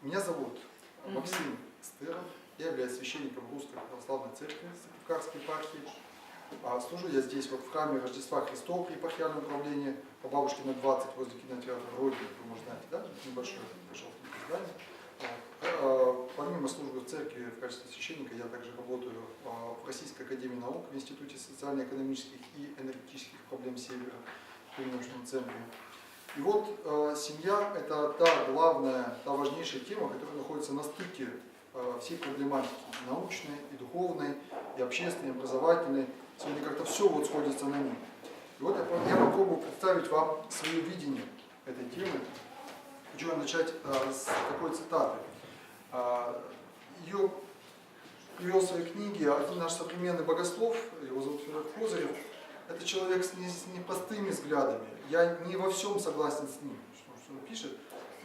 Меня зовут Максим Стыров, я являюсь священником Русской Православной Церкви Сыктывкарской епархии. Служу я здесь вот в храме Рождества Христова при епархиальном управлении по Бабушкина 20 возле кинотеатра Родина, вы, может, знаете, да? Небольшое здание. Помимо службы в церкви в качестве священника, я также работаю в Российской академии наук в Институте социально-экономических и энергетических проблем Севера при научном центре. И вот семья – это та главная, та важнейшая тема, которая находится на стыке всей проблематики научной, и духовной, и общественной, и образовательной. Сегодня как-то все вот сходится на ней. И вот я попробую представить вам свое видение этой темы. Хочу начать с такой цитаты. Ее привел в своей книге один наш современный богослов, его зовут Федор Козырев. Это человек с непростыми взглядами. Я не во всем согласен с ним, что он пишет,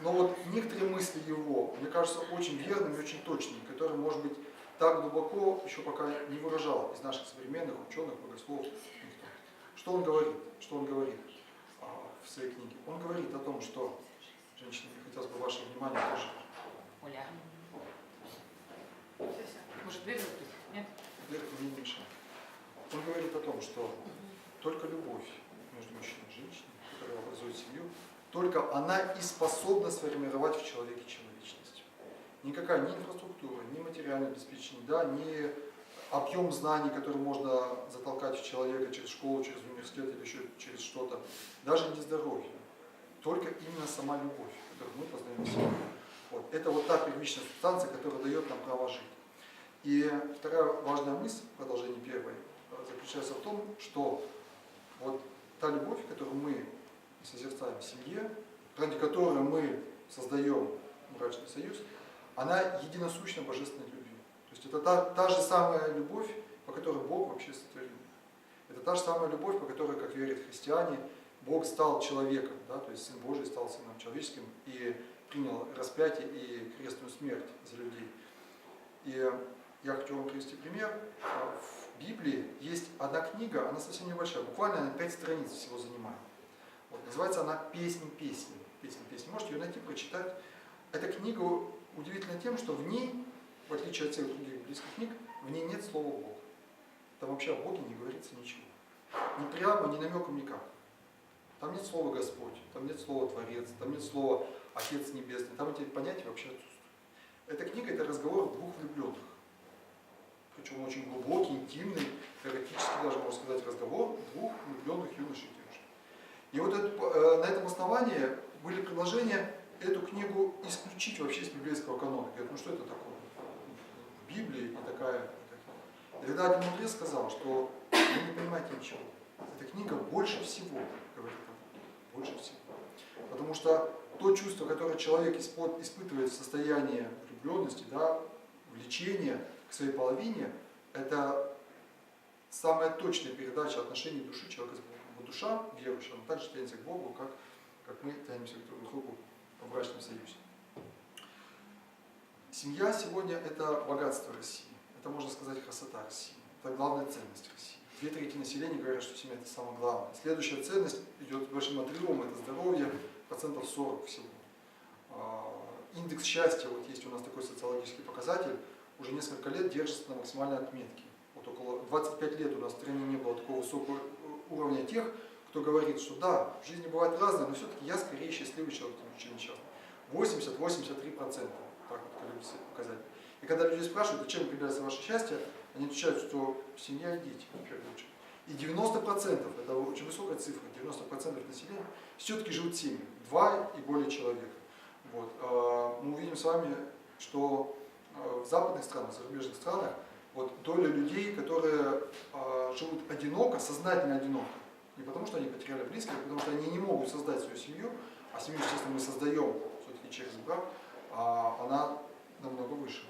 но вот некоторые мысли его, мне кажется, очень верными и очень точными, которые, может быть, так глубоко еще пока не выражал из наших современных ученых, богословов никто. Что он говорит? Что он говорит в своей книге? Он говорит о том, что, женщины, мне хотелось бы ваше внимание тоже. Оля. Может, дверь закрыть? Нет? Дверь мне не мешает. Он говорит о том, что только любовь между мужчиной и женщиной, которая образует семью, только она и способна сформировать в человеке человечность. Никакая ни инфраструктура, ни материальное обеспечение, да, ни объем знаний, который можно затолкать в человека через школу, через университет или еще через что-то, даже не здоровье. Только именно сама любовь, которую мы познаем сегодня. Вот. Это вот та первичная субстанция, которая дает нам право жить. И вторая важная мысль, продолжение первой, заключается в том, что вот та любовь, которую мы созерцаем в семье, ради которой мы создаем брачный союз, она единосущна божественной любви. То есть это та же самая любовь, по которой Бог вообще сотворил. Это та же самая любовь, по которой, как верят христиане, Бог стал человеком, да, то есть Сын Божий стал Сыном человеческим и принял распятие и крестную смерть за людей. И я хочу вам привести пример. В Библии есть одна книга, она совсем небольшая, буквально она 5 страниц всего занимает. Вот, называется она «Песнь песни». «Песнь песни». Можете ее найти, прочитать. Эта книга удивительна тем, что в ней, в отличие от всех других библейских книг, в ней нет слова «Бог». Там вообще о Боге не говорится ничего. Ни прямо, ни намеком, никак. Там нет слова «Господь», там нет слова «Творец», там нет слова «Отец Небесный», там эти понятия вообще отсутствуют. Эта книга – это разговор двух влюбленных. Причем очень глубокий, интимный, эротический, даже можно сказать, разговор двух влюбленных юношей и девушек. И вот на этом основании были предложения эту книгу исключить вообще из библейского канона. Говорят, ну что это такое? В Библии и такая. И тогда один мудрец сказал, что вы не понимаете ничего. Эта книга больше всего говорит о Боге. Больше всего. Потому что то чувство, которое человек испытывает в состоянии влюбленности, да, влечения к своей половине, это самая точная передача отношений души человека с Богом. Вот душа верующая, она также тянется к Богу, как мы тянемся друг к другу в брачном союзе. Семья сегодня – это богатство России. Это, можно сказать, красота России. Это главная ценность России. 2/3 населения говорят, что семья – это самое главное. Следующая ценность идет большим отрывом – это здоровье, 40% всего. Индекс счастья, вот есть у нас такой социологический показатель, уже несколько лет держится на максимальной отметке. Вот около 25 лет у нас в стране не было такого высокого уровня тех, кто говорит, что да, в жизни бывает разное, но все-таки я скорее счастливый человек, чем несчастный. 80-83%, так вот колеблется показатель. И когда люди спрашивают, а чем определяется ваше счастье, они отвечают, что семья и дети, в первую очередь. И 90%, это очень высокая цифра, 90% населения все-таки живут в семье, 2 и более человек. Вот. Мы увидим с вами, что в западных странах, в зарубежных странах, вот доля людей, которые живут одиноко, сознательно одиноко, не потому что они потеряли близких, а потому что они не могут создать свою семью, а семью, естественно, мы создаем все-таки через брак, она намного выше.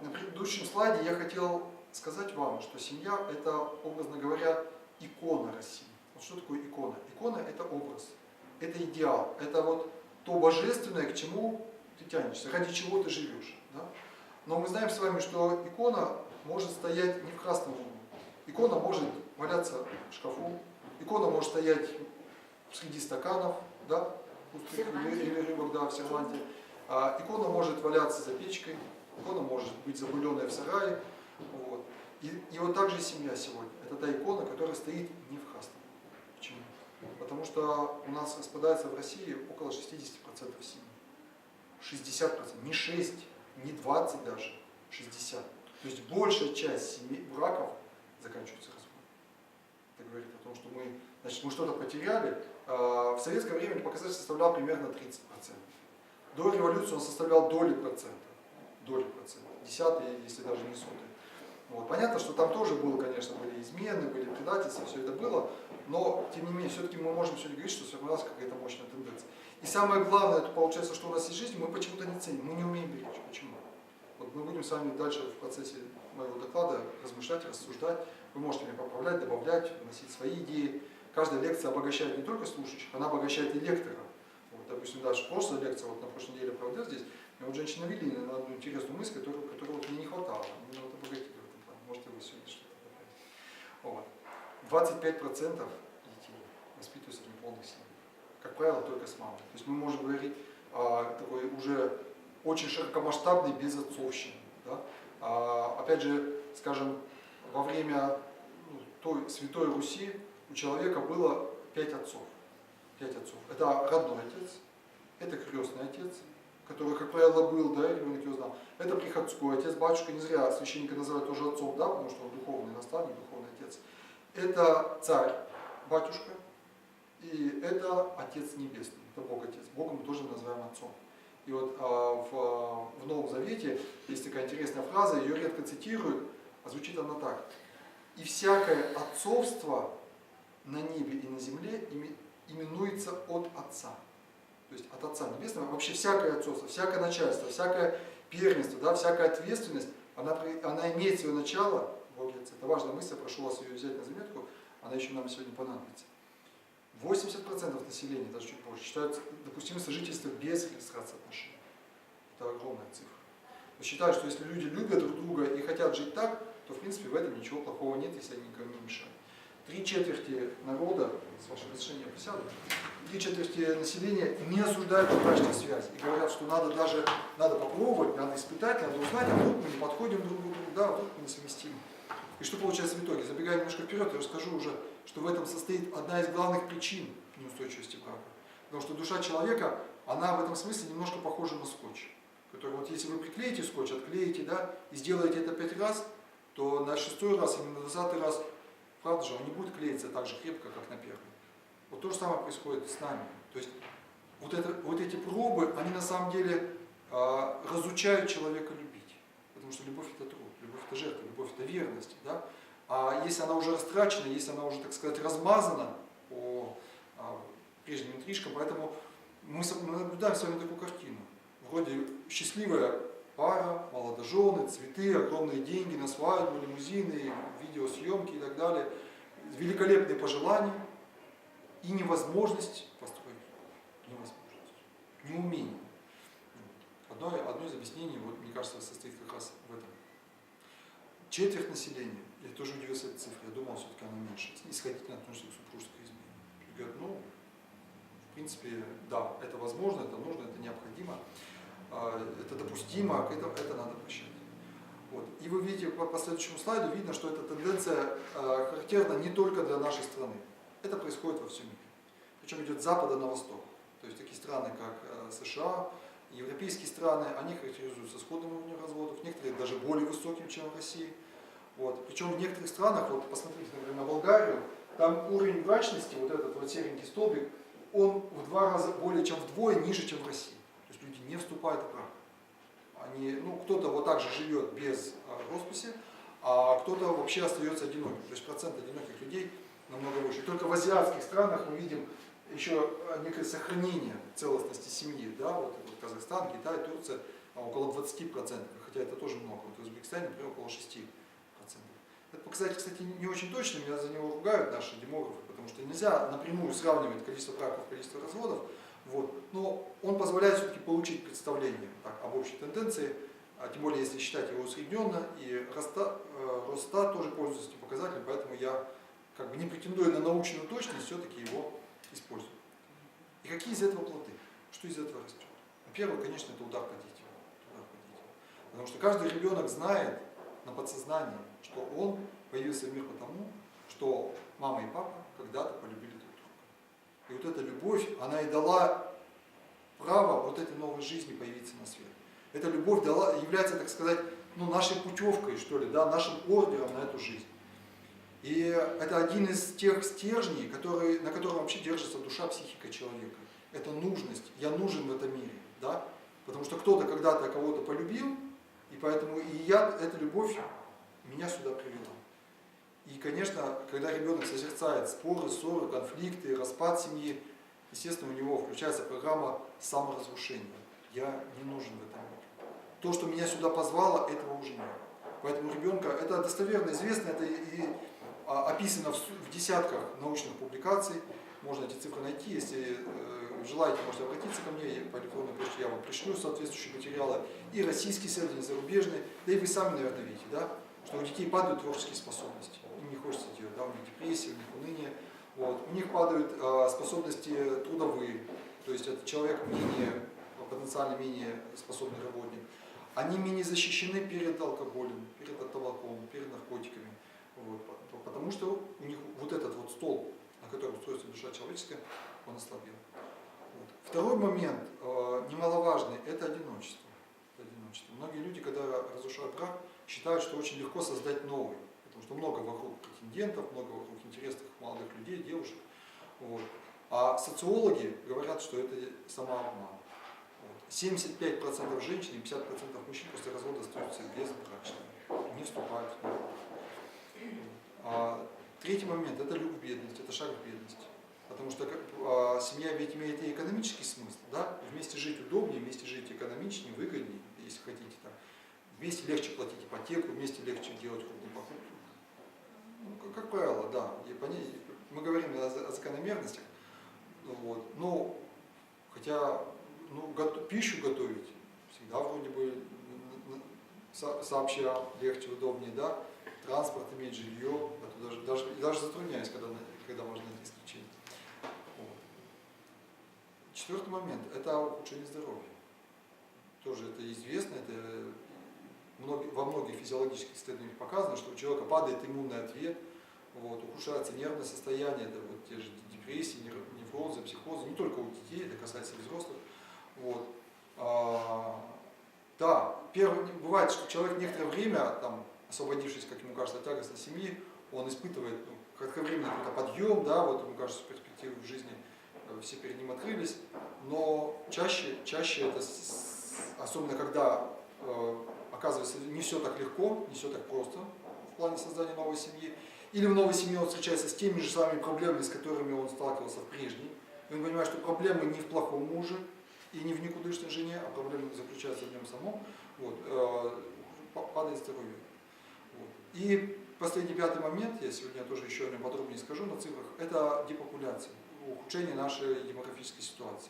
На предыдущем слайде я хотел сказать вам, что семья – это, образно говоря, икона России. Вот что такое икона? Икона – это образ, это идеал, это вот то божественное, к чему ты тянешься, ради чего ты живешь. Да? Но мы знаем с вами, что икона может стоять не в красном углу. Икона может валяться в шкафу, икона может стоять среди стаканов, да? пустых Серванте. или рыбок, да, в серванте. Икона может валяться за печкой, икона может быть запыленная в сарае. Вот. И вот так же и семья сегодня. Это та икона, которая стоит не в храме. Почему? Потому что у нас распадается в России около 60% семей. 60%, не 6, не 20 даже, 60. То есть большая часть семей, браков заканчивается разводом. Это говорит о том, что мы что-то потеряли. В советское время этот показатель составлял примерно 30%. До революции он составлял доли процента. Десятые, если даже не сотые. Вот. Понятно, что там тоже было, конечно, были измены, были предательства, все это было, но, тем не менее, все-таки мы можем сегодня говорить, что сформировалась какая-то мощная тенденция. И самое главное, это получается, что у нас есть жизнь, мы почему-то не ценим, мы не умеем беречь. Почему? Вот мы будем с вами дальше в процессе моего доклада размышлять, рассуждать. Вы можете меня поправлять, добавлять, вносить свои идеи. Каждая лекция обогащает не только слушающих, она обогащает и лектора. Вот, допустим, даже прошлая лекция, вот на прошлой неделе проводил здесь, и вот женщина навели на одну интересную мысль, которую вот мне не хватало. Мне вот обогатили в этом плане. Может, и вы сегодня что-то добавите. Вот. 25% детей воспитываются в неполных семьях. Как правило, только с мамой. То есть мы можем говорить о такой уже очень широкомасштабной безотцовщине. Да? Опять же, скажем, во время той Святой Руси у человека было 5 отцов. 5 отцов. Это родной отец, это крестный отец, который, как правило, был, да, ребенок его знал. Это приходской отец, батюшка, не зря священника называют тоже отцом, да, потому что он духовный наставник, духовный отец. Это царь, батюшка, и это Отец Небесный, это Бог Отец. Богом мы тоже называем Отцом. И вот в Новом Завете есть такая интересная фраза, ее редко цитируют, а звучит она так. «И всякое отцовство на небе и на земле именуется от Отца». То есть от Отца Небесного. Вообще всякое отцовство, всякое начальство, всякое первенство, да, всякая ответственность, она имеет свое начало в Боге Отце. Это важная мысль, я прошу вас ее взять на заметку, она еще нам сегодня понадобится. 80% населения, даже чуть позже, считают допустимым сожительство без регистрации отношений. Это огромная цифра. Но считают, что если люди любят друг друга и хотят жить так, то в принципе в этом ничего плохого нет, если они никому не мешают. 3/4 народа, с вашего разрешения я присяду, 3/4 населения не осуждают брачную связь и говорят, что надо попробовать, надо испытать, надо узнать, а вдруг мы не подходим друг к другу, да, а вдруг мы несовместимы. И что получается в итоге? Забегая немножко вперед, я расскажу уже, что в этом состоит одна из главных причин неустойчивости брака. Потому что душа человека, она в этом смысле немножко похожа на скотч. Который вот если вы приклеите скотч, отклеите, да, и сделаете это 5 раз, то на 6-й раз или на 20-й раз, правда же, он не будет клеиться так же крепко, как на первый. Вот то же самое происходит с нами. То есть вот эти пробы, они на самом деле разучают человека любить. Потому что любовь это труд, любовь это жертва, любовь это верность. Да? А если она уже растрачена, если она уже, так сказать, размазана по прежним интрижкам, поэтому мы наблюдаем с вами такую картину. Вроде счастливая пара, молодожены, цветы, огромные деньги на свадьбу, лимузины, видеосъемки и так далее, великолепные пожелания и невозможность построить. Невозможность. Неумение. Одно из объяснений, вот, мне кажется, состоит как раз в этом. 1/4 населения, я тоже удивился этой цифре, я думал, все-таки она меньше, исходительно относится к супружеской измене. Говорят, в принципе, да, это возможно, это нужно, это необходимо, это допустимо, это надо прощать. Вот. И вы видите, по следующему слайду видно, что эта тенденция характерна не только для нашей страны. Это происходит во всем мире. Причем идет с запада на восток. То есть такие страны, как США, европейские страны, они характеризуются сходным уровнем разводов, некоторые даже более высоким, чем в России. Вот. Причем в некоторых странах, вот посмотрите, например, на Болгарию, там уровень брачности, вот этот вот серенький столбик, он в 2 раза, более чем вдвое ниже, чем в России. То есть люди не вступают в брак. Кто-то вот так же живет без росписи, а кто-то вообще остается одиноким. То есть процент одиноких людей намного выше. И только в азиатских странах мы видим еще некое сохранение целостности семьи. Да? Вот Казахстан, Китай, Турция около 20%, хотя это тоже много. Вот в Узбекистане, например, около 6%. Этот показатель, кстати, не очень точный, меня за него ругают наши демографы, потому что нельзя напрямую сравнивать количество браков, количество разводов. Вот. Но он позволяет все-таки получить представление об общей тенденции, тем более если считать его усредненно, и Росстат тоже пользуется этим показателем, поэтому я, не претендуя на научную точность, все-таки его использую. И какие из этого плоды? что из этого растет? Первое, конечно, это удар по детям. Удар по детям. Потому что каждый ребенок знает на подсознании, что он появился в мир потому, что мама и папа когда-то полюбили друг друга. И вот эта любовь, она и дала право вот этой новой жизни появиться на свет. Эта любовь является, так сказать, нашей путевкой, что ли, да, нашим ордером на эту жизнь. И это один из тех стержней, на котором вообще держится душа, психика человека. Это нужность. Я нужен в этом мире. Да? Потому что кто-то когда-то кого-то полюбил, и поэтому эта любовь меня сюда привела. И, конечно, когда ребенок созерцает споры, ссоры, конфликты, распад семьи, естественно, у него включается программа саморазрушения. Я не нужен в этом мире. То, что меня сюда позвало, этого уже нет. Поэтому ребенка, это достоверно известно, это и описано в десятках научных публикаций. Можно эти цифры найти, если желаете, можете обратиться ко мне по электронной почте, я вам пришлю соответствующие материалы. И российские исследования, зарубежные, да и вы сами, наверное, видите, да, что у детей падают творческие способности. Им не хочется делать, да, у них депрессия, у них уныние. Вот. У них падают способности трудовые, то есть это человек потенциально менее способный работник. Они менее защищены перед алкоголем, перед табаком, перед наркотиками. Вот. Потому что у них вот этот вот столб, на котором строится душа человеческая, он ослабел. Вот. Второй момент, немаловажный, это одиночество. Многие люди, когда разрушают брак, считают, что очень легко создать новый. Потому что много вокруг претендентов, много вокруг интересных молодых людей, девушек. Вот. А социологи говорят, что это самообман. 75% женщин и 50% мужчин после развода остаются безбрачными, не вступают в брак. Третий момент – это люк в бедность, это шаг в бедность. Потому что семья ведь имеет и экономический смысл. Да? Вместе жить удобнее, вместе жить экономичнее, выгоднее, если хотите. Так. Вместе легче платить ипотеку, вместе легче делать крупные покупки. Как правило, да. Мы говорим о закономерностях. Вот. Но, хотя пищу готовить всегда вроде бы сообща легче, удобнее, да? Транспорт иметь, жилье, даже затрудняюсь, когда можно найти исключение. Вот. Четвертый момент – это ухудшение здоровья. Тоже это известно, во многих физиологических исследованиях показано, что у человека падает иммунный ответ, вот, ухудшается нервное состояние, это вот те же депрессии, неврозы, психозы, не только у детей, это касается и взрослых. Вот. Да, бывает, что человек некоторое время, освободившись, как ему кажется, от тягостной семьи, он испытывает кратковременный какой-то подъем, да, вот ему кажется, перспективы в жизни все перед ним открылись, но чаще это, особенно когда оказывается не все так легко, не все так просто в плане создания новой семьи, или в новой семье он встречается с теми же самыми проблемами, с которыми он сталкивался в прежней, и он понимает, что проблемы не в плохом муже и не в никудышной жене, а проблема заключается в нем самом, вот, падает здоровье. Вот. И последний, пятый момент, я сегодня тоже еще о нем подробнее скажу на цифрах, это депопуляция, ухудшение нашей демографической ситуации.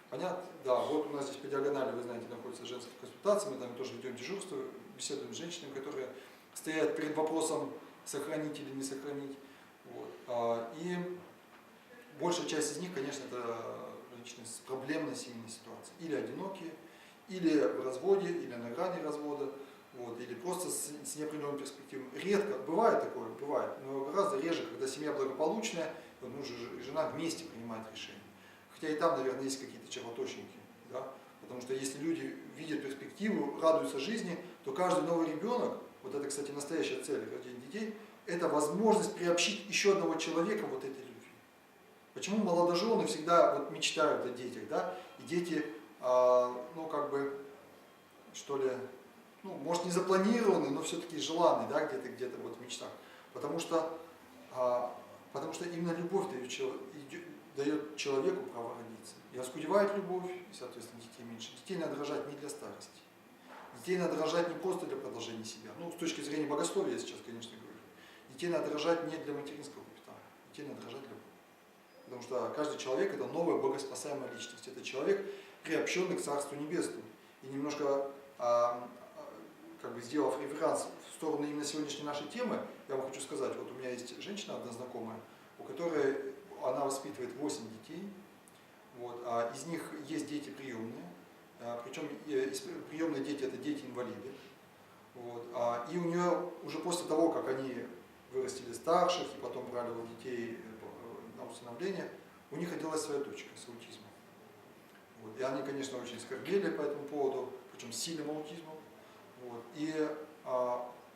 Понятно? Да, вот у нас здесь по диагонали, вы знаете, находится женская консультация, мы там тоже ведем дежурство, беседуем с женщинами, которые стоят перед вопросом сохранить или не сохранить. Вот. И большая часть из них, конечно, это женщины с проблемной семейной ситуацией. Или одинокие, или в разводе, или на грани развода, вот, или просто с неопределенной перспективой. Редко, бывает такое, бывает, но гораздо реже, когда семья благополучная, муж и жена вместе принимают решение. Хотя и там, наверное, есть какие-то червоточинки, да? Потому что если люди видят перспективу, радуются жизни, то каждый новый ребенок, вот это, кстати, настоящая цель рождения детей, это возможность приобщить еще одного человека вот этой любви. Почему молодожены всегда вот мечтают о детях, да? И дети, может не запланированы, но все-таки желанные, да, где-то вот в мечтах. Потому что именно любовь дает человеку право родиться. И оскудевает любовь, и, соответственно, детей меньше. Детей надо рожать не для старости. Детей надо рожать не просто для продолжения себя. С точки зрения богословия я сейчас, конечно, говорю. Детей надо рожать не для материнского капитала. Детей надо рожать для Бога. Потому что каждый человек – это новая богоспасаемая личность. Это человек, приобщенный к Царству Небесному. И немножко, сделав реверанс в сторону именно сегодняшней нашей темы, я вам хочу сказать, вот у меня есть женщина одна знакомая, у которой она воспитывает 8 детей, Вот, а из них есть дети приемные, причем приемные дети это дети-инвалиды. Вот, и у нее уже после того, как они вырастили старших и потом брали у детей на усыновление, у них родилась своя дочка с аутизмом. Вот, и они, конечно, очень скорбели по этому поводу, причем с сильным аутизмом. Вот, и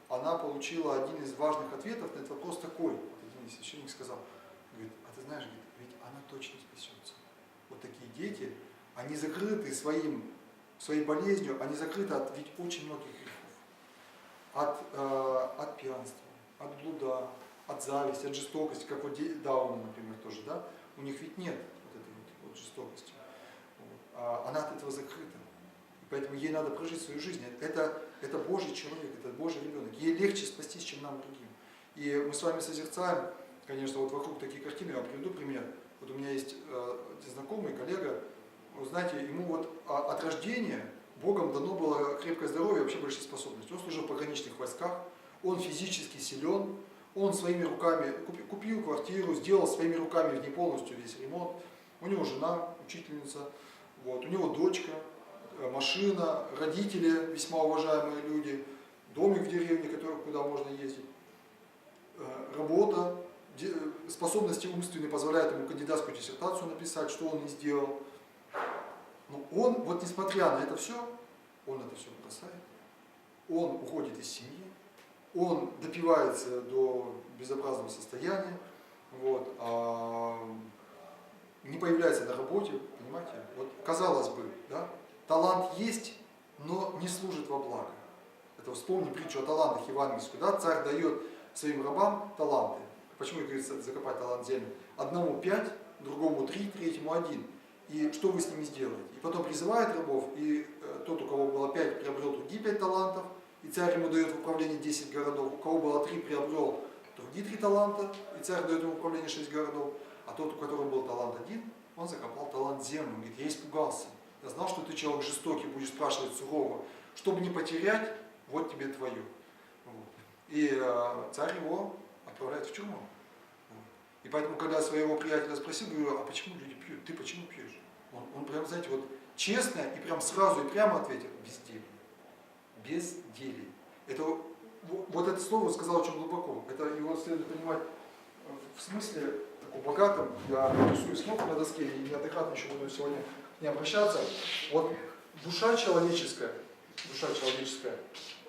она получила один из важных ответов на этот вопрос такой. Вот один священник сказал, говорит, а ты знаешь, говорит, ведь она точно спасется. Вот такие дети, они закрыты своей болезнью, они закрыты от ведь очень многих грехов. От пьянства, от блуда, от зависти, от жестокости, как вот Дауна, например, тоже, да? У них ведь нет вот этой вот жестокости. Вот. Она от этого закрыта. И поэтому ей надо прожить свою жизнь. Это Божий человек, это Божий ребенок. Ей легче спастись, чем нам другим. И мы с вами созерцаем, конечно, вот вокруг такие картины, я вам приведу пример. Вот у меня есть знакомый, коллега, вы знаете, ему вот от рождения Богом дано было крепкое здоровье и вообще большие способности. Он служил в пограничных войсках, он физически силен, он своими руками купил квартиру, сделал своими руками в ней полностью весь ремонт. У него жена, учительница, вот, у него дочка, машина, родители, весьма уважаемые люди, домик в деревне, куда можно ездить, работа, способности умственные позволяют ему кандидатскую диссертацию написать, что он не сделал. Но он, вот несмотря на это все, он это все бросает, он уходит из семьи, он допивается до безобразного состояния, вот, не появляется на работе, понимаете? Вот, казалось бы, да, талант есть, но не служит во благо. Это вспомни притчу о талантах евангельскую, да, царь дает своим рабам таланты. Почему говорится закопать талант в землю? Одному 5, другому 3, третьему 1. И что вы с ними сделаете? И потом призывает рабов, и тот, у кого было 5, приобрел другие 5 талантов, и царь ему дает в управление 10 городов. У кого было 3, приобрел другие 3 таланта, и царь дает ему в управление 6 городов. А тот, у которого был талант 1, он закопал талант в землю. Он говорит, я испугался. Я знал, что ты человек жестокий, будешь спрашивать сурово. Чтобы не потерять, вот тебе твое. Вот. И царь его отправляет в тюрьму. Вот. И поэтому, когда своего приятеля спросил, говорю, а почему люди пьют? Ты почему пьешь? Он прям, знаете, вот честно и прям сразу и прямо ответил, безделье. Безделье. Это, вот это слово сказал очень глубоко. Это его следует понимать в смысле таком богатом. Я рисую схему на доске и неоднократно еще буду сегодня к ней обращаться. Вот душа человеческая,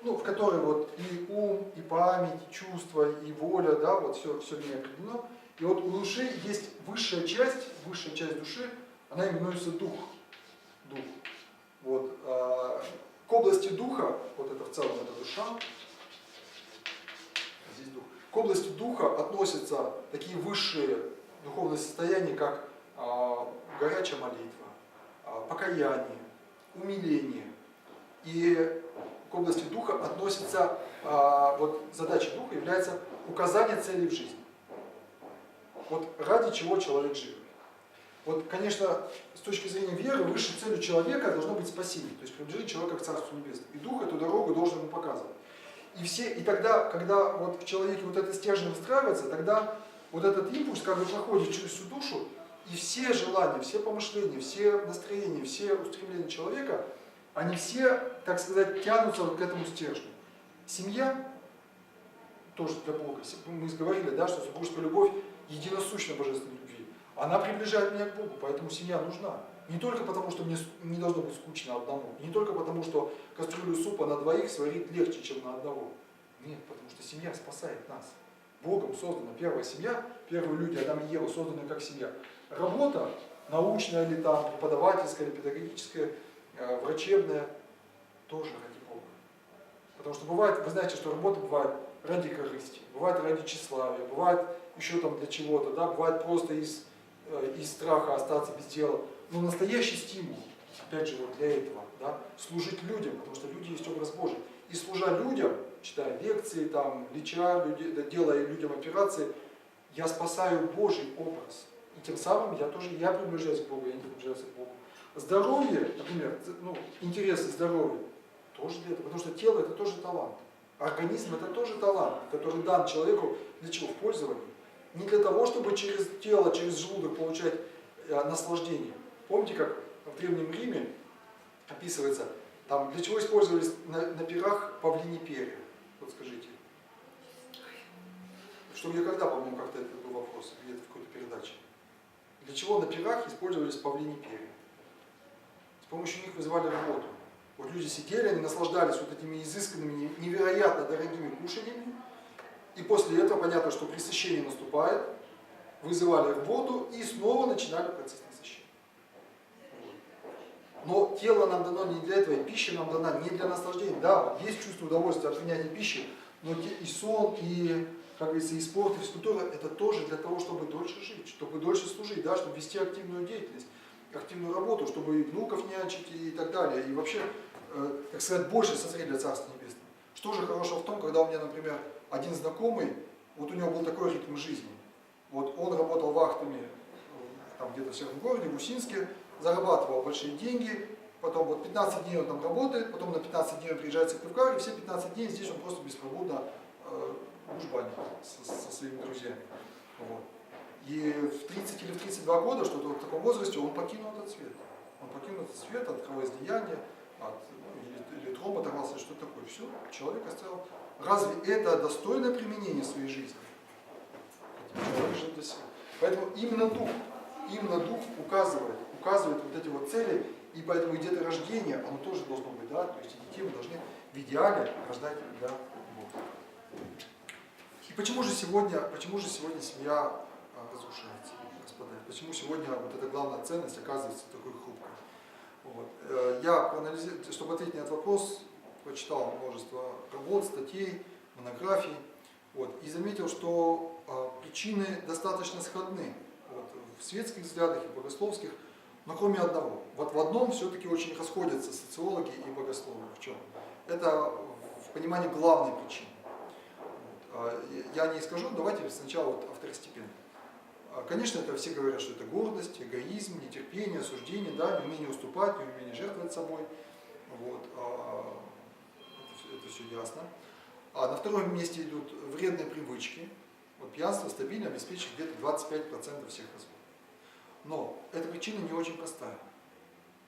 ну, в которой вот и ум, и память, и чувства, и воля, да, вот все в ней определено. И вот у души есть высшая часть души, она именуется дух. Вот, к области духа, вот это в целом это душа, здесь дух. К области духа относятся такие высшие духовные состояния, как горячая молитва, покаяние, умиление. И к области духа относится, вот задача духа является указание целей в жизни. Вот ради чего человек живет. Вот, конечно, с точки зрения веры, высшей целью человека должно быть спасение, то есть приближение человека к Царству Небесному. И Дух эту дорогу должен ему показывать. И тогда, когда вот в человеке вот это стержень выстраивается, тогда вот этот импульс как бы проходит через всю душу, и все желания, все помышления, все настроения, все устремления человека, они все, так сказать, тянутся вот к этому стержню. Семья тоже для Бога. Мы говорили, да, что супружеская любовь единосущна божественной любви. Она приближает меня к Богу, поэтому семья нужна. Не только потому, что мне не должно быть скучно одному, не только потому, что кастрюлю супа на двоих сварить легче, чем на одного. Нет, потому что семья спасает нас. Богом создана первая семья, первые люди, Адам и Ева, созданы как семья. Работа, научная или там, преподавательская или педагогическая, врачебная, тоже ради Бога. Потому что бывает, вы знаете, что работа бывает ради корысти, бывает ради тщеславия, бывает еще там для чего-то, да, бывает просто из страха остаться без дела. Но настоящий стимул, опять же, вот для этого, да, служить людям, потому что люди есть образ Божий. И служа людям, читая лекции, там, леча, делая людям операции, я спасаю Божий образ. И тем самым я приближаюсь к Богу, я не приближаюсь к Богу. Здоровье, например, ну, интересы здоровья, тоже для этого, потому что тело это тоже талант. Организм это тоже талант, который дан человеку для чего? В пользовании. Не для того, чтобы через тело, через желудок получать наслаждение, Помните, как в Древнем Риме описывается, там для чего использовались на пирах павлини перья? Вот скажите. Что где когда, по-моему, как-то это был вопрос, где-то в какой-то передаче. Для чего на пирах использовались павлини перья? С помощью них вызывали рвоту. Вот люди сидели, они наслаждались вот этими изысканными, невероятно дорогими кушаньями. И после этого понятно, что пресыщение наступает, вызывали рвоту и снова начинали процесс насыщения. Но тело нам дано не для этого, и пища нам дана не для наслаждения. Да, есть чувство удовольствия от принятия пищи, но и сон, и, как говорится, и спорт, и физкультура, это тоже для того, чтобы дольше жить, чтобы дольше служить, да, чтобы вести активную деятельность, активную работу, чтобы и внуков нянчить и так далее. И вообще, так сказать, больше созреть для Царства Небесного. Что же хорошего в том, когда у меня, например, один знакомый, вот у него был такой ритм жизни. Вот он работал вахтами там где-то в Сером городе, в Усинске, зарабатывал большие деньги, потом вот 15 дней он там работает, потом на 15 дней он приезжает в Сыктывкар, и все 15 дней здесь он просто беспробудно дружбанит со своими друзьями. Вот. И в 30 или в 32 года, что-то в таком возрасте, он покинул этот свет. Он покинул этот свет от кровоизлияния, или тром оторвался, или что-то такое. Все, человек оставил. Разве это достойное применение своей жизни? Человек жил для себя. Поэтому именно дух указывает вот эти вот цели, и поэтому и деторождение, оно тоже должно быть, да, то есть детей мы должны в идеале рождать для Бога. И почему же сегодня семья разрушается, господа? Почему сегодня вот эта главная ценность оказывается такой хрупкой? Вот. Я, чтобы ответить на этот вопрос, прочитал множество работ, статей, монографий, вот, и заметил, что причины достаточно сходны вот, в светских взглядах и богословских, но кроме одного. Вот в одном все-таки очень расходятся социологи и богословы. В чем? Это в понимании главной причины. Вот. Я не скажу, давайте сначала вот второстепенно. Конечно, это все говорят, что это гордость, эгоизм, нетерпение, осуждение, да, неумение уступать, неумение жертвовать собой. Вот. Это все ясно. А на втором месте идут вредные привычки. Вот пьянство стабильно обеспечивает где-то 25% всех разводов. Но эта причина не очень простая.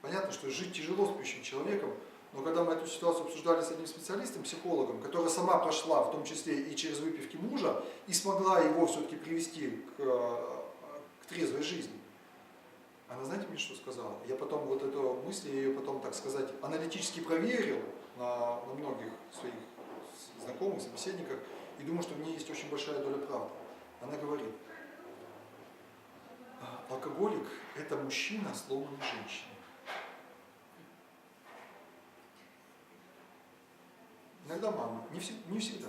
Понятно, что жить тяжело с пьющим человеком, но когда мы эту ситуацию обсуждали с одним специалистом, психологом, которая сама прошла, в том числе и через выпивки мужа, и смогла его все-таки привести к трезвой жизни, она, знаете, мне что сказала? Я потом вот эту мысль, я ее потом, так сказать, аналитически проверил на многих своих знакомых, собеседниках, и думаю, что в ней есть очень большая доля правды. Она говорит: алкоголик – это мужчина, сломанный женщиной. Иногда мама, не всегда.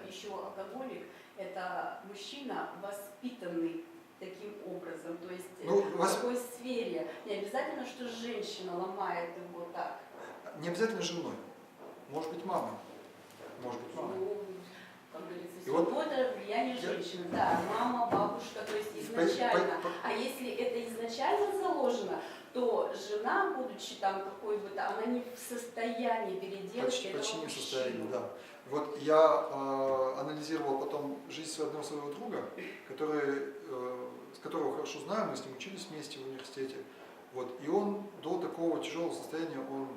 Еще алкоголик – это мужчина, воспитанный таким образом, то есть в такой сфере. Не обязательно, что женщина ломает его так. Не обязательно женой. Может быть, мамой. Может быть, мамой. Ну, как говорится, все это влияние женщины. Да, мама, бабушка, то есть изначально. А если это изначально заложено, то жена, будучи там какой бы то, она не в состоянии переделать этого почти не в мужчину. состоянии, да. Вот я анализировал потом жизнь одного своего друга, с которого хорошо знаю, мы с ним учились вместе в университете. Вот, и он до такого тяжелого состояния, он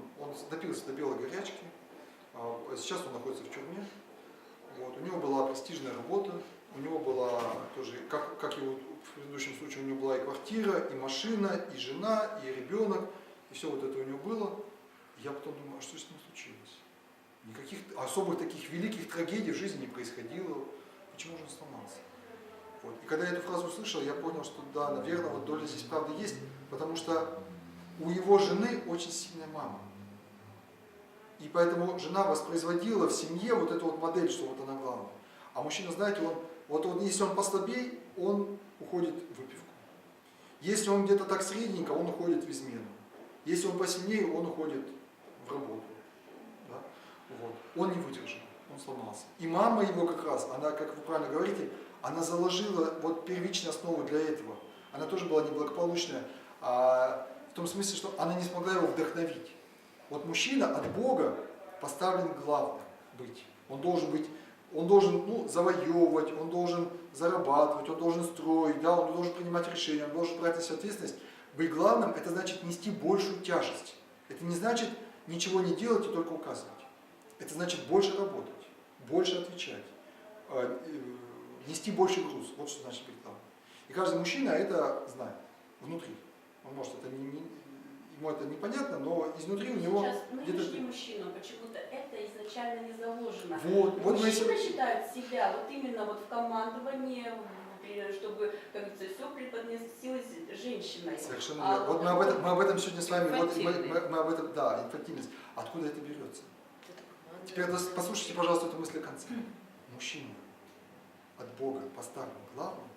допился до белой горячки, сейчас он находится в тюрьме. Вот, у него была престижная работа, у него была тоже, как и в предыдущем случае, у него была и квартира, и машина, и жена, и ребенок, и все вот это у него было. И я потом думаю, а что с ним случилось? Никаких особых таких великих трагедий в жизни не происходило. Почему же он сломался? Вот. И когда я эту фразу услышал, я понял, что да, наверное, вот доля здесь правды есть, потому что у его жены очень сильная мама. И поэтому жена воспроизводила в семье вот эту вот модель, что вот она главная. А мужчина, знаете, он если он послабей, он уходит в выпивку. Если он где-то так средненько, он уходит в измену. Если он посильнее, он уходит в работу. Да? Вот. Он не выдержал, он сломался. И мама его как раз, она, как вы правильно говорите, она заложила вот первичную основу для этого. Она тоже была неблагополучная, в том смысле, что она не смогла его вдохновить. Вот мужчина от Бога поставлен главным быть. Он должен завоевывать, он должен зарабатывать, он должен строить, да, он должен принимать решения, он должен брать на себя ответственность. Быть главным – это значит нести большую тяжесть. Это не значит ничего не делать и только указывать. Это значит больше работать, больше отвечать, нести больше груз. Вот что значит быть главным. И каждый мужчина это знает внутри. Он может это ему это непонятно, но изнутри у него Сейчас где-то... нынешний мужчина, почему-то это изначально не заложено. Вот Мужчины считают себя вот именно вот в командовании, чтобы, как говорится, все преподносилось женщиной. Совершенно верно. Вот мы об этом сегодня с вами, вот, Инфантильность. мы об этом, да, инфантильность. Откуда это берется? Теперь послушайте, пожалуйста, эту мысль до конца. Мужчина от Бога поставлен главным,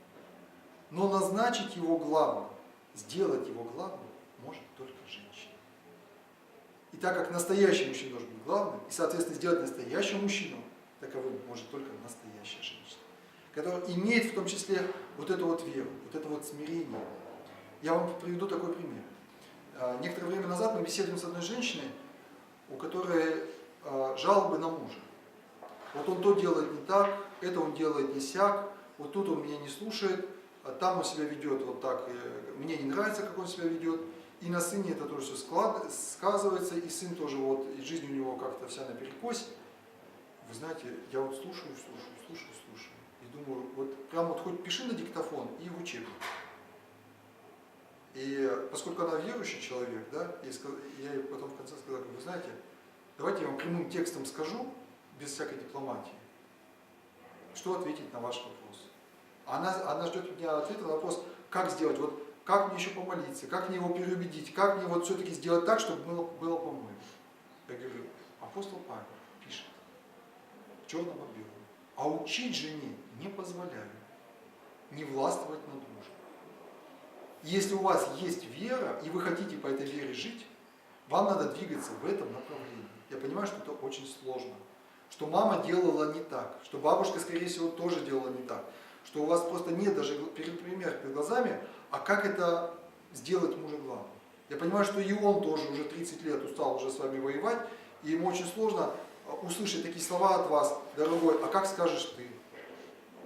но назначить его главным, сделать его главным может только женщина. И так как настоящий мужчина должен быть главным, и, соответственно, сделать настоящего мужчину таковым может только настоящая женщина, которая имеет в том числе вот эту вот веру, вот это вот смирение. Я вам приведу такой пример. Некоторое время назад мы беседуем с одной женщиной, у которой жалобы на мужа. Вот он то делает не так, это он делает не сяк, вот тут он меня не слушает, а там он себя ведет вот так, мне не нравится, как он себя ведет. И на сыне это тоже все сказывается, и сын тоже вот, и жизнь у него как-то вся наперекось. Вы знаете, я вот слушаю, и думаю, вот прям вот хоть пиши на диктофон и в учебник. И поскольку она верующий человек, да, я ей потом в конце сказал, вы знаете, давайте я вам прямым текстом скажу, без всякой дипломатии, что ответить на ваш вопрос. Она ждет от меня ответа на вопрос, как сделать, вот как мне еще помолиться, как мне его переубедить, как мне вот все-таки сделать так, чтобы было по-моему. Я говорю, апостол Павел пишет, черным по белому, а учить жене не позволяю, не властвовать над мужем. Если у вас есть вера, и вы хотите по этой вере жить, вам надо двигаться в этом направлении. Я понимаю, что это очень сложно. Что мама делала не так, что бабушка, скорее всего, тоже делала не так. Что у вас просто нет даже пример перед глазами, а как это сделать мужа главным. Я понимаю, что и он тоже уже 30 лет устал уже с вами воевать, и ему очень сложно услышать такие слова от вас, дорогой, а как скажешь ты?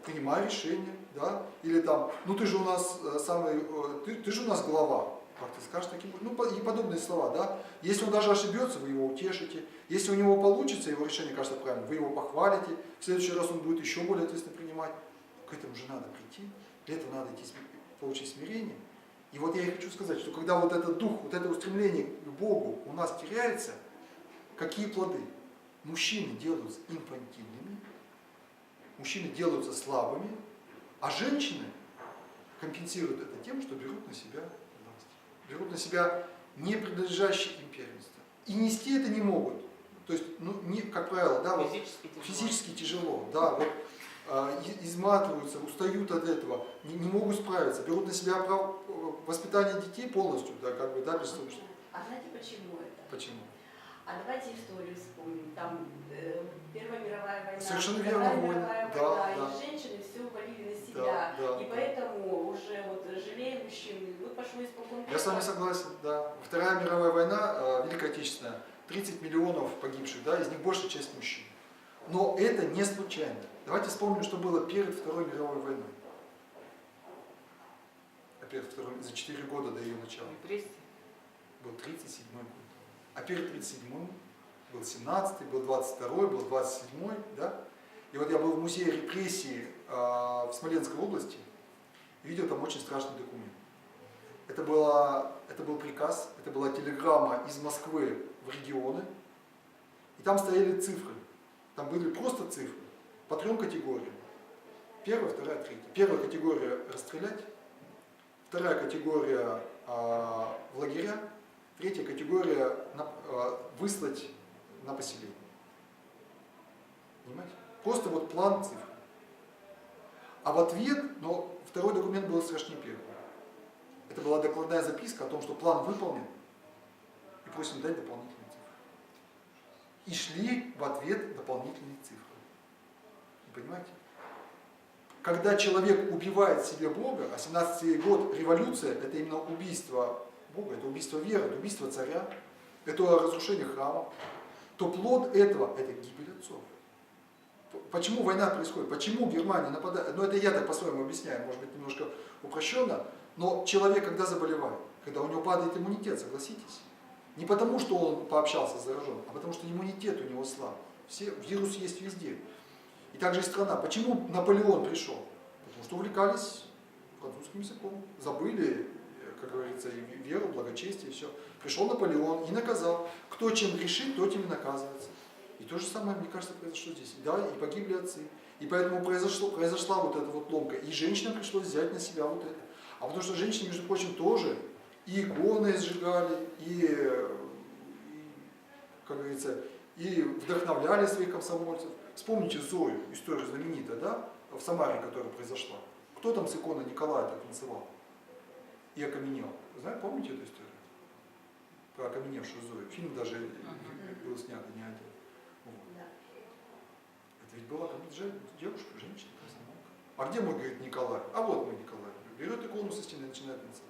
Принимай решение, да? Или там, ну ты же у нас ты же у нас глава. Как ты скажешь таким, ну и подобные слова, да? Если он даже ошибется, вы его утешите. Если у него получится, его решение кажется правильным, вы его похвалите. В следующий раз он будет еще более ответственно принимать. К этому же надо прийти. Для этого надо идти получить смирение. И вот я и хочу сказать, что когда вот этот дух, вот это устремление к Богу у нас теряется, какие плоды? Мужчины делаются инфантильными, мужчины делаются слабыми, а женщины компенсируют это тем, что берут на себя власть. Берут на себя не принадлежащее им первенство. И нести это не могут. То есть, ну, как правило, да, вот, физически тяжело. Да, вот, изматываются, устают от этого, не могут справиться, берут на себя воспитание детей полностью, да, как бы, да, бессовестно. А знаете, почему это? Почему? А давайте историю вспомним. Там Первая мировая война, Совершенно Вторая верно, мировая да, война, да. и женщины все валили на себя. Да, и да. поэтому уже вот жалея мужчин, вот пошло испокон века. Я с вами согласен, да. Вторая мировая война, Великая Отечественная, 30 миллионов погибших, да, из них большая часть мужчин. Но это не случайно. Давайте вспомним, что было перед Второй мировой войной. За 4 года до ее начала. Был 37-й год. А перед 37-м был 17-й, был 22-й, был 27-й, да? И вот я был в музее репрессий в Смоленской области и видел там очень страшный документ. Это был приказ, это была телеграмма из Москвы в регионы, и там стояли цифры. Там были просто цифры по 3 категориям. Первая, вторая, третья. Первая категория – расстрелять. Вторая категория – в лагеря. Третья категория – выслать на поселение. Понимаете? Просто вот план цифр. А в ответ, но второй документ был страшнее первого. Это была докладная записка о том, что план выполнен, и просим дать дополнительные цифры. И шли в ответ дополнительные цифры. Вы понимаете? Когда человек убивает себе Бога, а 17-й год революция, это именно убийство Бога, это убийство веры, это убийство царя, это разрушение храма, то плод этого – это гибель отцов. Почему война происходит? Почему Германия нападает? Ну это я так по-своему объясняю, может быть немножко упрощенно, но человек, когда заболевает, когда у него падает иммунитет, согласитесь? Не потому, что он пообщался с зараженным, а потому, что иммунитет у него слаб. Вирус есть везде. И также и страна. Почему Наполеон пришел? Потому что увлекались французским языком, забыли, как говорится, и веру, благочестие, и все. Пришел Наполеон и наказал. Кто чем грешит, тот им и наказывается. И то же самое, мне кажется, произошло здесь. Да, и погибли отцы. И поэтому произошла вот эта вот ломка. И женщинам пришлось взять на себя вот это. А потому что женщины, между прочим, тоже и иконы сжигали, и как говорится, и вдохновляли своих комсомольцев. Вспомните Зою, история знаменитая, да, в Самаре, которая произошла. Кто там с иконой Николая так танцевал и окаменел? Знаете, помните эту историю? Про окаменевшую Зою. Фильм даже был снят, не один. Вот. Это ведь была девушка, женщина, комсомолка. А где мой, говорит, Николай? А вот мой Николай. Берет икону со стены и начинает танцевать.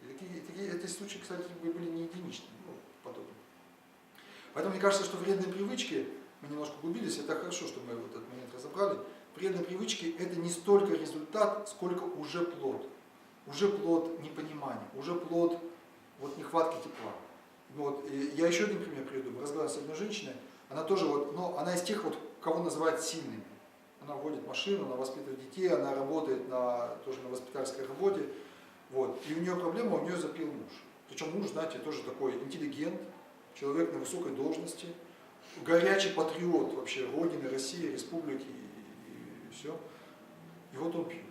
И эти случаи, кстати, были не единичны, подобные. Поэтому мне кажется, что вредные привычки, мы немножко углубились, это хорошо, что мы вот этот момент разобрали. Вредные привычки – это не столько результат, сколько уже плод. Уже плод непонимания, уже плод вот, нехватки тепла. Вот. И я еще один пример приведу. Мы разговаривали с одной женщиной, она тоже вот, но она из тех, вот, кого называют сильными. Она водит машину, она воспитывает детей, она работает тоже на воспитательской работе. Вот. И у нее проблема, у нее запил муж. Причем муж, знаете, тоже такой интеллигент, человек на высокой должности, горячий патриот вообще Родины, России, Республики и все. И вот он пьет.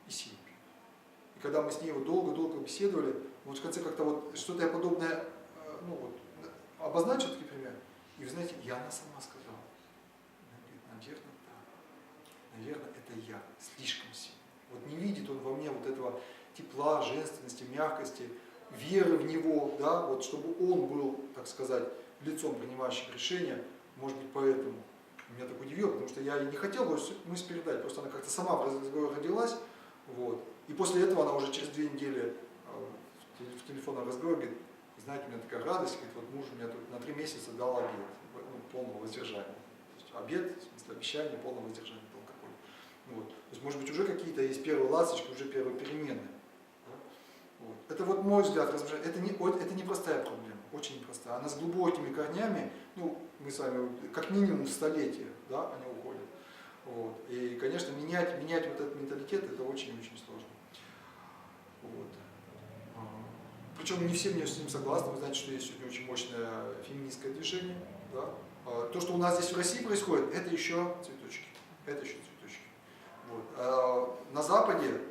И сильно пьет. И когда мы с ней вот долго-долго беседовали, вот в конце как-то вот что-то я подобное, ну вот, обозначил такой пример. И вы знаете, и она сама сказала, наверное, да. Наверное, это я слишком сильно. Вот не видит он во мне вот этого тепла, женственности, мягкости, веры в него, да, вот чтобы он был, так сказать, лицом принимающим решения, может быть, поэтому меня так удивило, потому что я и не хотел мысль передать, просто она как-то сама в разговоре родилась, вот. И после этого она уже через 2 недели в телефонном разговоре говорит, знаете, у меня такая радость, говорит, вот муж мне тут на 3 месяца дал обед, полного воздержания. То есть обед, в смысле обещание полного воздержания от алкоголя. Вот. То есть, может быть, уже какие-то есть первые ласточки, уже первые перемены. Вот. Это вот мой взгляд, это не простая проблема, очень непростая. Она с глубокими корнями, ну, мы с вами как минимум столетия, да, они уходят. Вот. И, конечно, менять вот этот менталитет, это очень-очень сложно. Вот. Причем не все мне с ним согласны, вы знаете, что есть сегодня очень мощное феминистское движение. Да? То, что у нас здесь в России происходит, это еще цветочки. Это еще цветочки. Вот. На Западе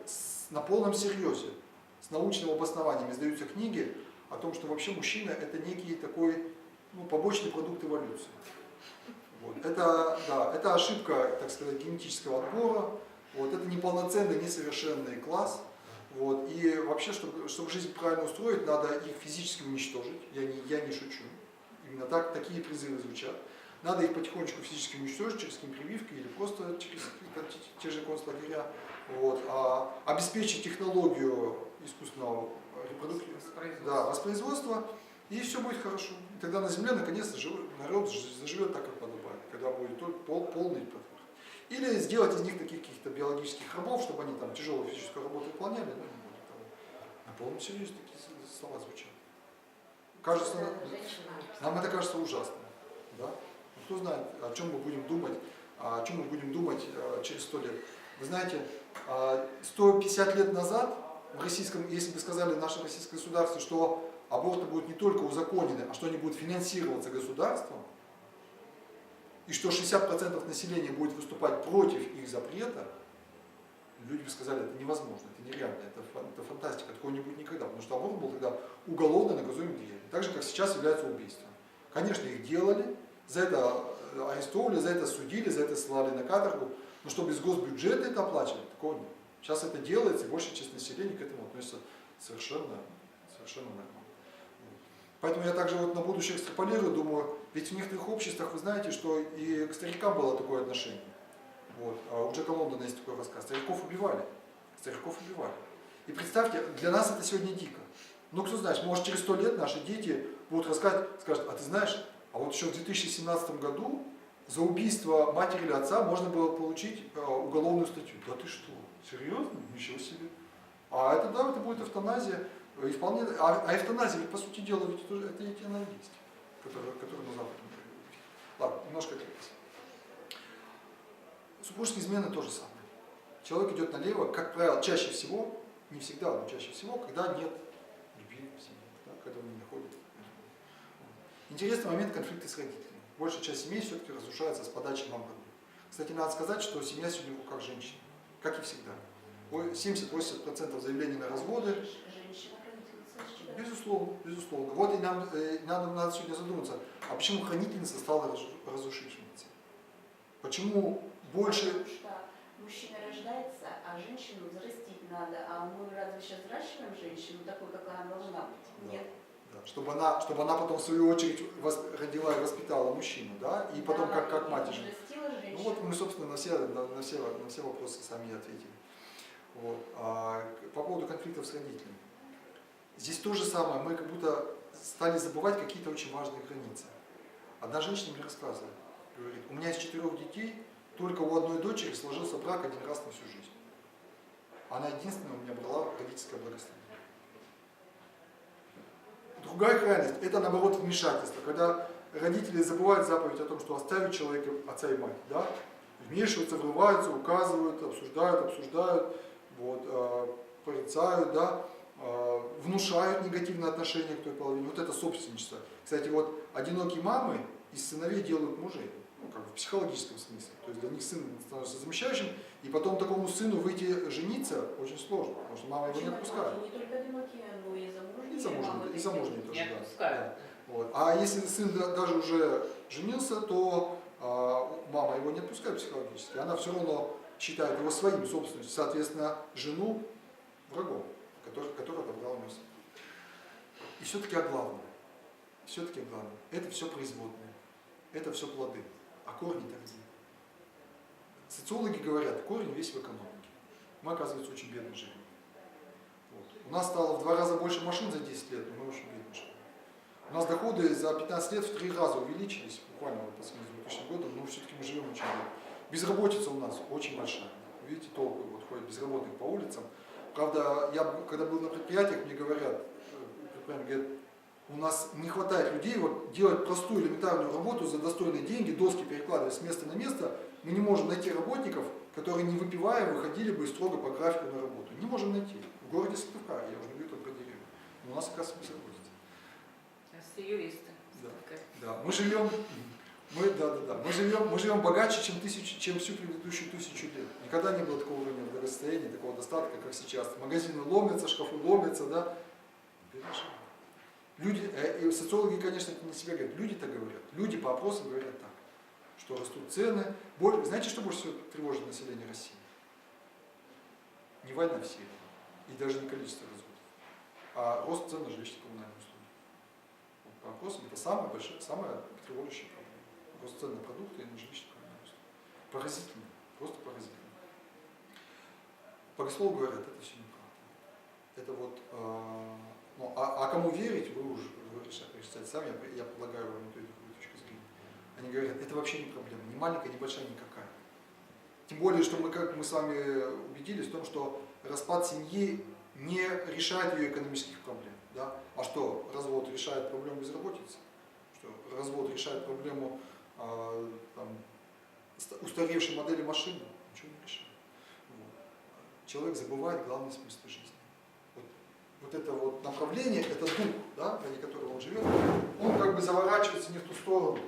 на полном серьезе, с научным обоснованием издаются книги о том, что вообще мужчина это некий такой побочный продукт эволюции. Вот. Это ошибка, так сказать, генетического отбора, вот. Это неполноценный, несовершенный класс. Вот. И вообще, чтобы жизнь правильно устроить, надо их физически уничтожить. Я не шучу. Именно такие призывы звучат. Надо их потихонечку физически уничтожить через какие-нибудь прививки или просто через те же концлагеря. Вот. Обеспечить технологию искусственного воспроизводства, и все будет хорошо. И тогда на Земле наконец-то народ заживет так, как подобает, когда будет полный подход. Или сделать из них таких каких-то биологических рабов, чтобы они там тяжелую физическую работу выполняли, но не более того. На полном серьезе такие слова звучат. Кажется, нам это кажется ужасно. Да? Кто знает, о чем мы будем думать, через 100 лет. Вы знаете, 150 лет назад в российском, если бы сказали в нашем российском государстве, что аборты будут не только узаконены, а что они будут финансироваться государством, и что 60% населения будет выступать против их запрета, люди бы сказали, это невозможно, это нереально, это фантастика, такого не будет никогда, потому что аборт был тогда уголовно наказуемым деянием, так же, как сейчас является убийством. Конечно, их делали, за это арестовывали, за это судили, за это ссылали на каторгу, но чтобы из госбюджета это оплачивали, такого нет. Сейчас это делается, и большая часть населения к этому относится совершенно нормально. Поэтому я также вот на будущее экстраполирую, думаю, ведь в некоторых обществах вы знаете, что и к старикам было такое отношение. Вот. У Джека Лондона есть такой рассказ. Стариков убивали. И представьте, для нас это сегодня дико. Ну кто знает, может через 100 лет наши дети будут рассказывать, скажут, а ты знаешь, а вот еще в 2017 году за убийство матери или отца можно было получить уголовную статью. Да ты что? Серьезно? Ничего себе. Это будет эвтаназия. И вполне, а эвтаназия, ведь, по сути дела, ведь это ведь она и есть, которая на Западе. Ладно, немножко отвлекся. Супружеские измены то же самое. Человек идет налево, как правило, чаще всего, не всегда, но чаще всего, когда нет любви в семье, да, когда он не находит. Интересный момент — конфликты с родителями. Большая часть семей все-таки разрушается с подачи мам родных. Кстати, надо сказать, что семья сегодня в руках женщин, как и всегда. 70-80% заявлений на разводы. Безусловно, безусловно. Вот и нам надо сегодня задуматься, а почему хранительница стала разрушительницей? Почему больше... Потому что мужчина рождается, а женщину взрастить надо. А мы разве сейчас взращиваем женщину такой, какая она должна быть? Да. Нет. Да. Чтобы она потом в свою очередь родила и воспитала мужчину, да? И потом да, как мать же. Ну вот мы, собственно, на все вопросы сами ответили. Вот. По поводу конфликтов с родителями. Здесь то же самое, мы как будто стали забывать какие-то очень важные границы. Одна женщина мне рассказывала, говорит, у меня из 4 детей только у одной дочери сложился брак один раз на всю жизнь. Она единственная у меня брала родительское благословение. Другая крайность – это, наоборот, вмешательство, когда родители забывают заповедь о том, что оставить человека отца и мать, да? Вмешиваются, врываются, указывают, обсуждают, вот, порицают, да? Внушают негативное отношение к той половине. Вот это собственничество. Кстати, вот одинокие мамы из сыновей делают мужей, ну, как в психологическом смысле. То есть для них сын становится замещающим, и потом такому сыну выйти жениться очень сложно, потому что мама его не отпускает. Не только одинокие, но и замужние. И замужние тоже, Не да. отпускают. Вот. А если сын даже уже женился, то мама его не отпускает психологически. Она все равно считает его своим собственностью, соответственно, жену врагом, который отобрал у него сын. И все-таки главное, это все производные, это все плоды. А корни-то где? Социологи говорят, корень весь в экономике. Мы, оказывается, очень бедно живем. Вот. У нас стало в 2 раза больше машин за 10 лет, но мы очень бедно живем. У нас доходы за 15 лет в 3 раза увеличились, буквально вот по сравнению с 2000 годом, но все-таки мы живем очень бедно. Безработица у нас очень большая. Видите, толпы вот ходят безработных по улицам. Правда, я когда был на предприятиях, мне говорят, у нас не хватает людей вот, делать простую элементарную работу за достойные деньги, доски перекладывать с места на место. Мы не можем найти работников, которые, не выпивая, выходили бы строго по графику на работу. Не можем найти. В городе Сыктывкаре, я уже не говорю там про деревню. Но у нас, оказывается, безработица. Все юристы. Да. Мы живем богаче, чем всю предыдущую 1000 лет. Никогда не было такого уровня благосостояния, такого достатка, как сейчас. Магазины ломятся, шкафы ломятся, да. Люди, социологи, конечно, это не себя говорят, люди так говорят. Люди по опросам говорят так, что растут цены. Знаете, что больше всего тревожит население России? Не война в Сирии, и даже не количество разводов, а рост цен на жилищно-коммунальные услуги. Вот по опросам это самая тревожащая проблема. Рост цен на продукты и на жилищно-коммунальные услуги. Поразительно, просто поразительно. Богословы говорят, это все неправда. Это вот... Ну, кому верить, вы решаете сами, я предлагаю вам эту точку зрения. Они говорят, это вообще не проблема, ни маленькая, ни большая, никакая. Тем более, что мы с вами убедились в том, что распад семьи не решает ее экономических проблем. Да? А что, развод решает проблему безработицы? Что развод решает проблему устаревшей модели машины? Ничего не решает. Вот. Человек забывает главный смысл жизни. Вот это вот направление, это дух, да, ради которого он живет, он как бы заворачивается не в ту сторону.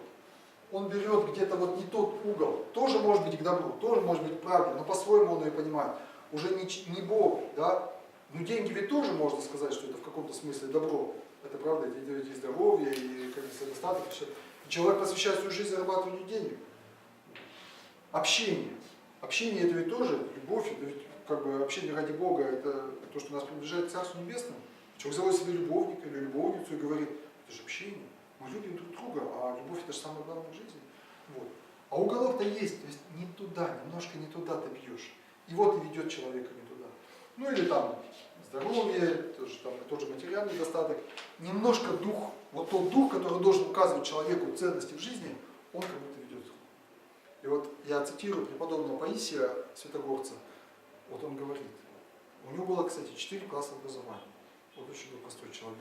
Он берет где-то вот не тот угол. Тоже может быть к добру, тоже может быть правильно, но по-своему он ее понимает. Уже не Бог, да. Но деньги ведь тоже можно сказать, что это в каком-то смысле добро. Это правда, это и здоровье, и как говорится, достаток, и все. Человек посвящает свою жизнь зарабатыванию денег. Общение. Общение это ведь тоже любовь, это ведь как бы общение ради Бога, это то, что нас приближает к Царству Небесному. Человек заводит себе любовника или любовницу и говорит, это же общение, мы любим друг друга, а любовь это же самое главное в жизни. Вот. А уголок-то есть, то есть не туда, немножко не туда ты бьешь. И вот и ведет человека не туда. Ну или там здоровье, тот же материальный достаток. Немножко дух, вот тот дух, который должен указывать человеку ценности в жизни, он как будто ведет. И вот я цитирую преподобного Паисия Святогорца. Вот он говорит, у него было, кстати, 4 класса образования. Вот очень был простой человек.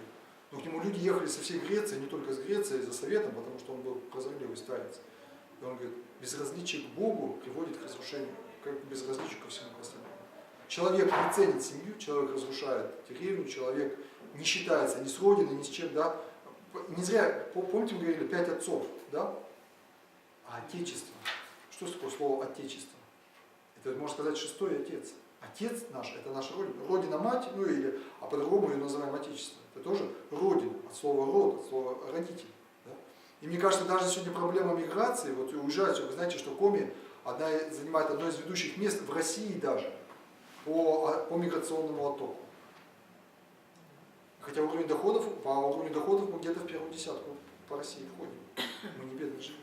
Но к нему люди ехали со всей Греции, не только из Греции, за советом, потому что он был прозорливый старец. И он говорит, безразличие к Богу приводит к разрушению, как безразличию ко всему остальному. Человек не ценит семью, человек разрушает деревню, человек не считается ни с родиной, ни с чем, да. Не зря, помните, мы говорили, 5 отцов, да? А отечество, что такое слово отечество? Это, можно сказать, 6-й отец. Отец наш, это наша родина. Родина-мать, ну или, а по-другому ее называем отечество. Это тоже родина, от слова род, от слова родитель. Да? И мне кажется, даже сегодня проблема миграции, вот уезжать, вы знаете, что Коми занимает одно из ведущих мест в России даже по миграционному оттоку. Хотя по уровню доходов мы где-то в первую десятку по России входим. Мы не бедно живем.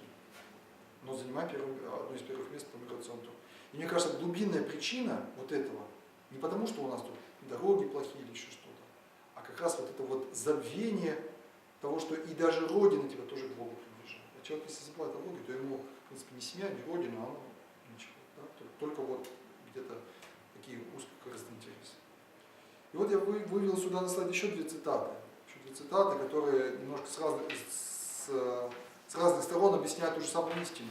Но занимаем одно из первых мест по миграционному оттоку. И мне кажется, глубинная причина вот этого, не потому, что у нас тут дороги плохие или еще что-то, а как раз вот это вот забвение того, что и даже Родина тебя тоже к Богу приближает. А человек, если забывает о Боге, то ему, в принципе, не семья, не Родина, а ничего. Да? Только вот где-то такие узкокорыстные интересы. И вот я вывел сюда на слайд еще две цитаты, которые немножко с разных сторон объясняют ту же самую истину.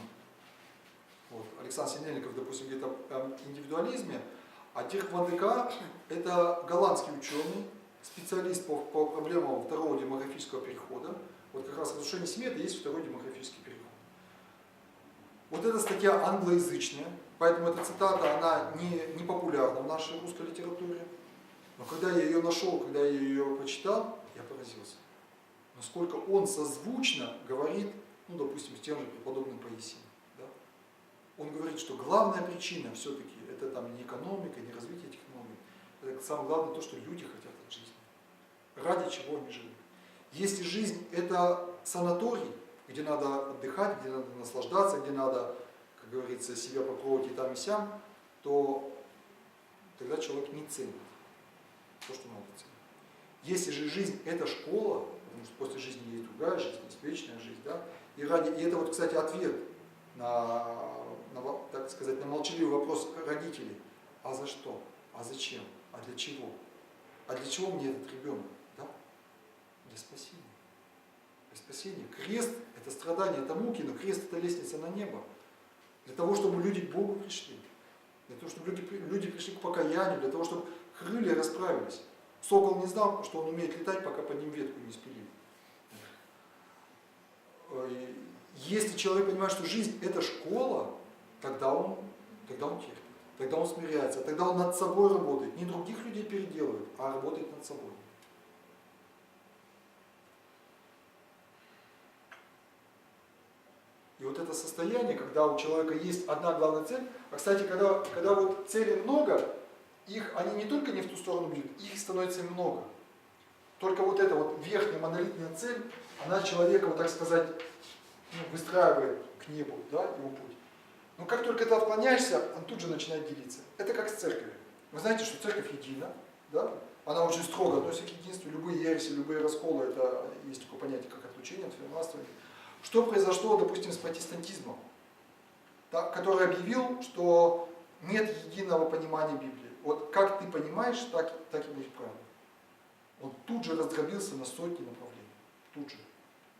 Вот. Александр Синельников, допустим, говорит об индивидуализме, а Дирк Ван де Ка – это голландский ученый, специалист по проблемам второго демографического перехода. Вот как раз разрушение семьи – это есть второй демографический переход. Вот эта статья англоязычная, поэтому эта цитата, она не популярна в нашей русской литературе. Но когда я ее нашел, когда я ее прочитал, я поразился. Насколько он созвучно говорит, ну, допустим, с тем же преподобным Паисием. Он говорит, что главная причина все-таки это там не экономика, не развитие технологий. Это самое главное то, что люди хотят от жизни. Ради чего они живут. Если жизнь это санаторий, где надо отдыхать, где надо наслаждаться, где надо, как говорится, себя попробовать и там, и сям, то тогда человек не ценит то, что надо ценить. Если же жизнь это школа, потому что после жизни есть другая жизнь, есть вечная жизнь, да, и это вот, кстати, ответ так сказать, на молчаливый вопрос родителей. А за что? А зачем? А для чего? А для чего мне этот ребенок? Да? Для спасения. Для спасения. Крест – это страдание, это муки, но крест – это лестница на небо. Для того, чтобы люди к Богу пришли. Для того, чтобы люди пришли к покаянию, для того, чтобы крылья расправились. Сокол не знал, что он умеет летать, пока под ним ветку не спилили. Если человек понимает, что жизнь это школа, тогда он терпит, тогда он смиряется, тогда он над собой работает. Не других людей переделывает, а работает над собой. И вот это состояние, когда у человека есть одна главная цель, а кстати, когда вот целей много, они не только не в ту сторону бьют, их становится много. Только вот эта вот верхняя монолитная цель, она человека, вот так сказать, выстраивает к небу, да, его путь. Но как только ты отклоняешься, он тут же начинает делиться. Это как с церковью. Вы знаете, что церковь едина, да? Она очень строго относится к единству. Любые ереси, любые расколы, это есть такое понятие, как отлучение от вернадствования. Что произошло, допустим, с протестантизмом, да, который объявил, что нет единого понимания Библии. Вот как ты понимаешь, так и будет правильно. Он тут же раздробился на сотни направлений. Тут же.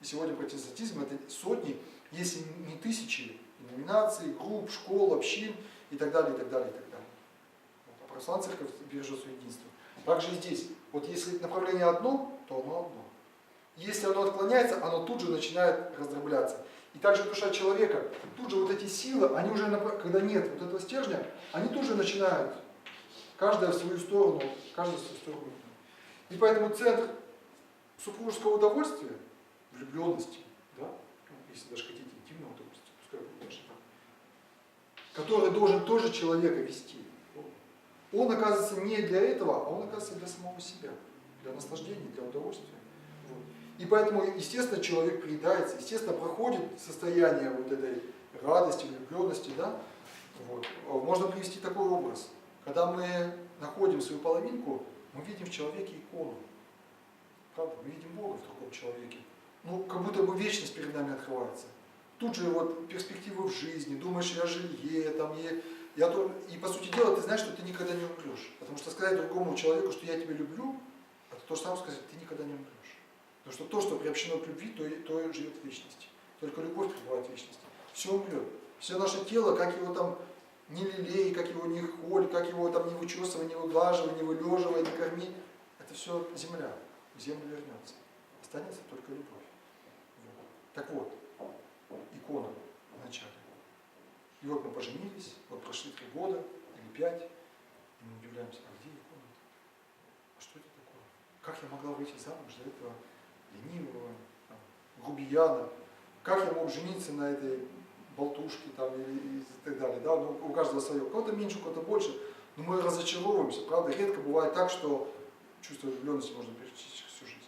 И сегодня протестантизм это сотни, если не тысячи деноминаций, групп, школ, общин и так далее, и так далее, и так далее. А православная церковь бережет свое единство. Также и здесь. Вот если направление одно, то оно одно. Если оно отклоняется, оно тут же начинает раздробляться. И также душа человека, тут же вот эти силы, они уже, когда нет вот этого стержня, они тут же начинают, каждая в свою сторону, И поэтому центр супружеского удовольствия, влюбленности, да, если даже хотите интимного удовольствия, пускай будет даже так, который должен тоже человека вести. Он оказывается не для этого, а он оказывается для самого себя, для наслаждения, для удовольствия. Вот. И поэтому, естественно, человек приедается, естественно, проходит состояние вот этой радости, влюбленности, да. Вот. Можно привести такой образ. Когда мы находим свою половинку, мы видим в человеке икону. Правда? Мы видим Бога в таком человеке. Ну, как будто бы вечность перед нами открывается. Тут же вот перспективы в жизни, думаешь о жилье, и по сути дела ты знаешь, что ты никогда не умрешь. Потому что сказать другому человеку, что я тебя люблю, это то же самое сказать, ты никогда не умрешь. Потому что то, что приобщено к любви, то и живет в вечности. Только любовь пребывает в вечности. Все умрет. Все наше тело, как его там не лелей, как его не холь, как его там не вычесывай, не выглаживай, не вылеживай, не корми, это все земля. В землю вернется. Останется только любовь. Вот. Так вот, икона в начале. И вот мы поженились, вот прошли 3 года или 5, и мы удивляемся, а где икона? А что это такое? Как я могла выйти замуж за этого ленивого, там, грубияна? Как я мог жениться на этой болтушке там, и так далее? Да? Ну, у каждого свое. У кого-то меньше, у кого-то больше. Но мы разочаровываемся. Правда, редко бывает так, что чувство влюбленности можно перечислить всю жизнь.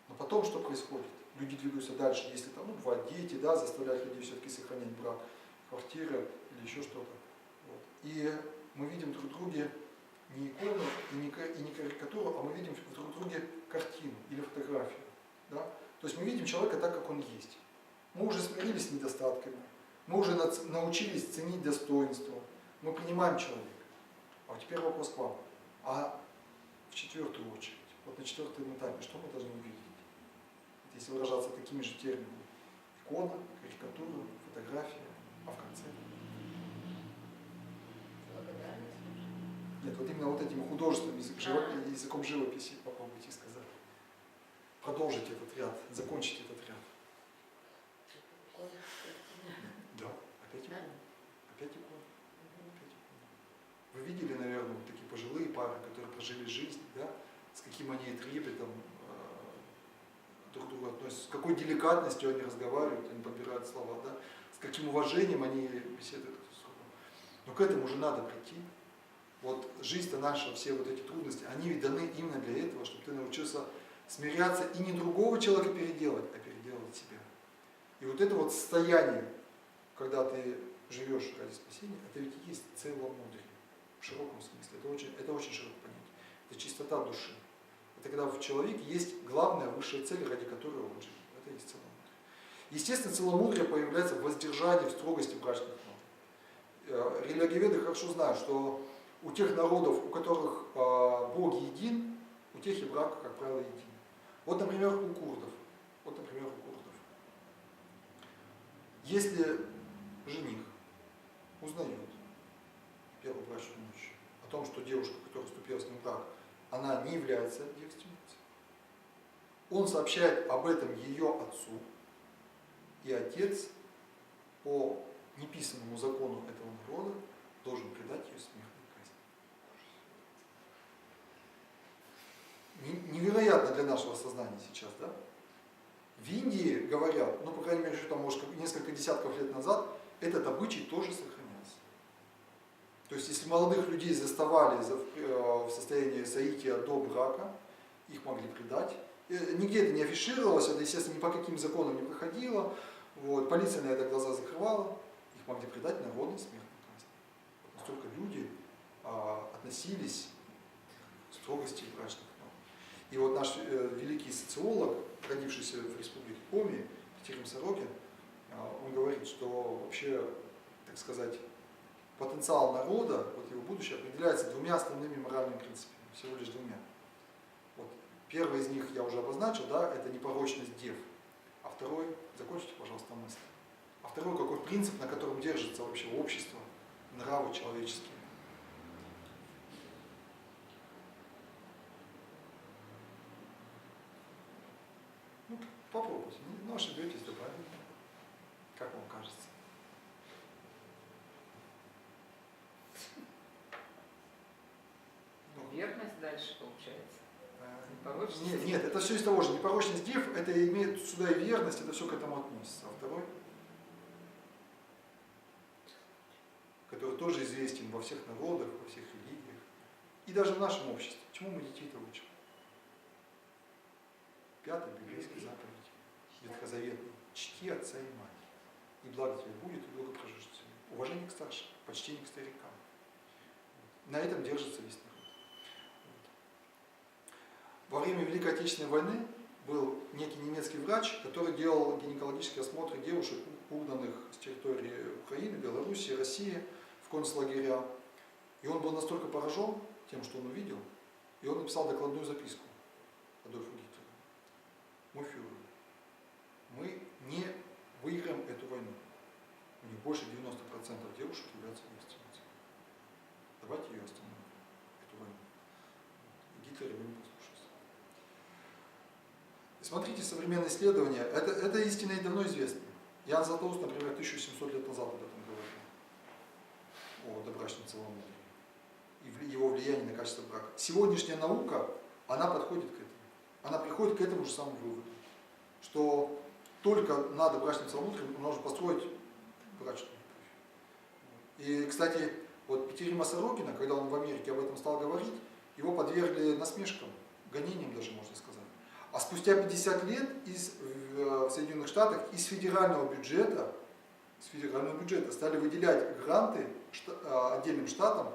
Но потом что происходит? Люди двигаются дальше. Если там, бывают дети, да, заставляют людей все-таки сохранять брак, квартира или еще что-то. Вот. И мы видим друг в друге не икону и не карикатуру, а мы видим друг в друге картину или фотографию. Да? То есть мы видим человека так, как он есть. Мы уже смирились с недостатками, мы уже научились ценить достоинство, мы принимаем человека. А вот теперь вопрос к вам. А в 4-ю очередь, вот на 4-м этапе, что мы должны увидеть? Если выражаться такими же терминами. Икона, карикатура, фотография, а в конце? Нет, вот именно вот этим художественным языком живописи попробуйте сказать. Продолжить этот ряд, закончить этот ряд. Да, опять икона. Опять икона. Опять икона. Вы видели, наверное, вот такие пожилые пары, которые прожили жизнь, да, с каким они трепетом друг к другу относятся, с какой деликатностью они разговаривают, они подбирают слова, да, с каким уважением они беседуют друг с другом. Но к этому уже надо прийти. Вот жизнь-то наша, все вот эти трудности, они ведь даны именно для этого, чтобы ты научился смиряться и не другого человека переделать, а переделывать себя. И вот это вот состояние, когда ты живешь ради спасения, это ведь и есть целомудрие в широком смысле. Это очень широкое понятие. Это чистота души. Это когда в человеке есть главная высшая цель, ради которой он живет. Это и есть целомудрие. Естественно, целомудрие появляется в воздержании, в строгости брачных норм. Религиоведы хорошо знают, что у тех народов, у которых Бог един, у тех и брак, как правило, един. Вот, например, у курдов. Если жених узнает в первую брачную ночь о том, что девушка, которая вступила с ним в брак, она не является девственницей, он сообщает об этом ее отцу, и отец по неписанному закону этого народа должен предать ее смертной казни. Невероятно для нашего сознания сейчас, да? В Индии говорят, ну, по крайней мере, еще там, может, несколько десятков лет назад, этот обычай тоже сохранялся. То есть, если молодых людей заставали в состоянии соития до брака, их могли предать. Нигде это не афишировалось, это, естественно, ни по каким законам не проходило. Вот, полиция на это глаза закрывала, их могли предать народной смертной казни. Вот настолько люди относились к строгости брачных норм. И вот наш великий социолог, родившийся в республике Коми, Петерим Сорокин, он говорит, что вообще, так сказать, потенциал народа, вот его будущее, определяется 2 основными моральными принципами, всего лишь 2. Вот. Первый из них я уже обозначил, да, это непорочность дев. А второй, закончите, пожалуйста, мысль. А второй, какой принцип, на котором держится вообще общество, нравы человеческие. Ну, попробуйте, ну, ошибетесь, да, правильно. Как вам кажется? Верность дальше получается. Непорочность. Нет, это все из того же. Непорочность дев, это имеет сюда и верность, это все к этому относится. А второй, который тоже известен во всех народах, во всех религиях, и даже в нашем обществе. Чему мы детей-то учим? 5-й библейской заповеди, ветхозаветный. Чти отца и мать, и благо тебе будет, и долго проживешь тебе. Уважение к старшим, почтение к старикам. На этом держится весь народ. Во время Великой Отечественной войны был некий немецкий врач, который делал гинекологические осмотры девушек, угнанных с территории Украины, Белоруссии, России в концлагеря. И он был настолько поражен тем, что он увидел, и он написал докладную записку. Адольфу Гитлеру. Мой фюрер. Мы не выиграем эту войну. У них больше 90% девушек являются девственницами. Давайте ее остановим, эту войну. И Гитлер его не послушался. И смотрите современные исследования. Это истина и давно известно. Ян Златоуст, например, 1700 лет назад об этом говорил. О добрачном целомудрии. И его влияние на качество брака. Сегодняшняя наука, она подходит к этому. Она приходит к этому же самому выводу. Что только на добрачном целомудрии можно построить брачную любовь. И, кстати, вот Петерима Сорокина, когда он в Америке об этом стал говорить, его подвергли насмешкам, гонениям даже, можно сказать. А спустя 50 лет в Соединенных Штатах из федерального бюджета стали выделять гранты отдельным штатам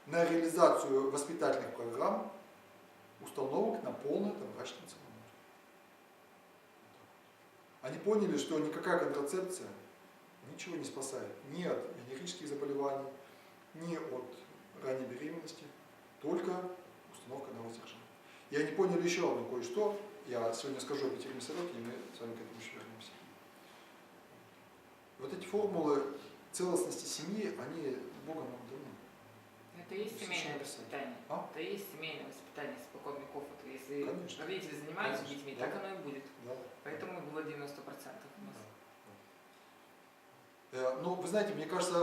на реализацию воспитательных программ, установок на полное добрачное целомудрие. Они поняли, что никакая контрацепция ничего не спасает ни от венерических заболеваний, ни от ранней беременности, только установка на воздержание. И они поняли еще одно кое-что. Я сегодня скажу о Петериме Сорокине, и мы с вами к этому еще вернемся. Вот эти формулы целостности семьи, они Богом нам даны. Это и есть семейное воспитание. Это и есть семейное воспитание испокон веков. Вот если родители занимаются детьми, так оно и будет. Да. Поэтому и было 90% у нас. Ну, вы знаете, мне кажется,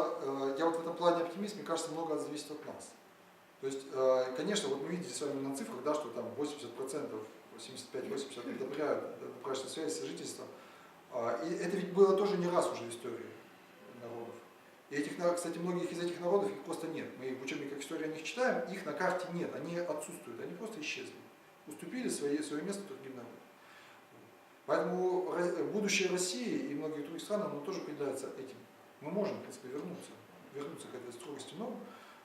я вот в этом плане оптимист, мне кажется, много зависит от нас. То есть, конечно, вот мы видите с вами на цифрах, да, что там 80%, 75-80% одобряют брачную связь, сожительство. И это ведь было тоже не раз уже в истории народов. И этих, кстати, многих из этих народов их просто нет. Мы в учебниках истории о них читаем, их на карте нет, они отсутствуют, они просто исчезли. Уступили свое место другим народам. Поэтому будущее России и многих других стран, оно тоже определяется этим. Мы можем, в принципе, вернуться к этой строгости норм.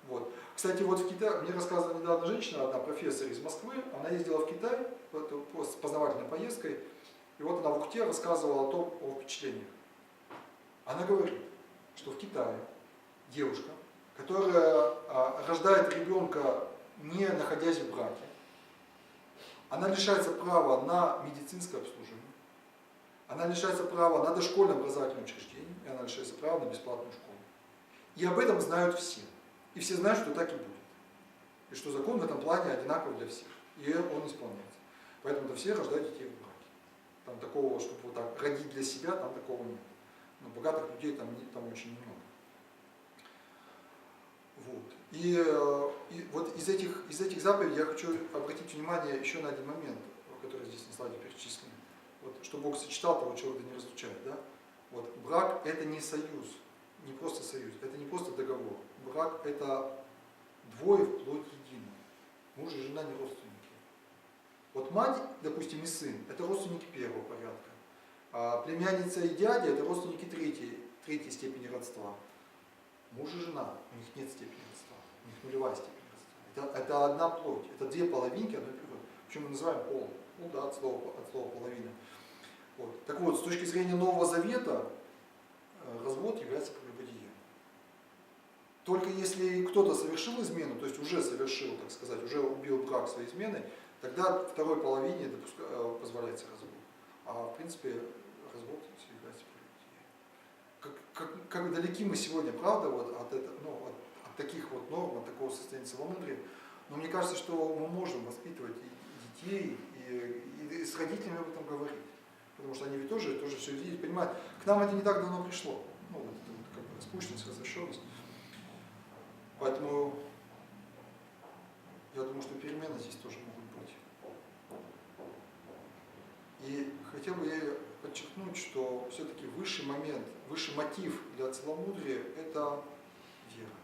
Вот. Кстати, вот в Китае, мне рассказывала недавно женщина, одна профессор из Москвы, она ездила в Китай с познавательной поездкой, и вот она в Ухте рассказывала о впечатлениях. Она говорит, что в Китае девушка, которая рождает ребенка, не находясь в браке, она лишается права на медицинское обслуживание, она лишается права на дошкольное образовательное учреждение, и она лишается права на бесплатную школу. И об этом знают все. И все знают, что так и будет. И что закон в этом плане одинаковый для всех. И он исполняется. Поэтому все рождают детей в браке. Там такого, чтобы вот так родить для себя, там такого нет. Но богатых людей там очень немного. Вот. И вот из этих заповедей я хочу обратить внимание еще на один момент, который здесь на слайде перечислен. Вот, что Бог сочетал, того человека не разлучает. Да? Вот, брак – это не союз, не просто союз, это не просто договор. Брак – это двое вплоть едино. Муж и жена не родственники. Вот мать, допустим, и сын – это родственники первого порядка. А племянница и дядя – это родственники третьей степени родства. Муж и жена, у них нет степени родства, у них нулевая степень родства. Это одна плоть, это две половинки одной природы. Причем мы называем пол. Ну да, от слова половина. Вот. Так вот, с точки зрения Нового Завета, развод является прелюбодеянием. Только если кто-то совершил измену, то есть уже совершил, так сказать, уже убил брак своей изменой, тогда второй половине позволяется развод. А в принципе развод является прелюбодеянием. Как далеки мы сегодня, правда, вот от таких вот норм, от такого состояния целомудрия. Но мне кажется, что мы можем воспитывать и детей, и с родителями об этом говорить. Потому что они ведь тоже все видят, понимают. К нам это не так давно пришло. Ну, вот это вот как бы распущенность, развращенность. Поэтому я думаю, что перемены здесь тоже могут быть. И хотел бы я подчеркнуть, что все-таки высший момент, высший мотив для целомудрия – это вера.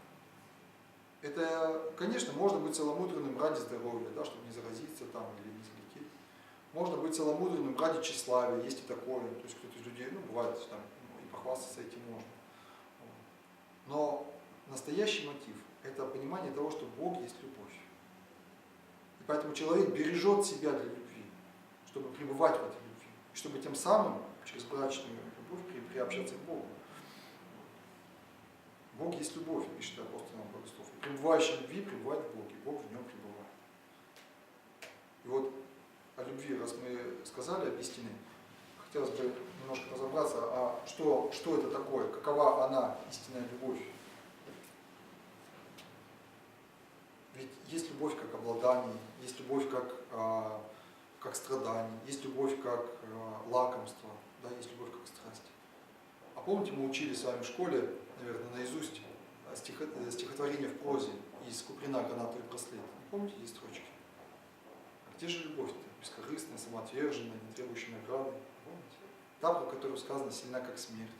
Это, конечно, можно быть целомудренным ради здоровья, да, чтобы не заразиться там или не залететь. Можно быть целомудренным ради тщеславия, есть и такое. То есть кто-то из людей, бывает, там, и похвастаться этим можно. Но настоящий мотив – это понимание того, что Бог есть любовь. И поэтому человек бережет себя для любви, чтобы пребывать в этой любви. И чтобы тем самым, через брачную любовь, приобщаться к Богу. Бог есть любовь, пишет апостол Иоанн Богослов. Пребывающий в любви пребывает в Боге, Бог в нем пребывает. И вот о любви, раз мы сказали об истине, хотелось бы немножко разобраться, а что это такое, какова она, истинная любовь. Ведь есть любовь как обладание, есть любовь как страдание, есть любовь как лакомство, да, есть любовь как страсть. А помните, мы учили с вами в школе, наверное, наизусть стихотворение в прозе из Куприна «Граната и браслет». Не помните эти строчки? А где же любовь-то? Бескорыстная, самоотверженная, не требующая награды. Помните? Та, про которую сказано, сильна как смерть,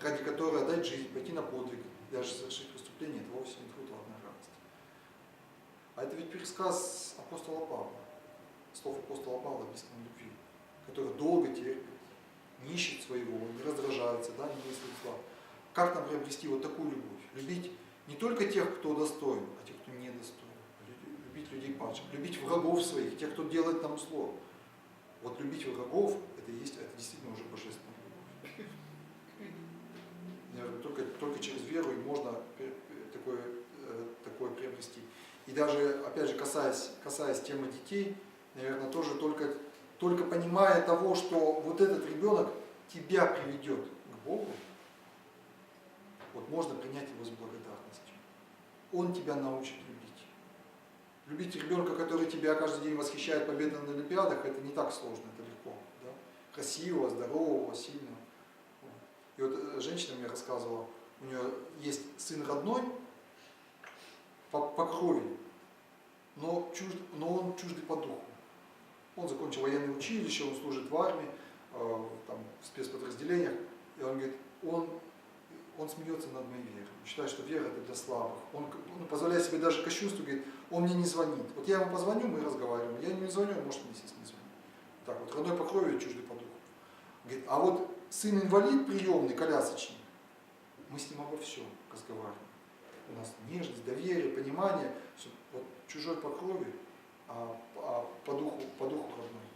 ради которой отдать жизнь, пойти на подвиг, даже совершить преступление, это вовсе не труд, а одна радость. А это ведь пересказ апостола Павла, слов апостола Павла об истинной любви, который долго терпит, не ищет своего, не раздражается, да, не мыслит зла. Как нам приобрести вот такую любовь? Любить не только тех, кто достоин, а тех, кто недостоин. Любить людей падших, любить врагов своих, тех, кто делает нам зло. Вот любить врагов, это действительно уже божественная любовь. Наверное, только через веру и можно такое приобрести. И даже, опять же, касаясь темы детей, наверное, тоже только понимая того, что вот этот ребенок тебя приведет к Богу, вот можно принять его с благодарностью. Он тебя научит любить. Любить ребенка, который тебя каждый день восхищает победой на Олимпиадах, это не так сложно, это легко. Да? Красивого, здорового, сильного. И вот женщина мне рассказывала, у нее есть сын родной по крови, но он чуждый по духу. Он закончил военное училище, он служит в армии, там, в спецподразделениях, и он говорит, он смеется над моей верой, считает, что вера это для слабых. Он позволяет себе даже кощунству, говорит, он мне не звонит. Вот я ему позвоню, мы разговариваем, я ему не звоню, он может мне не звонить. Так вот, родной по крови, чуждый по духу. Говорит, а вот сын инвалид приемный, колясочный, мы с ним обо всем разговариваем. У нас нежность, доверие, понимание, все. Вот чужой по крови, а по духу родной.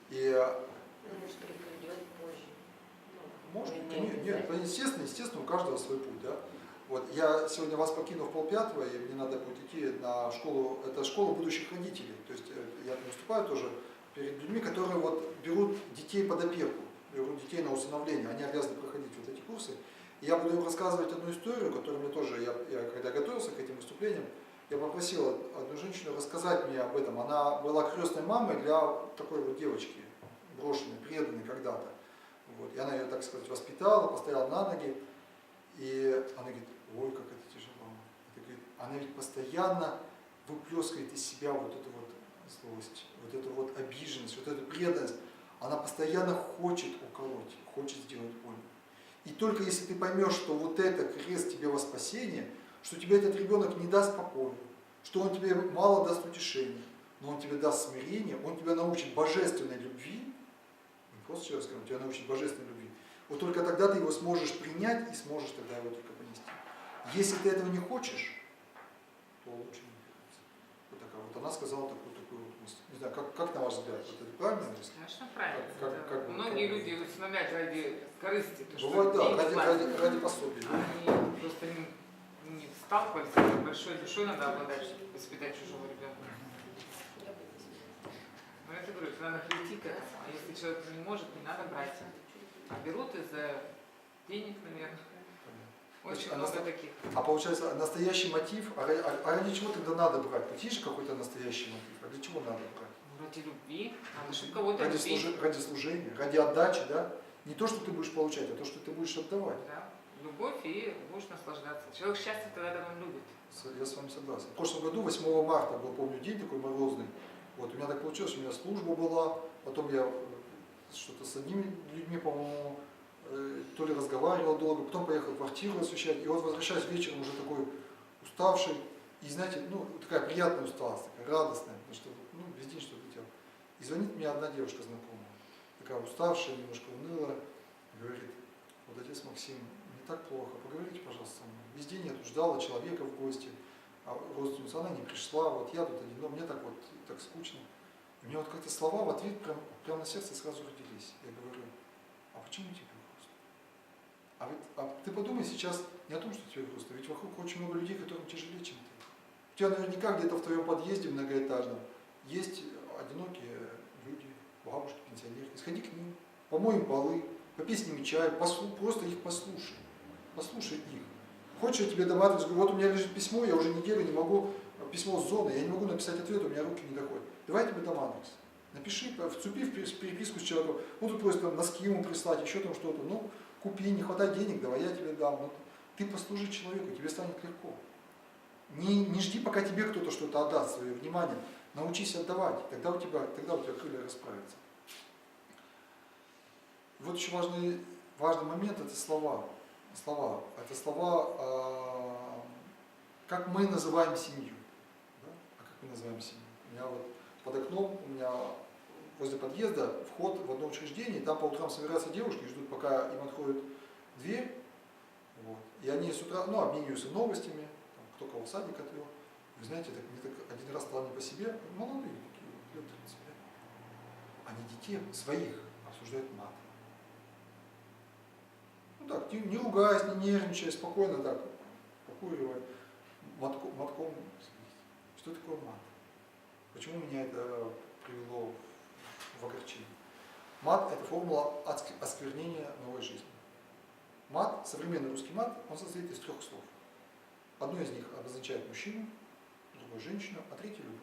И может, придет позже. Может, нет, естественно, у каждого свой путь, да. Вот, я сегодня вас покину в 4:30, и мне надо будет идти на школу, это школа будущих родителей, то есть я выступаю тоже перед людьми, которые вот берут детей под опеку, берут детей на усыновление, они обязаны проходить вот эти курсы. И я буду им рассказывать одну историю, которую мне тоже, я когда готовился к этим выступлениям, я попросил одну женщину рассказать мне об этом. Она была крестной мамой для такой вот девочки, брошенной, преданной когда-то. Вот. И она ее, так сказать, воспитала, поставила на ноги. И она говорит, ой, как это тяжело. Это, говорит, она ведь постоянно выплескивает из себя вот эту вот злость, вот эту вот обиженность, вот эту преданность. Она постоянно хочет уколоть, хочет сделать больно. И только если ты поймешь, что вот это крест тебе во спасение, что тебе этот ребенок не даст покоя, что он тебе мало даст утешения, но он тебе даст смирение, он тебя научит божественной любви, не просто сейчас скажу, он тебя научит божественной любви, вот только тогда ты его сможешь принять и сможешь тогда его только понести. Если ты этого не хочешь, то лучше не делать. Вот такая вот она сказала такую вот мысль. Не знаю, как на ваш взгляд, вот это правильно? Конечно, правильно. Многие люди усыновляют ради корысти. Бывает, да, ради пособия. Они просто не сталкивались с большой душой, надо обладать, чтобы воспитать чужого ребенка. Но я говорю, надо прийти к этому. А если человек не может, не надо брать. А берут из-за денег, наверное. Очень много таких. А получается, настоящий мотив, а ради чего тогда надо брать? Вот есть же какой-то настоящий мотив, а для чего надо брать? Ради любви, надо, чтобы кого-то любить. Ради служения, ради отдачи, да? Не то, что ты будешь получать, а то, что ты будешь отдавать. Да. Любовь, и будешь наслаждаться. Человек счастлив тогда, когда он любит. Я с вами согласен. В прошлом году, 8 марта, был, помню, день такой морозный. Вот, у меня так получилось, у меня служба была, потом я что-то с одними людьми, по-моему, то ли разговаривал долго, потом поехал квартиру освещать, и вот возвращаюсь вечером уже такой уставший, и знаете, ну, такая приятная усталость, такая радостная, потому что, ну, весь день что-то делал. И звонит мне одна девушка знакомая, такая уставшая, немножко унылая, говорит, вот отец Максим, не так плохо, поговорите, пожалуйста, со мной. Весь день я тут ждала человека в гости, а родственница, она не пришла, вот я тут один, но мне так вот, так скучно. И у меня вот как-то слова в ответ прям на сердце сразу родились. Я говорю, а почему тебе грустно? А ты подумай сейчас не о том, что тебе грустно, ведь вокруг очень много людей, которым тяжелее, чем ты. У тебя наверняка где-то в твоем подъезде многоэтажном есть одинокие люди, бабушки, пенсионерки. Сходи к ним, помой им полы, попей с ними чай, просто их послушай. Послушай их. Хочешь, я тебе дам адрес, говорю, вот у меня лежит письмо, я уже неделю не могу, письмо с зоны, я не могу написать ответ, у меня руки не доходят. Давай я тебе дам адрес. Напиши, вступи в переписку с человеком, ну тут просто носки ему прислать, еще там что-то, ну купи, не хватает денег, давай я тебе дам. Ну, ты послужи человеку, тебе станет легко. Не жди, пока тебе кто-то что-то отдаст, свое внимание. Научись отдавать, тогда у тебя крылья расправятся. Вот еще важный момент – это слова. Это слова, как мы называем семью. Да? А как мы называем семью? У меня вот под окном, у меня возле подъезда вход в одно учреждение, и там по утрам собираются девушки и ждут, пока им откроют дверь. Вот. И они с утра обмениваются новостями, там, кто кого в садик отвел. Вы знаете, мне так один раз стало не по себе, молодые такие, лет 35. Они детей своих обсуждают мат. Ну так, не ругаясь, не нервничая, спокойно так, покуривая, мотком. Что такое мат? Почему меня это привело в огорчение? Мат – это формула осквернения новой жизни. Мат, современный русский мат, он состоит из 3 слов. Одно из них обозначает мужчину, другое – женщину, а третье – любовь.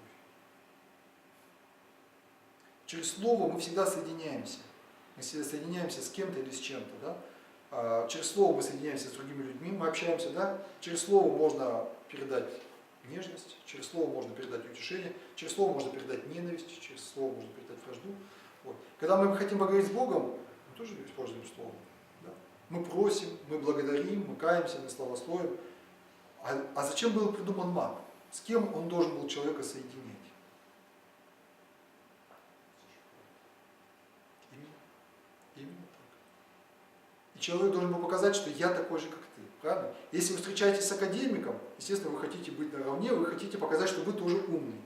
Через слово мы всегда соединяемся. Мы всегда соединяемся с кем-то или с чем-то. Да? Через слово мы соединяемся с другими людьми, мы общаемся. Да? Через слово можно передать нежность, через слово можно передать утешение, через слово можно передать ненависть, через слово можно передать вражду. Вот. Когда мы хотим поговорить с Богом, мы тоже используем слово. Да? Мы просим, мы благодарим, мы каемся, мы славословим. А зачем был придуман мат? С кем он должен был человека соединять? Именно так. И человек должен был показать, что я такой же, как ты. Правильно? Если вы встречаетесь с академиком, естественно, вы хотите быть наравне, вы хотите показать, что вы тоже умный.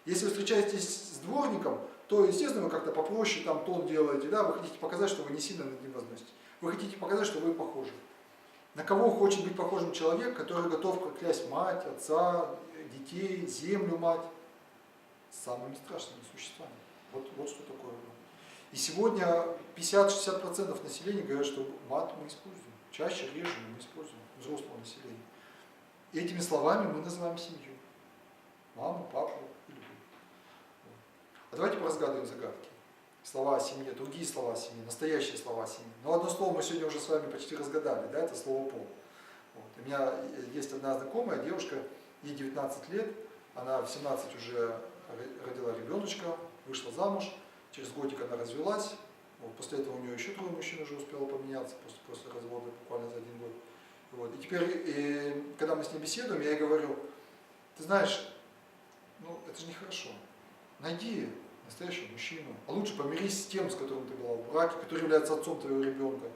Если вы встречаетесь с дворником, то, естественно, вы как-то попроще там тон делаете, да, вы хотите показать, что вы не сильно над ним возносите. Вы хотите показать, что вы похожи. На кого хочет быть похожим человек, который готов проклясть мать, отца, детей, землю мать, с самыми страшными существами. Вот что такое. И сегодня 50-60% населения говорят, что мат мы используем. Чаще, реже мы используем взрослого населения. И этими словами мы называем семью. Маму, папу и любовь. А давайте поразгадываем загадки. Слова о семье, другие слова о семье, настоящие слова о семье. Но одно слово мы сегодня уже с вами почти разгадали, да, это слово «пол». Вот. У меня есть одна знакомая девушка, ей 19 лет, она в 17 уже родила ребеночка, вышла замуж, через годик она развелась, вот. После этого у нее еще 3 мужчин уже успело поменяться после развода, буквально за 1 год. Вот. И теперь, когда мы с ней беседуем, я ей говорю, ты знаешь, это же нехорошо, найди настоящего мужчину, а лучше помирись с тем, с которым ты была в браке, который является отцом твоего ребенка.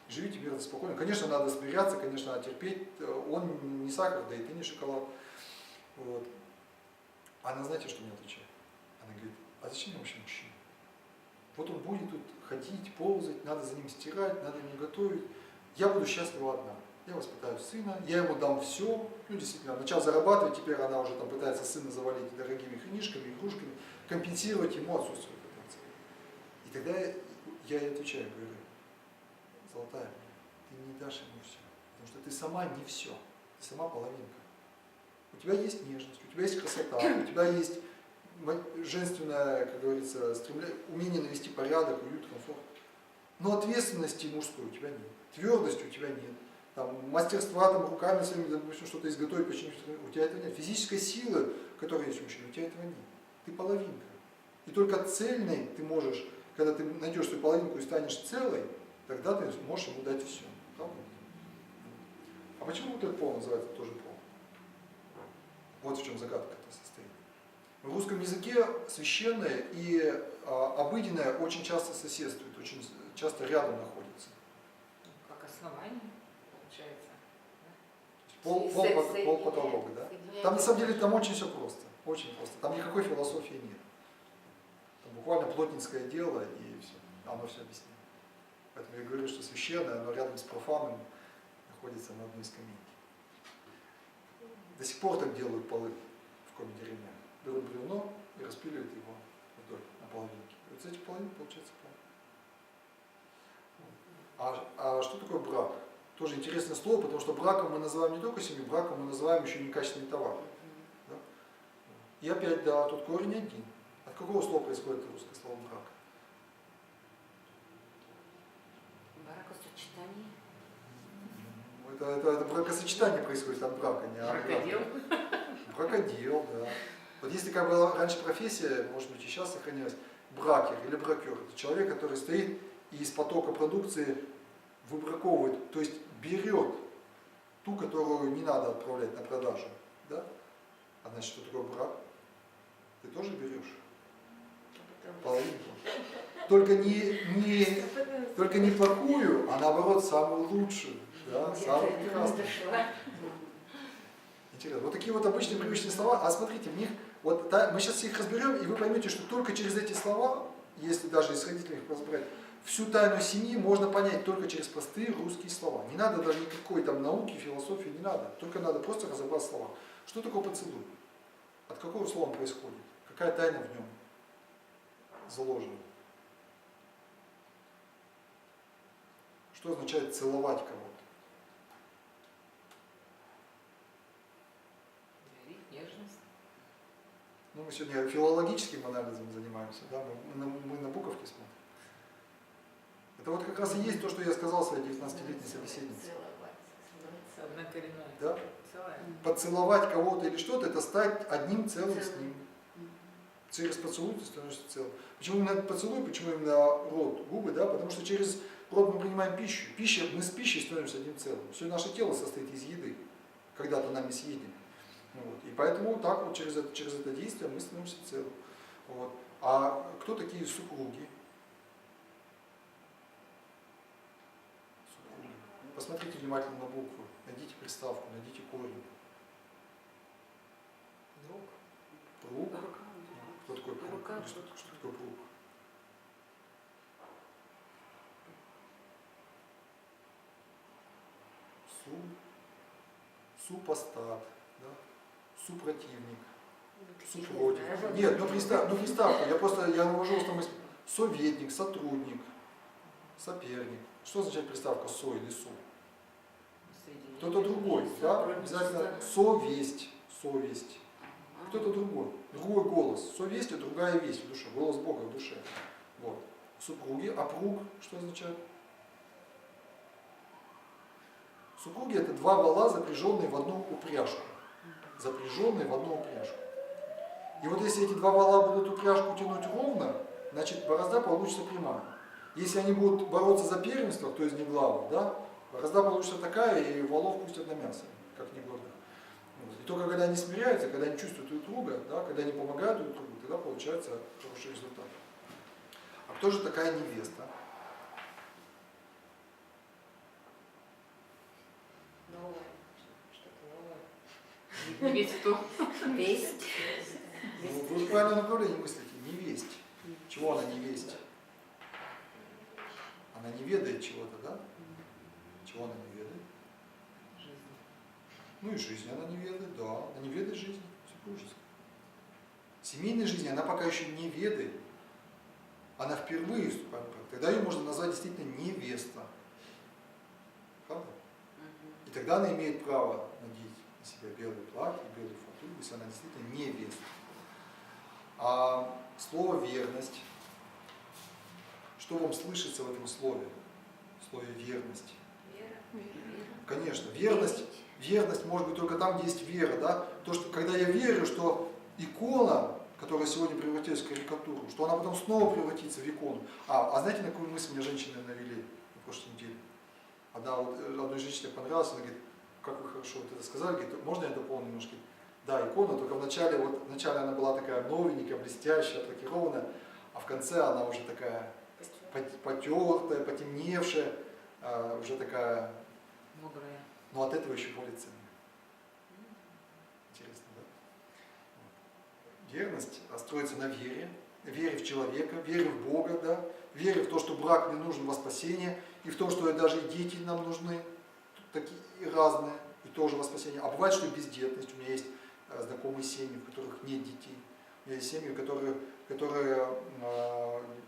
Живите мирно, спокойно. Конечно, надо смиряться, конечно, надо терпеть. Он не сахар, да и ты не шоколад. Вот. Она, знаете, что мне отвечает? Она говорит, а зачем мне вообще мужчина? Вот он будет тут ходить, ползать, надо за ним стирать, надо ему готовить. Я буду счастлива одна. Я воспитаю сына, я ему дам все. Ну, действительно, начал зарабатывать, теперь она уже там пытается сына завалить дорогими книжками, игрушками, компенсировать ему отсутствие потенциала. И тогда я ей отвечаю, говорю, золотая, ты не дашь ему все, потому что ты сама не все, ты сама половинка. У тебя есть нежность, у тебя есть красота, у тебя есть женственное, как говорится, умение навести порядок, уют, комфорт. Но ответственности мужской у тебя нет, твердости у тебя нет. Там, мастерства там, руками своими, допустим, что-то изготовить, почему у тебя этого нет. Физической силы, которая есть у мужчины, у тебя этого нет. Ты половинка. И только цельной ты можешь, когда ты найдешь свою половинку и станешь целой, тогда ты можешь ему дать все. Правда? А почему вот этот пол называется тоже пол? Вот в чем загадка это состоит. В русском языке священное и обыденное очень часто соседствуют, очень часто рядом находятся. Как основание, получается. Пол потолок, да? Там на самом деле там очень все просто. Очень просто. Там никакой философии нет. Там буквально плотницкое дело и все. Оно все объясняет. Поэтому я говорю, что священное, оно рядом с профаном находится на одной скамейке. До сих пор так делают полы. какой-нибудь деревне. Берут бревно и распиливают его вдоль на половинки. И вот с этих половинок получается брак. А что такое брак? Тоже интересное слово, потому что браком мы называем не только семью, браком мы называем еще некачественный товар. Да? И опять, да, тут корень один. От какого слова происходит русское слово брак? Бракосочетание. Это бракосочетание происходит от брака, не от брака. Бракодел. Бракодел, да. Вот если как была раньше профессия, может быть и сейчас сохранилась, бракер или бракер, это человек, который стоит и из потока продукции выбраковывает, то есть берет ту, которую не надо отправлять на продажу. Да? А значит, что такое брак? Ты тоже берешь половинку. Только не плохую, а наоборот самую лучшую. Да? Самую прекрасную. Интересно. Вот такие вот обычные привычные слова. А смотрите, в них, вот, да, мы сейчас их разберем, и вы поймете, что только через эти слова, если даже с родителями их разбирать, всю тайну семьи можно понять только через простые русские слова. Не надо даже никакой там науки, философии, не надо. Только надо просто разобрать слова. Что такое поцелуй? От какого слова он происходит? Какая тайна в нем заложена? Что означает целовать кого-то? Нежность. Ну, мы сегодня филологическим анализом занимаемся, да? Мы на буковки смотрим. Это вот как раз и есть то, что я сказал своей 19-летней собеседнице. Однокоренное. Да? Целое. Поцеловать кого-то или что-то, это стать одним целым с ним. Через поцелуй ты становишься целым. Почему именно поцелуй, почему именно рот, губы, да? Потому что через рот мы принимаем пищу. Мы с пищей становимся одним целым. Все наше тело состоит из еды, когда-то нами съедено. Вот. И поэтому так вот через это действие мы становимся целым. Вот. А кто такие супруги? Посмотрите внимательно на буквы, найдите приставку, найдите корень. Друг. Пруг. Кто такой пруг? Рука. Или что такое пруг? Супостат, да? Супротивник, супротив. Нет, ну приставку, я навожу что мысль. Советник, сотрудник, соперник. Что означает приставка со или су? Кто-то другой, да? Обязательно совесть. Кто-то другой голос. Совесть – это другая весть в душе, голос Бога в душе. Вот. Супруги, а пруг что означает? Супруги – это два вола, запряженные в одну упряжку. И вот если эти два вола будут упряжку тянуть ровно, значит борозда получится прямая. Если они будут бороться за первенство, кто из них главный, да, борозда получится такая, и валов пустят на мясо, как негодных. И только когда они смиряются, когда они чувствуют друг друга, да, когда они помогают друг другу, тогда получается хороший результат. А кто же такая невеста? Новое. Что-то новое. Невесту. Весть. Ну, вы в правильном направлении мыслите. Невесть. Чего она невесть? Она не ведает чего-то, да? Чего она не ведает? Жизнь. Ну и жизнь она не ведает, да. Она не ведает жизни супружеской. Семейной жизни она пока еще не ведает. Она впервые вступает в брак. Тогда ее можно назвать действительно невеста. Правда? И тогда она имеет право надеть на себя белое платье, белую фату, если она действительно невеста. А слово верность, что вам слышится в этом слове? В слове верность. Вера. Конечно, верность может быть только там, где есть вера, да? То, что когда я верю, что икона, которая сегодня превратилась в карикатуру, что она потом снова превратится в икону. А знаете, на какую мысль мне женщины навели на прошлой неделе? Одной женщине понравилось, она говорит, как вы хорошо вот это сказали, говорит, можно я дополню немножко? Да, икона, только вначале она была такая новенькая, блестящая, отлакированная, а в конце она уже такая потертая, потемневшая, уже такая, Мудрая. но от этого еще более ценная. Интересно, да? Верность строится на вере в человека, вере в Бога, да? Вере в то, что брак не нужен во спасение, и в то, что даже и дети нам нужны, такие разные, и тоже во спасение. А бывает, что и бездетность. У меня есть знакомые семьи, в которых нет детей. У меня есть семьи, которые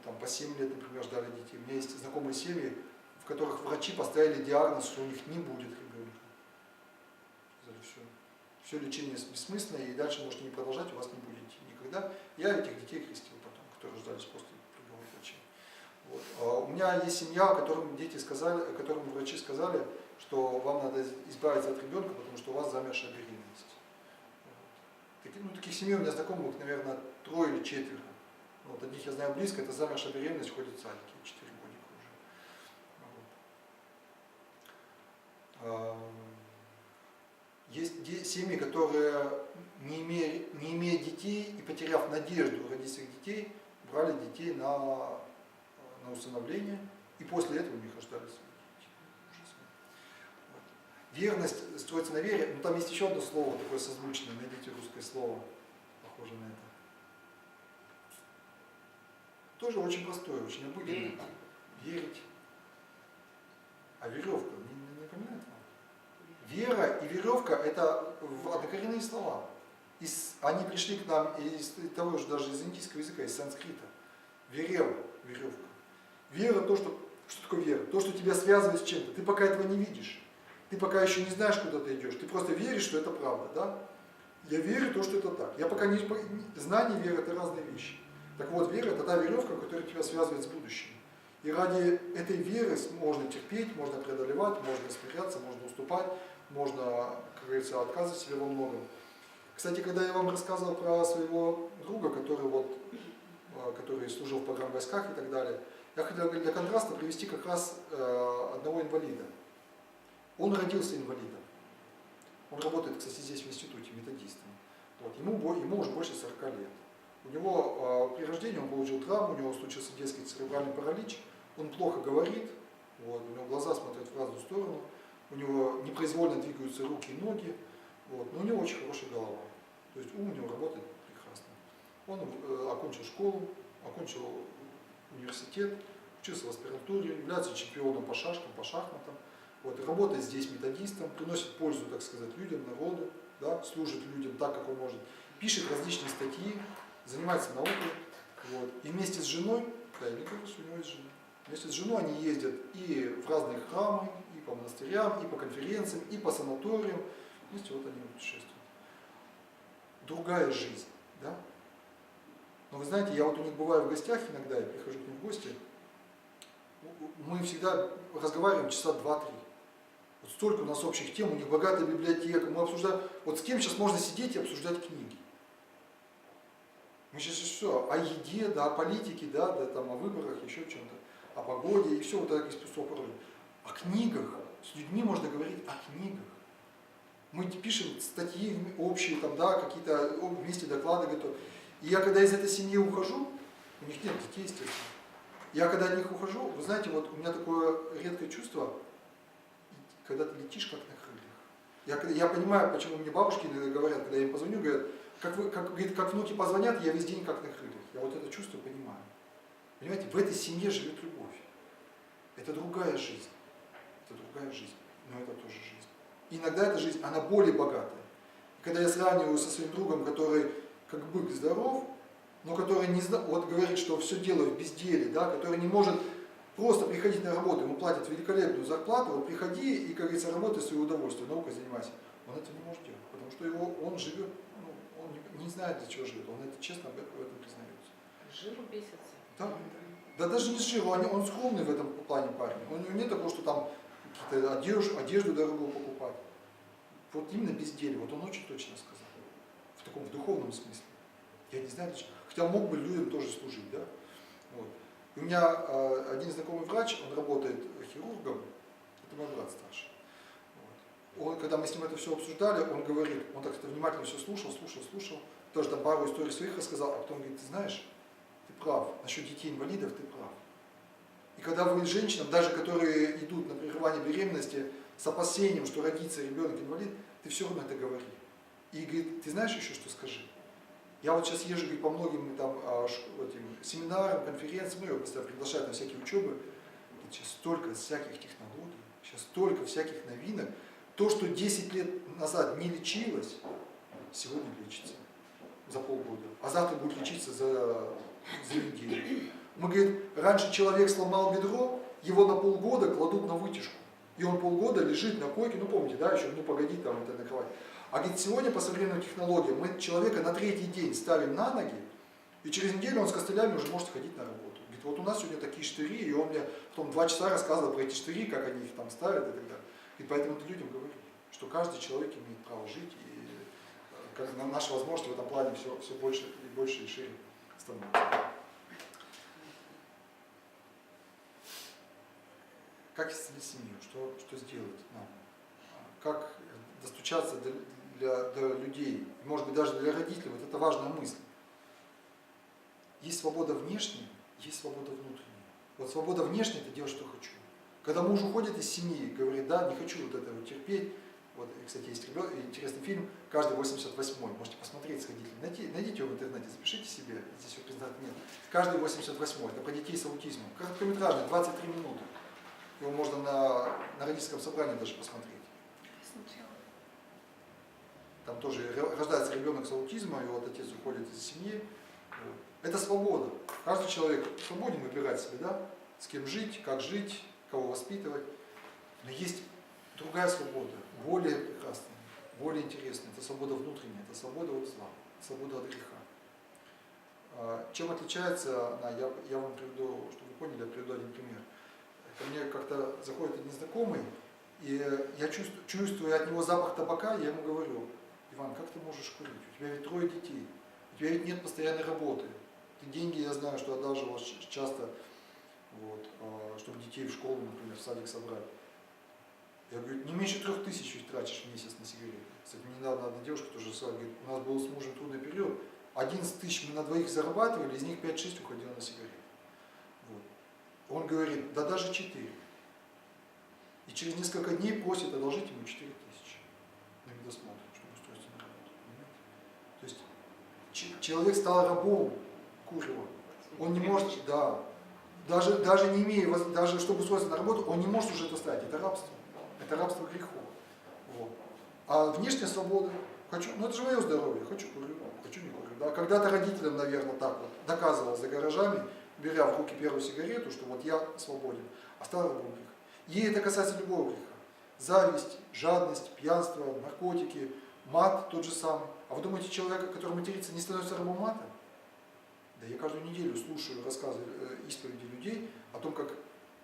там, по 7 лет, например, ждали детей. У меня есть знакомые семьи, в которых врачи поставили диагноз, что у них не будет ребенка. Все лечение бессмысленное, и дальше можете не продолжать, у вас не будет никогда. Я этих детей крестил потом, которые рождались после приговора врачей. Вот. У меня есть семья, которым врачи сказали, что вам надо избавиться от ребенка, потому что у вас замершая беременность. Вот. Таких семей у меня знакомых, наверное, 3 или 4. Вот, одних я знаю близко, это замершая беременность, ходит в садике, 4 годика уже. Вот. Есть семьи, которые, не имея детей и потеряв надежду родить своих детей, брали детей на усыновление, и после этого у них рождались свои дети. Вот. Верность строится на вере, но там есть еще одно слово, такое созвучное, найдите русское слово, похожее на это. Тоже очень простое, очень обыденное. Верить. А веревка не напоминает вам? Вера и веревка – это однокоренные слова. Они пришли к нам из того же, даже из индийского языка, из санскрита. Верева, веревка. Вера – что такое вера? То, что тебя связывает с чем-то. Ты пока этого не видишь. Ты пока еще не знаешь, куда ты идешь. Ты просто веришь, что это правда. Да? Я верю в то, что это так. Я пока не... Знание и вера – это разные вещи. Так вот, вера – это та веревка, которая тебя связывает с будущим. И ради этой веры можно терпеть, можно преодолевать, можно смиряться, можно уступать, можно, как говорится, отказывать себе во многом. Кстати, когда я вам рассказывал про своего друга, который служил в погранвойсках и так далее, я хотел для контраста привести как раз одного инвалида. Он родился инвалидом. Он работает, кстати, здесь в институте методистом. Вот. Ему уже больше 40 лет. У него при рождении он получил травму, у него случился детский церебральный паралич, он плохо говорит, вот, у него глаза смотрят в разную сторону, у него непроизвольно двигаются руки и ноги, вот, но у него очень хорошая голова. То есть ум у него работает прекрасно. Он окончил школу, окончил университет, учился в аспирантуре, является чемпионом по шашкам, по шахматам, вот, работает здесь методистом, приносит пользу, так сказать, людям, народу, да, служит людям так, как он может, пишет различные статьи, занимается наукой, вот, и вместе с женой, да, я не говорю, что у него есть жена, вместе с женой они ездят и в разные храмы, и по монастырям, и по конференциям, и по санаториям, вместе вот они путешествуют. Другая жизнь, да? Но вы знаете, я вот у них бываю в гостях иногда, я прихожу к ним в гости, мы всегда разговариваем часа 2-3. Вот столько у нас общих тем, у них богатая библиотека, мы обсуждаем, вот с кем сейчас можно сидеть и обсуждать книги? Мы сейчас все, о еде, да, о политике, да, там, о выборах, еще чем-то, о погоде, и все вот так из пустого порожня. О книгах, с людьми можно говорить о книгах. Мы пишем статьи общие, там, да, какие-то вместе доклады готовим. И я когда из этой семьи ухожу, у них нет детей, естественно, я когда от них ухожу, вы знаете, вот у меня такое редкое чувство, когда ты летишь как на крыльях. Я понимаю, почему мне бабушки говорят, когда я им позвоню, говорят, как внуки позвонят, я весь день как на крыльях. Я вот это чувство понимаю. Понимаете, в этой семье живет любовь. Это другая жизнь. Это другая жизнь, но это тоже жизнь. И иногда эта жизнь, она более богатая. И когда я сравниваю со своим другом, который как бык здоров, но который не вот говорит, что все делает в безделии, да, который не может просто приходить на работу, ему платят великолепную зарплату, вот приходи и, как говорится, работай в свое удовольствие, наукой занимайся. Он это не может делать, потому что он живет, он не знает, для чего живет, он это честно в этом признается. Жиру бесится. Да, да даже не с жиру, он скромный в этом плане парень. У него нет такого, что там какие-то одежду дорогую покупать. Вот именно безделье, вот он очень точно сказал. В таком в духовном смысле. Я не знаю, хотя мог бы людям тоже служить, да. Вот. У меня один знакомый врач, он работает хирургом, это мой брат старший. Вот. Когда мы с ним это все обсуждали, он говорит, он так внимательно все слушал, тоже там пару историй своих рассказал, а потом говорит, ты знаешь, ты прав, насчет детей-инвалидов ты прав. И когда вы женщинам, даже которые идут на прерывание беременности с опасением, что родится ребенок-инвалид, ты все равно это говори. И говорит, ты знаешь еще, что скажи? Я вот сейчас езжу по многим там, этим семинарам, конференциям, ну, я постоянно приглашаю на всякие учебы. Сейчас столько всяких технологий, сейчас столько всяких новинок. То, что 10 лет назад не лечилось, сегодня лечится за полгода, а завтра будет лечиться за неделю. Мы говорим, раньше человек сломал бедро, его на полгода кладут на вытяжку. И он полгода лежит на койке, ну помните, да, еще, ну погоди, там это на кровати. А говорит, сегодня по современным технологиям мы человека на 3-й день ставим на ноги, и через неделю он с костылями уже может ходить на работу. Говорит, вот у нас сегодня такие штыри, и он мне потом 2 часа рассказывал про эти штыри, как они их там ставят и так далее. И поэтому людям говорю, что каждый человек имеет право жить, и наши возможности в этом плане все больше и больше и шире становятся. Как исцелить семью? Что сделать нам? Как достучаться до людей? Может быть, даже для родителей. Вот это важная мысль. Есть свобода внешняя, есть свобода внутренняя. Вот свобода внешняя – это делать, что хочу. Когда муж уходит из семьи, говорит, да, не хочу вот этого терпеть. Вот, кстати, есть интересный фильм «Каждый 88-й». Можете посмотреть, сходите. Найдите его в интернете, запишите себе. Здесь его признать нет. «Каждый 88-й». Это про детей с аутизмом. Короткометражный, 23 минуты. Его можно на родительском собрании даже посмотреть. Там тоже рождается ребенок с аутизмом, и вот отец уходит из семьи. Это свобода. Каждый человек свободен выбирать себе, да, с кем жить, кого воспитывать. Но есть другая свобода, более прекрасная, более интересная. Это свобода внутренняя, это свобода от зла, свобода от греха. Чем отличается она, я вам приведу, чтобы вы поняли, я приведу один пример. Ко мне как-то заходит один знакомый, и я чувствую от него запах табака, я ему говорю, Иван, как ты можешь курить? У тебя ведь 3 детей, у тебя ведь нет постоянной работы. Ты деньги, я знаю, что одалживал часто, вот, чтобы детей в школу, например, в садик собрать. Я говорю, не меньше 3000 ведь тратишь в месяц на сигареты. Кстати, мне недавно одна девушка тоже сказала, говорит, у нас был с мужем трудный период, 11 000 мы на двоих зарабатывали, из них 5-6 уходило на сигареты. Вот. Он говорит, да даже 4. И через несколько дней просит одолжить ему 4000 на медосмотр, чтобы устроиться на работу. Понимаете? То есть человек стал рабом курева. Он не может, да, даже не имея, даже чтобы устроиться на работу, он не может уже это стать. Это рабство. Это рабство греху. Вот. А внешняя свобода, хочу, ну это же мое здоровье, хочу курю, хочу не курю. Да? Когда-то родителям, наверное, так вот доказывал за гаражами, беря в руки первую сигарету, что вот я свободен, а стал рабом греха. Ей это касается любого греха. Зависть, жадность, пьянство, наркотики, мат тот же самый. А вы думаете, человек, который матерится, не становится рабом мата? Да я каждую неделю слушаю рассказы исповеди людей о том, как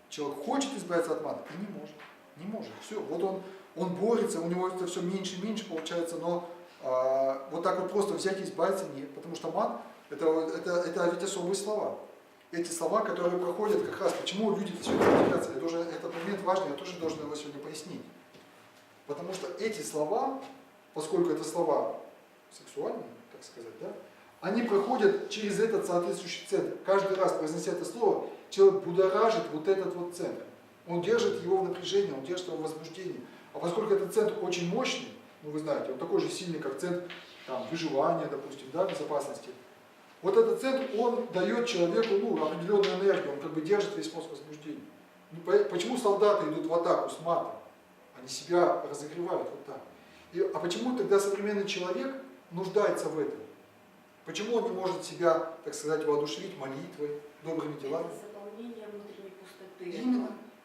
человек хочет избавиться от мата и не может. Не может. Все. Вот он борется, у него это все меньше и меньше получается, но вот так вот просто взять и избавиться нет. Потому что мат это ведь особые слова. Эти слова, которые проходят как раз, почему люди сегодня матерятся, этот момент важный, я тоже должен его сегодня пояснить. Потому что эти слова, поскольку это слова сексуальные, так сказать, да, они проходят через этот соответствующий центр. Каждый раз, произнося это слово, человек будоражит вот этот вот центр. Он держит его в напряжении, он держит его в возбуждении. А поскольку этот центр очень мощный, ну вы знаете, он такой же сильный, как центр там, выживания, допустим, да, безопасности, вот этот центр, он дает человеку определенную энергию, он как бы держит весь мозг в возбуждении. Почему солдаты идут в атаку с матом? Они себя разогревают вот так. А почему тогда современный человек нуждается в этом? Почему он не может себя, так сказать, воодушевить молитвой, добрыми делами? Это заполнение внутренней пустоты.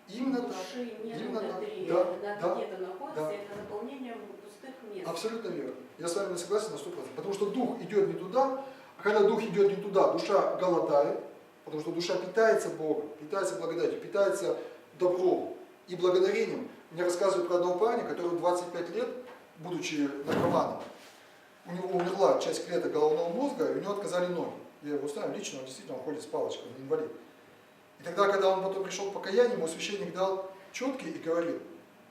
Именно так. Души нет Именно внутри. так. Когда где-то находится, да. это заполнение пустых мест. Абсолютно верно. Я с вами согласен на 100%. Потому что дух идет не туда, а когда дух идет не туда, душа голодает, потому что душа питается Богом, питается благодатью, питается добром и благодарением. Мне рассказывают про одного парня, который 25 лет, будучи наркоманом, у него умерла часть клеток головного мозга, и у него отказали ноги. Я его знаю лично, он действительно ходит с палочкой, он инвалид. И тогда, когда он потом пришел к покаянию, ему священник дал четки и говорит,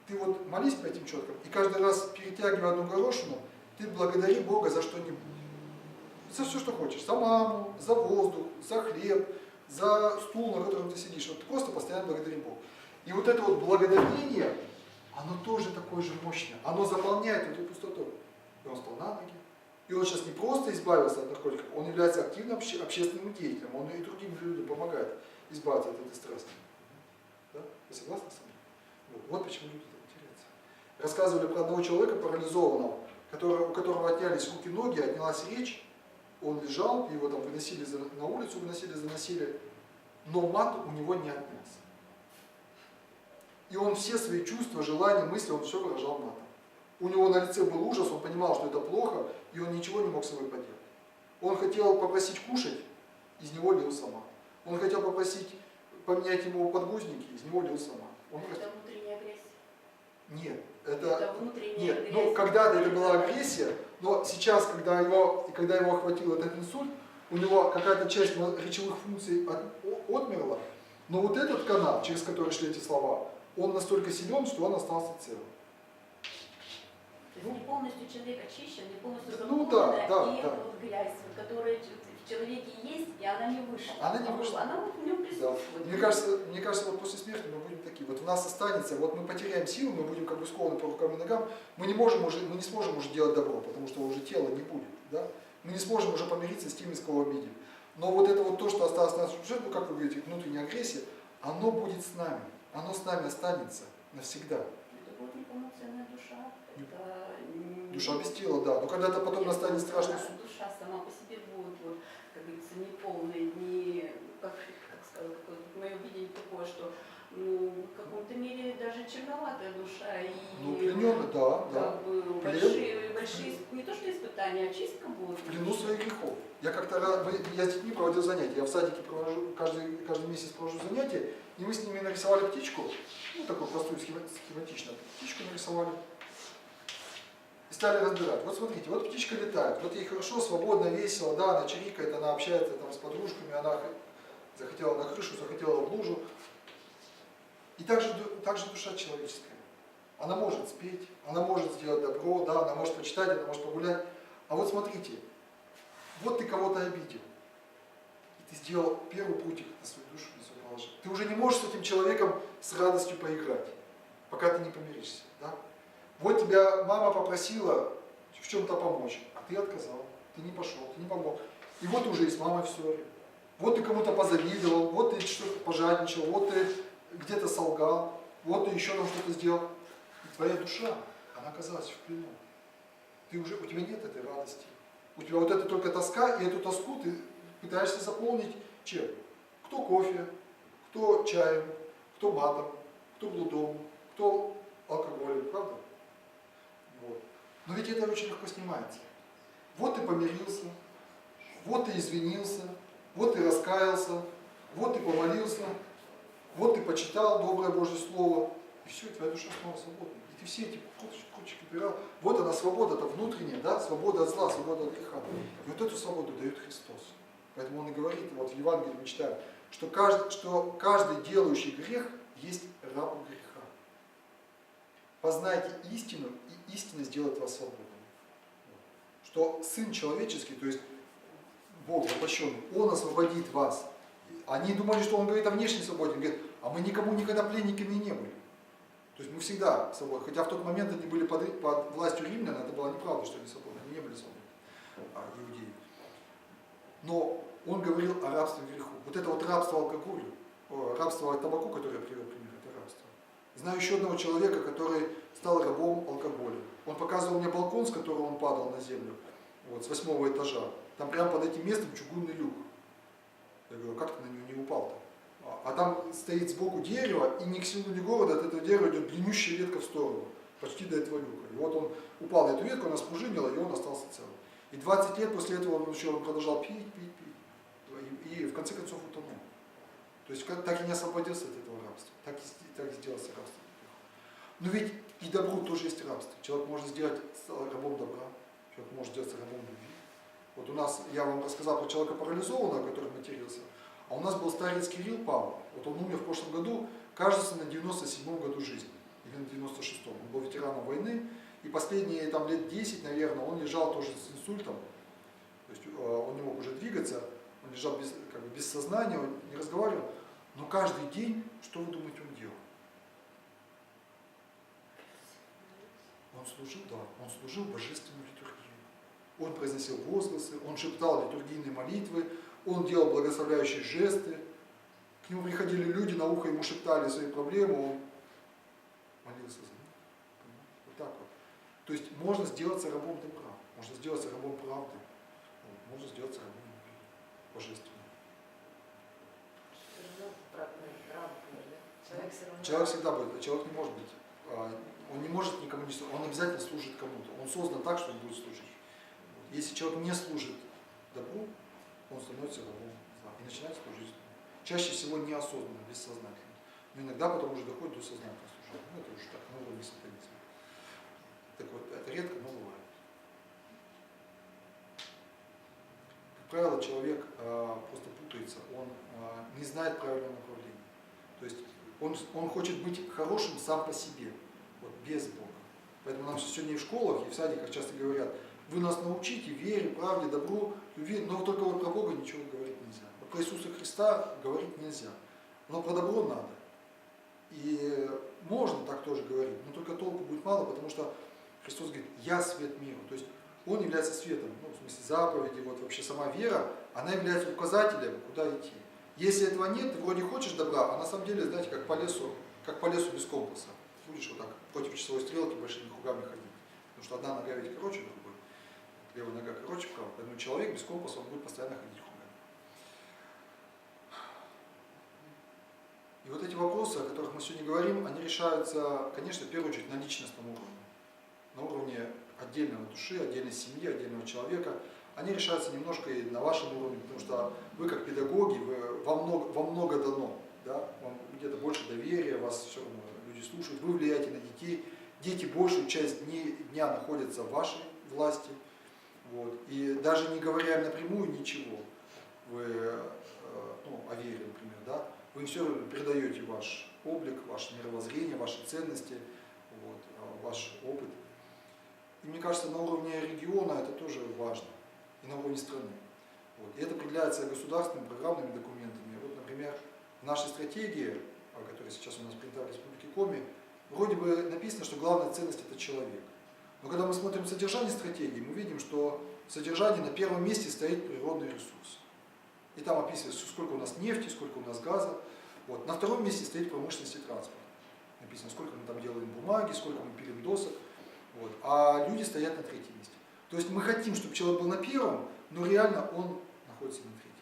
ты вот молись по этим четкам, и каждый раз, перетягивая одну горошину, ты благодари Бога за что-нибудь. За все, что хочешь. За маму, за воздух, за хлеб, за стул, на котором ты сидишь. Вот ты просто постоянно благодари Бога. И вот это вот благодарение, оно тоже такое же мощное. Оно заполняет эту пустоту. И он стал на ноги. И он сейчас не просто избавился от наркотиков, он является активным общественным деятелем. Он и другим людям помогает избавиться от этой страсти. Да? Вы согласны со мной? Вот почему люди так теряются. Рассказывали про одного человека парализованного, у которого отнялись руки-ноги, отнялась речь, он лежал, его там выносили на улицу, заносили, но мат у него не отнялся. И он все свои чувства, желания, мысли, он все выражал матом. У него на лице был ужас, он понимал, что это плохо, и он ничего не мог с собой поделать. Он хотел попросить кушать, из него лился мат. Он хотел попросить поменять ему подгузники, из него лился мат. Это внутренняя агрессия. Нет, Это внутренняя нет, агрессия. ну когда-то это была агрессия, но сейчас, когда его охватил этот инсульт, у него какая-то часть речевых функций отмерла, но вот этот канал, через который шли эти слова, он настолько силен, что он остался целым. То есть не полностью человек очищен, не полностью Ну заполнена, да, и да. вот грязь, которая в человеке есть, и она не вышла. Она не вышла. Она вот в нем Да. присутствует. Мне кажется, вот после смерти мы будем такие. Вот у нас останется, вот мы потеряем силу, мы будем как бы скованы по рукам и ногам, мы не сможем уже делать добро, потому что уже тела не будет. Да? Мы не сможем уже помириться с теми, с кого обидели. Но вот это вот то, что осталось в нашем душе, ну как вы говорите, внутренняя агрессия, оно будет с нами. Оно с нами останется навсегда. Это будет неполноценная душа. Это Душа без тела, да. Но когда-то потом настанет страшный суд. Душа сама по себе будет, вот, как говорится, неполной, не, как сказать, мое видение такое, что в каком-то мере даже черноватая душа. И, Ну, плененная, да. как бы, большие, не то что испытания, а чистка будет. В плену своих грехов. Я как-то я с детьми проводил занятия. Я в садике провожу, каждый месяц провожу занятия, и мы с ними нарисовали птичку, ну такую простую схематичную птичку нарисовали. И стали разбирать. Вот смотрите, вот птичка летает, вот ей хорошо, свободно, весело, да, она чирикает, она общается там с подружками, она захотела на крышу, захотела в лужу. И также душа человеческая. Она может спеть, она может сделать добро, да, она может почитать, она может погулять. А вот смотрите, вот ты кого-то обидел, и ты сделал первый путик на свою душу, на свое положение. Ты уже не можешь с этим человеком с радостью поиграть, пока ты не помиришься. Да? Вот тебя мама попросила в чем-то помочь, а ты отказал, ты не пошел, ты не помог. И вот ты уже и с мамой в ссоре. Вот ты кому-то позавидовал, вот ты что-то пожадничал, вот ты где-то солгал, вот ты еще там что-то сделал. И твоя душа, она оказалась в плену. У тебя нет этой радости. У тебя вот это только тоска, и эту тоску ты пытаешься заполнить чем? Кто кофе, кто чаем, кто матом, кто блудом, кто алкоголем, правда? Вот. Но ведь это очень легко снимается. Вот ты помирился, вот ты извинился, вот ты раскаялся, вот ты помолился, вот ты почитал доброе Божье Слово, и все, и твоя душа снова свободна. И ты все эти кучки убирал. Вот она свобода-то внутренняя, да, свобода от зла, свобода от греха. И вот эту свободу дает Христос. Поэтому Он и говорит, вот в Евангелии мы читаем, что каждый делающий грех есть раб греха. Познайте истину, и истина сделает вас свободными. Что Сын человеческий, то есть Бог воплощенный, Он освободит вас. Они думали, что Он говорит о внешней свободе. Он говорит, а мы никому никогда пленниками не были. То есть мы всегда свободны. Хотя в тот момент они были под властью римлян, это была неправда, что они свободны. Они не были свободны, иудеи. Но Он говорил о рабстве греху. Вот это вот рабство алкоголю, рабство от табаку, которое я привел пример, это рабство. Знаю еще одного человека, который стал рабом алкоголя. Он показывал мне балкон, с которого он падал на землю, вот, с 8-го этажа. Там прямо под этим местом чугунный люк. Я говорю, как ты на него не упал-то? А там стоит сбоку дерево, и ни к селу, ни к городу от этого дерева идет длиннющая ветка в сторону, почти до этого люка. И вот он упал на эту ветку, она спружинила, и он остался целым. И 20 лет после этого он продолжал пить. И в конце концов утонул. То есть так и не освободился от этого рабства. Так и сделался рабством. Но ведь и добру тоже есть рабство. Человек может сделать рабом добра, человек может сделаться рабом любви. Вот у нас, я вам рассказал про человека парализованного, который матерился, а у нас был старец Кирилл Павлов. Вот он умер в прошлом году, кажется, на 97-м году жизни, или на 96-м. Он был ветераном войны, и последние там, лет 10, наверное, он лежал тоже с инсультом, то есть он не мог уже двигаться, он лежал без сознания, он не разговаривал, но каждый день, что вы думаете, он делал? Он служил божественную литургию. Он произносил возгласы, он шептал литургийные молитвы, он делал благословляющие жесты. К нему приходили люди, на ухо ему шептали свои проблемы, он молился за них. Вот так вот. То То есть можно сделаться рабом добра, можно сделаться рабом правды, вот, можно сделаться рабом любви, божественным. Все равно правда, да? Человек все равно. Человек всегда будет, человек не может быть, он не может никому не служить, он обязательно служит кому-то. Он создан так, что он будет служить. Вот. Если человек не служит добру, он становится рабом зла и начинает служить злу. Чаще всего неосознанно, бессознательно. Но иногда потом уже доходит до сознательного служения. Ну, это уже так, на уровне сатанизма. Так вот, это редко, но бывает. Как правило, человек просто путается, он не знает правильного направления. То есть он хочет быть хорошим сам по себе, вот, без Бога. Поэтому нам сегодня и в школах, и в садиках часто говорят, вы нас научите вере, правде, добру, любви, но только вот про Бога ничего говорить нельзя. Вот про Иисуса Христа говорить нельзя, но про добро надо. И можно так тоже говорить, но только толку будет мало, потому что Христос говорит, я свет миру. То есть Он является светом, ну, в смысле заповеди, вот вообще сама вера, она является указателем, куда идти. Если этого нет, ты вроде хочешь добра, а на самом деле, знаете, как по лесу без компаса. Будешь вот так против часовой стрелки большими кругами ходить. Потому что одна нога ведь короче другой, левая нога короче правая. Поэтому человек без компаса, он будет постоянно ходить кругами. И вот эти вопросы, о которых мы сегодня говорим, они решаются, конечно, в первую очередь на личностном уровне. На уровне отдельной души, отдельной семьи, отдельного человека. Они решаются немножко и на вашем уровне, потому что вы как педагоги, вам много дано, да? Вам где-то больше доверия, вас все равно люди слушают, вы влияете на детей. Дети большую часть дня находятся в вашей власти. Вот. И даже не говоря им напрямую ничего, вы, о вере, например, да? Вы им все равно передаете ваш облик, ваше мировоззрение, ваши ценности, вот, ваш опыт. И мне кажется, на уровне региона это тоже важно, и на уровне страны. Вот. И это определяется государственными программными документами. Вот, например, в нашей стратегии, которая сейчас у нас принята в Республике Коми, вроде бы написано, что главная ценность – это человек. Но когда мы смотрим содержание стратегии, мы видим, что в содержании на первом месте стоит природный ресурс. И там описывается, сколько у нас нефти, сколько у нас газа. Вот. На втором месте стоит промышленность и транспорт. Написано, сколько мы там делаем бумаги, сколько мы пилим досок. Вот. А люди стоят на третьем месте. То есть мы хотим, чтобы человек был на первом, но реально он находится на третьем.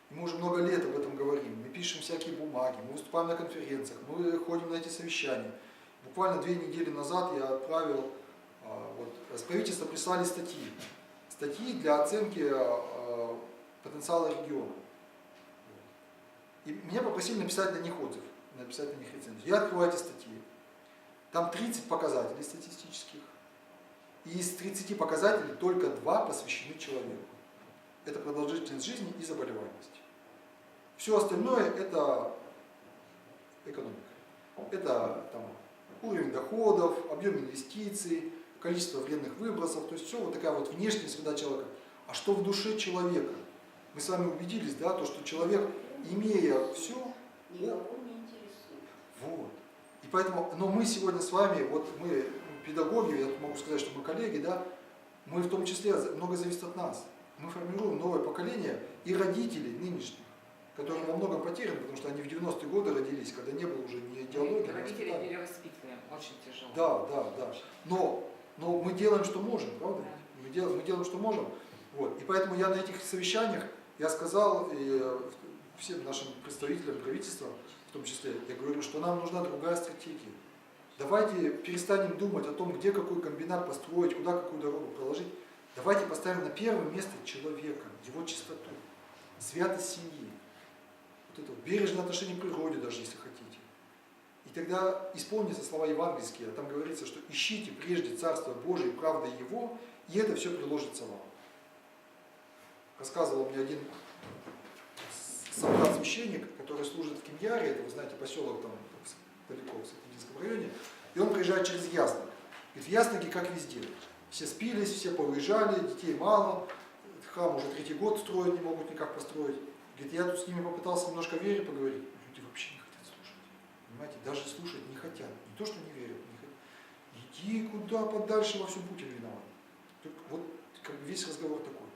И мы уже много лет об этом говорим. Мы пишем всякие бумаги, мы выступаем на конференциях, мы ходим на эти совещания. Буквально 2 недели назад я отправил, с правительства прислали статьи. Статьи для оценки потенциала региона. И меня попросили написать на них отзыв, написать на них рецензию. Я открываю эти статьи. Там 30 показателей статистических. И из 30 показателей только 2 посвящены человеку. Это продолжительность жизни и заболеваемость. Все остальное это экономика. Это там, уровень доходов, объем инвестиций, количество вредных выбросов. То есть все вот такая вот внешняя среда человека. А что в душе человека? Мы с вами убедились, да, то, что человек, имея все, Никого не интересует. вот. И поэтому, но мы сегодня с вами, вот мы педагоги, я могу сказать, что мы коллеги, да, мы в том числе, много зависит от нас. Мы формируем новое поколение и родителей нынешних, которые во многом потеряны, потому что они в 90-е годы родились, когда не было уже ни идеологии, ни Родители воспитания. перевоспитываем, очень тяжело. Да. Но мы делаем, что можем, правда? Мы делаем, что можем. Вот. И поэтому я на этих совещаниях, я сказал и всем нашим представителям правительства, в том числе, я говорю, что нам нужна другая стратегия. Давайте перестанем думать о том, где какой комбинат построить, куда какую дорогу проложить. Давайте поставим на первое место человека, его чистоту, святость семьи, вот это бережное отношение к природе, даже если хотите. И тогда исполнятся слова евангельские, там говорится, что ищите прежде Царство Божие и правды Его, и это все приложится вам. Рассказывал мне один солдат-священник, который служит в Киньяре, это, вы знаете, поселок там далеко, в Сахалинском районе, и он проезжает через Ясных. Говорит, в Ясноге как везде. Все спились, все повыезжали, детей мало, храм уже 3-й год строить не могут никак построить. Говорит, я тут с ними попытался немножко о вере поговорить, люди вообще не хотят слушать. Понимаете, даже слушать не хотят. Не то, что не верят, не хотят. Иди куда подальше, во всем Путин виноват. Вот как бы весь разговор такой.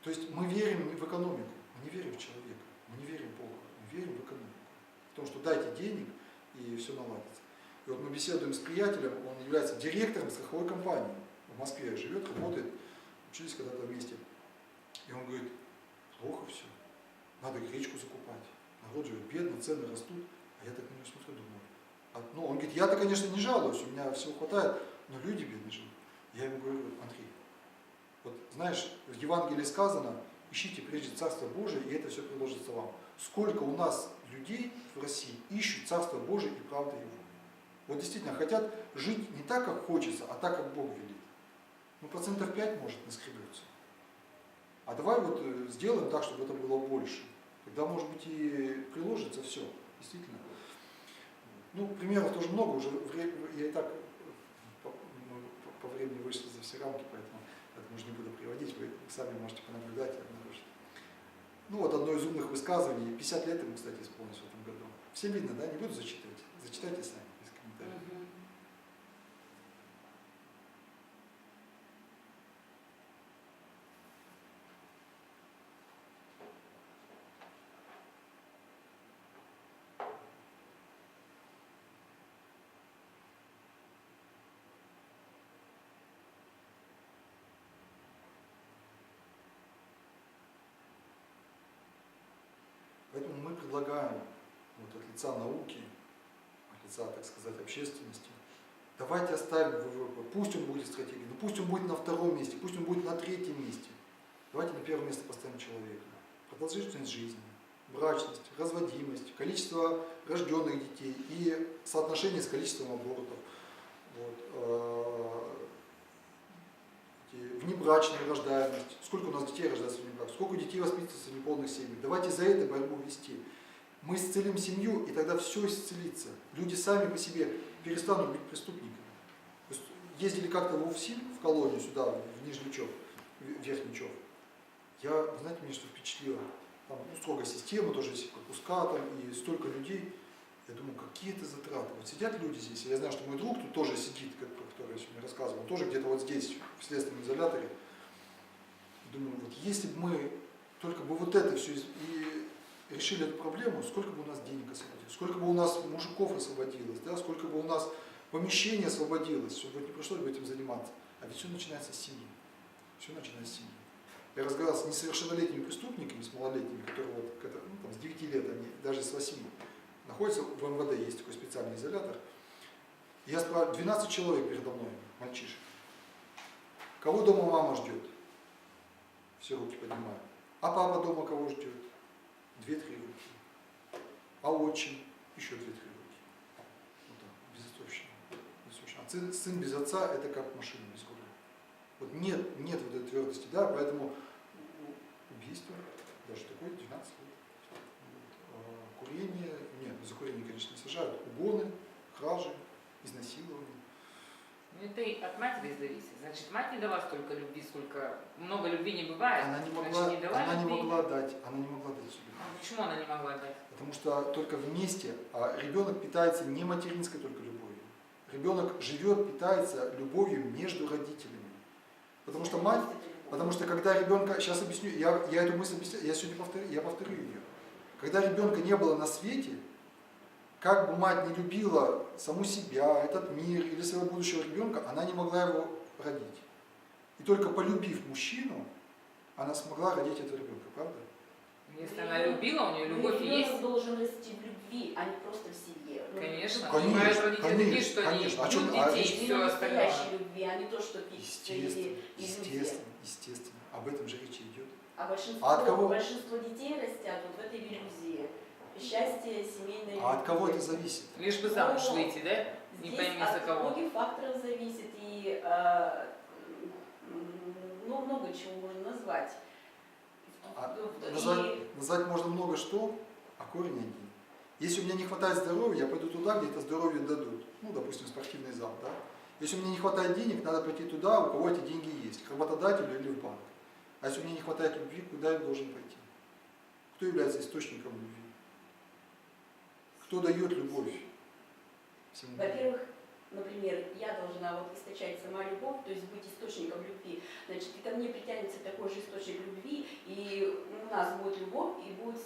То есть мы верим в экономику, мы не верим в человека, мы не верим в Бога, мы верим в экономику. В том, что дайте денег, и все наладится. И вот мы беседуем с приятелем, он является директором страховой компании. В Москве живет, работает, учились когда-то вместе. И он говорит, плохо все, надо гречку закупать. Народ живет бедно, цены растут. А я так на него смотрю, думаю. Ну, он говорит, я-то, конечно, не жалуюсь, у меня всего хватает, но люди бедные живут. Я ему говорю, Андрей, вот знаешь, в Евангелии сказано, ищите прежде Царство Божие, и это все приложится вам. Сколько у нас людей в России ищут Царство Божие и правду Его. Вот действительно хотят жить не так, как хочется, а так, как Бог велит. Ну, 5% может наскребется. А давай вот сделаем так, чтобы это было больше. Тогда, может быть, и приложится все. Действительно. Ну, примеров тоже много. Уже я и так по времени вышли за все рамки, поэтому это уже не буду приводить. Вы сами можете понаблюдать и обнаружить. Ну, вот одно из умных высказываний. 50 лет ему, кстати, исполнилось в этом году. Всем видно, да? Не буду зачитывать. Зачитайте сами без комментариев. Поэтому мы предлагаем вот, от лица науки, от лица, так сказать, общественности, давайте оставим ВВП, пусть он будет стратегией, но пусть он будет на втором месте, пусть он будет на третьем месте. Давайте на первое место поставим человека. Продолжительность жизни, брачность, разводимость, количество рожденных детей и соотношение с количеством абортов. Вот, внебрачная рождаемость, сколько у нас детей рождается в внебрак, сколько детей воспитывается в неполных семьях. Давайте за это борьбу вести. Мы исцелим семью, и тогда все исцелится. Люди сами по себе перестанут быть преступниками. То есть, ездили как-то в УФСИН, в колонию сюда, в Нижний Чоп, в Верхний Чоп. Я, знаете, меня что впечатлило? Там строгая система, тоже есть пропуска, там, и столько людей. Я думаю, какие это затраты. Вот сидят люди здесь, я знаю, что мой друг тут тоже сидит, который я сегодня рассказывал, он тоже где-то вот здесь, в следственном изоляторе. Думаю, вот если бы мы только бы вот это все и решили эту проблему, сколько бы у нас денег освободилось, сколько бы у нас мужиков освободилось, да, сколько бы у нас помещений освободилось, чтобы вот не пришлось бы этим заниматься. А ведь все начинается с семьи. Все начинается с семьи. Я разговаривал с несовершеннолетними преступниками, с малолетними, которые вот, ну, там, с 9 лет, они даже с 8 находятся в МВД, есть такой специальный изолятор. Я спрашиваю, 12 человек передо мной, мальчишек. Кого дома мама ждет? Все руки поднимают. А папа дома кого ждет? 2-3 руки. А отчим? Еще 2-3 руки. Вот так, безотцовщина. А сын без отца это как машина без руля. Вот нет вот этой твердости, да, поэтому убийство, даже такое, 12 лет. Курение, нет, за курение, конечно, не сажают. Угоны, кражи, изнасилования. Ну это и от матери зависит. Значит, мать не дала столько любви, сколько много любви не бывает. Она не могла, значит, не дала она не любви. могла дать, она не могла дать себе. А почему она не могла дать? Потому что только вместе, а ребенок питается не материнской только любовью. Ребенок живет, питается любовью между родителями. Потому что мать, потому что когда ребенка, сейчас объясню, я эту мысль объясняю, я сегодня повторю ее. Когда ребенка не было на свете, как бы мать не любила саму себя, этот мир или своего будущего ребенка, она не могла его родить. И только полюбив мужчину, она смогла родить этого ребенка, правда? Если она любила, у нее любовь Ребенок есть. должен расти в любви, а не просто в семье. Конечно. Конечно, Понимаешь, родители конечно, такие, что они конечно. А ждут чем- а детей и все остальное. настоящей любви, а не то, что пишется или иллюзия. Естественно. Об этом же речь идет. А большинство, А от кого? большинство детей растят вот в этой иллюзии. Счастье, семейное. А от кого это зависит? Лишь бы замуж выйти, да? Не Здесь пойми за от кого. многих факторов зависит и ну, много чего можно назвать. Назвать можно много что, а корень один. Если у меня не хватает здоровья, я пойду туда, где это здоровье дадут. Ну, допустим, спортивный зал, да? Если у меня не хватает денег, надо пойти туда, у кого эти деньги есть, к работодателю или в банк. А если у меня не хватает любви, куда я должен пойти? Кто является источником любви? Кто дает любовь? Всему миру? Во-первых, например, я должна вот источать сама любовь, то есть быть источником любви, значит, и ко мне притянется такой же источник любви, и у нас будет любовь, и будет,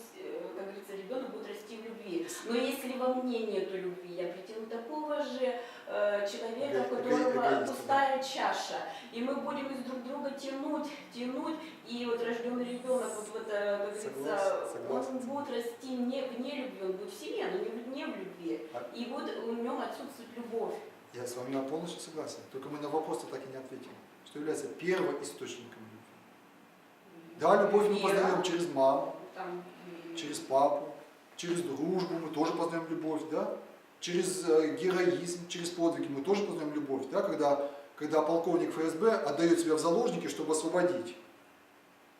как говорится, ребенок будет расти в любви. Но если во мне нету любви, я притяну такого же человека, у которого пустая чаша, и мы будем из друг друга тянуть, и вот рожденный ребенок, вот это, как говорится, он будет расти не вне любви, он будет в семье, но не в любви, и будет у него отсутствует любовь. Я с вами полностью согласен. Только мы на вопрос так и не ответили. Что является первоисточником любви? Да, любовь мы познаем через маму, через папу, через дружбу мы тоже познаем любовь, да? Через героизм, через подвиги мы тоже познаем любовь, да? Когда полковник ФСБ отдает себя в заложники, чтобы освободить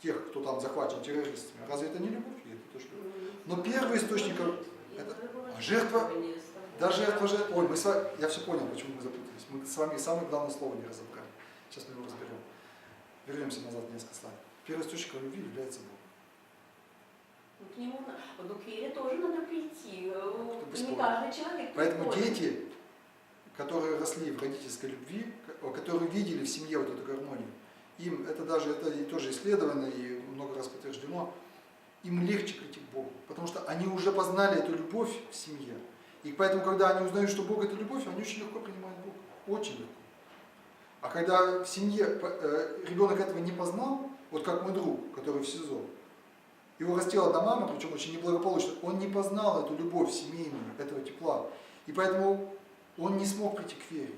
тех, кто там захвачен террористами. Разве это не любовь? Это тоже любовь. Но первый источник это жертва. Да, жертва. Ой, я все понял, почему мы запутались. Мы с вами самое главное слово не разобрали. Сейчас мы его разберем. Вернемся назад несколько слайдов. Первый источник любви является Бог. К нему, к вере тоже надо прийти. Не каждый человек. Поэтому дети, которые росли в родительской любви, которые видели в семье вот эту гармонию, им это тоже исследовано и много раз подтверждено, им легче прийти к Богу, потому что они уже познали эту любовь в семье. И поэтому, когда они узнают, что Бог это любовь, они очень легко принимают Бога. Очень легко. А когда в семье ребенок этого не познал, вот как мой друг, который в СИЗО, его растила одна мама, причем очень неблагополучно, он не познал эту любовь семейную, этого тепла. И поэтому он не смог прийти к вере.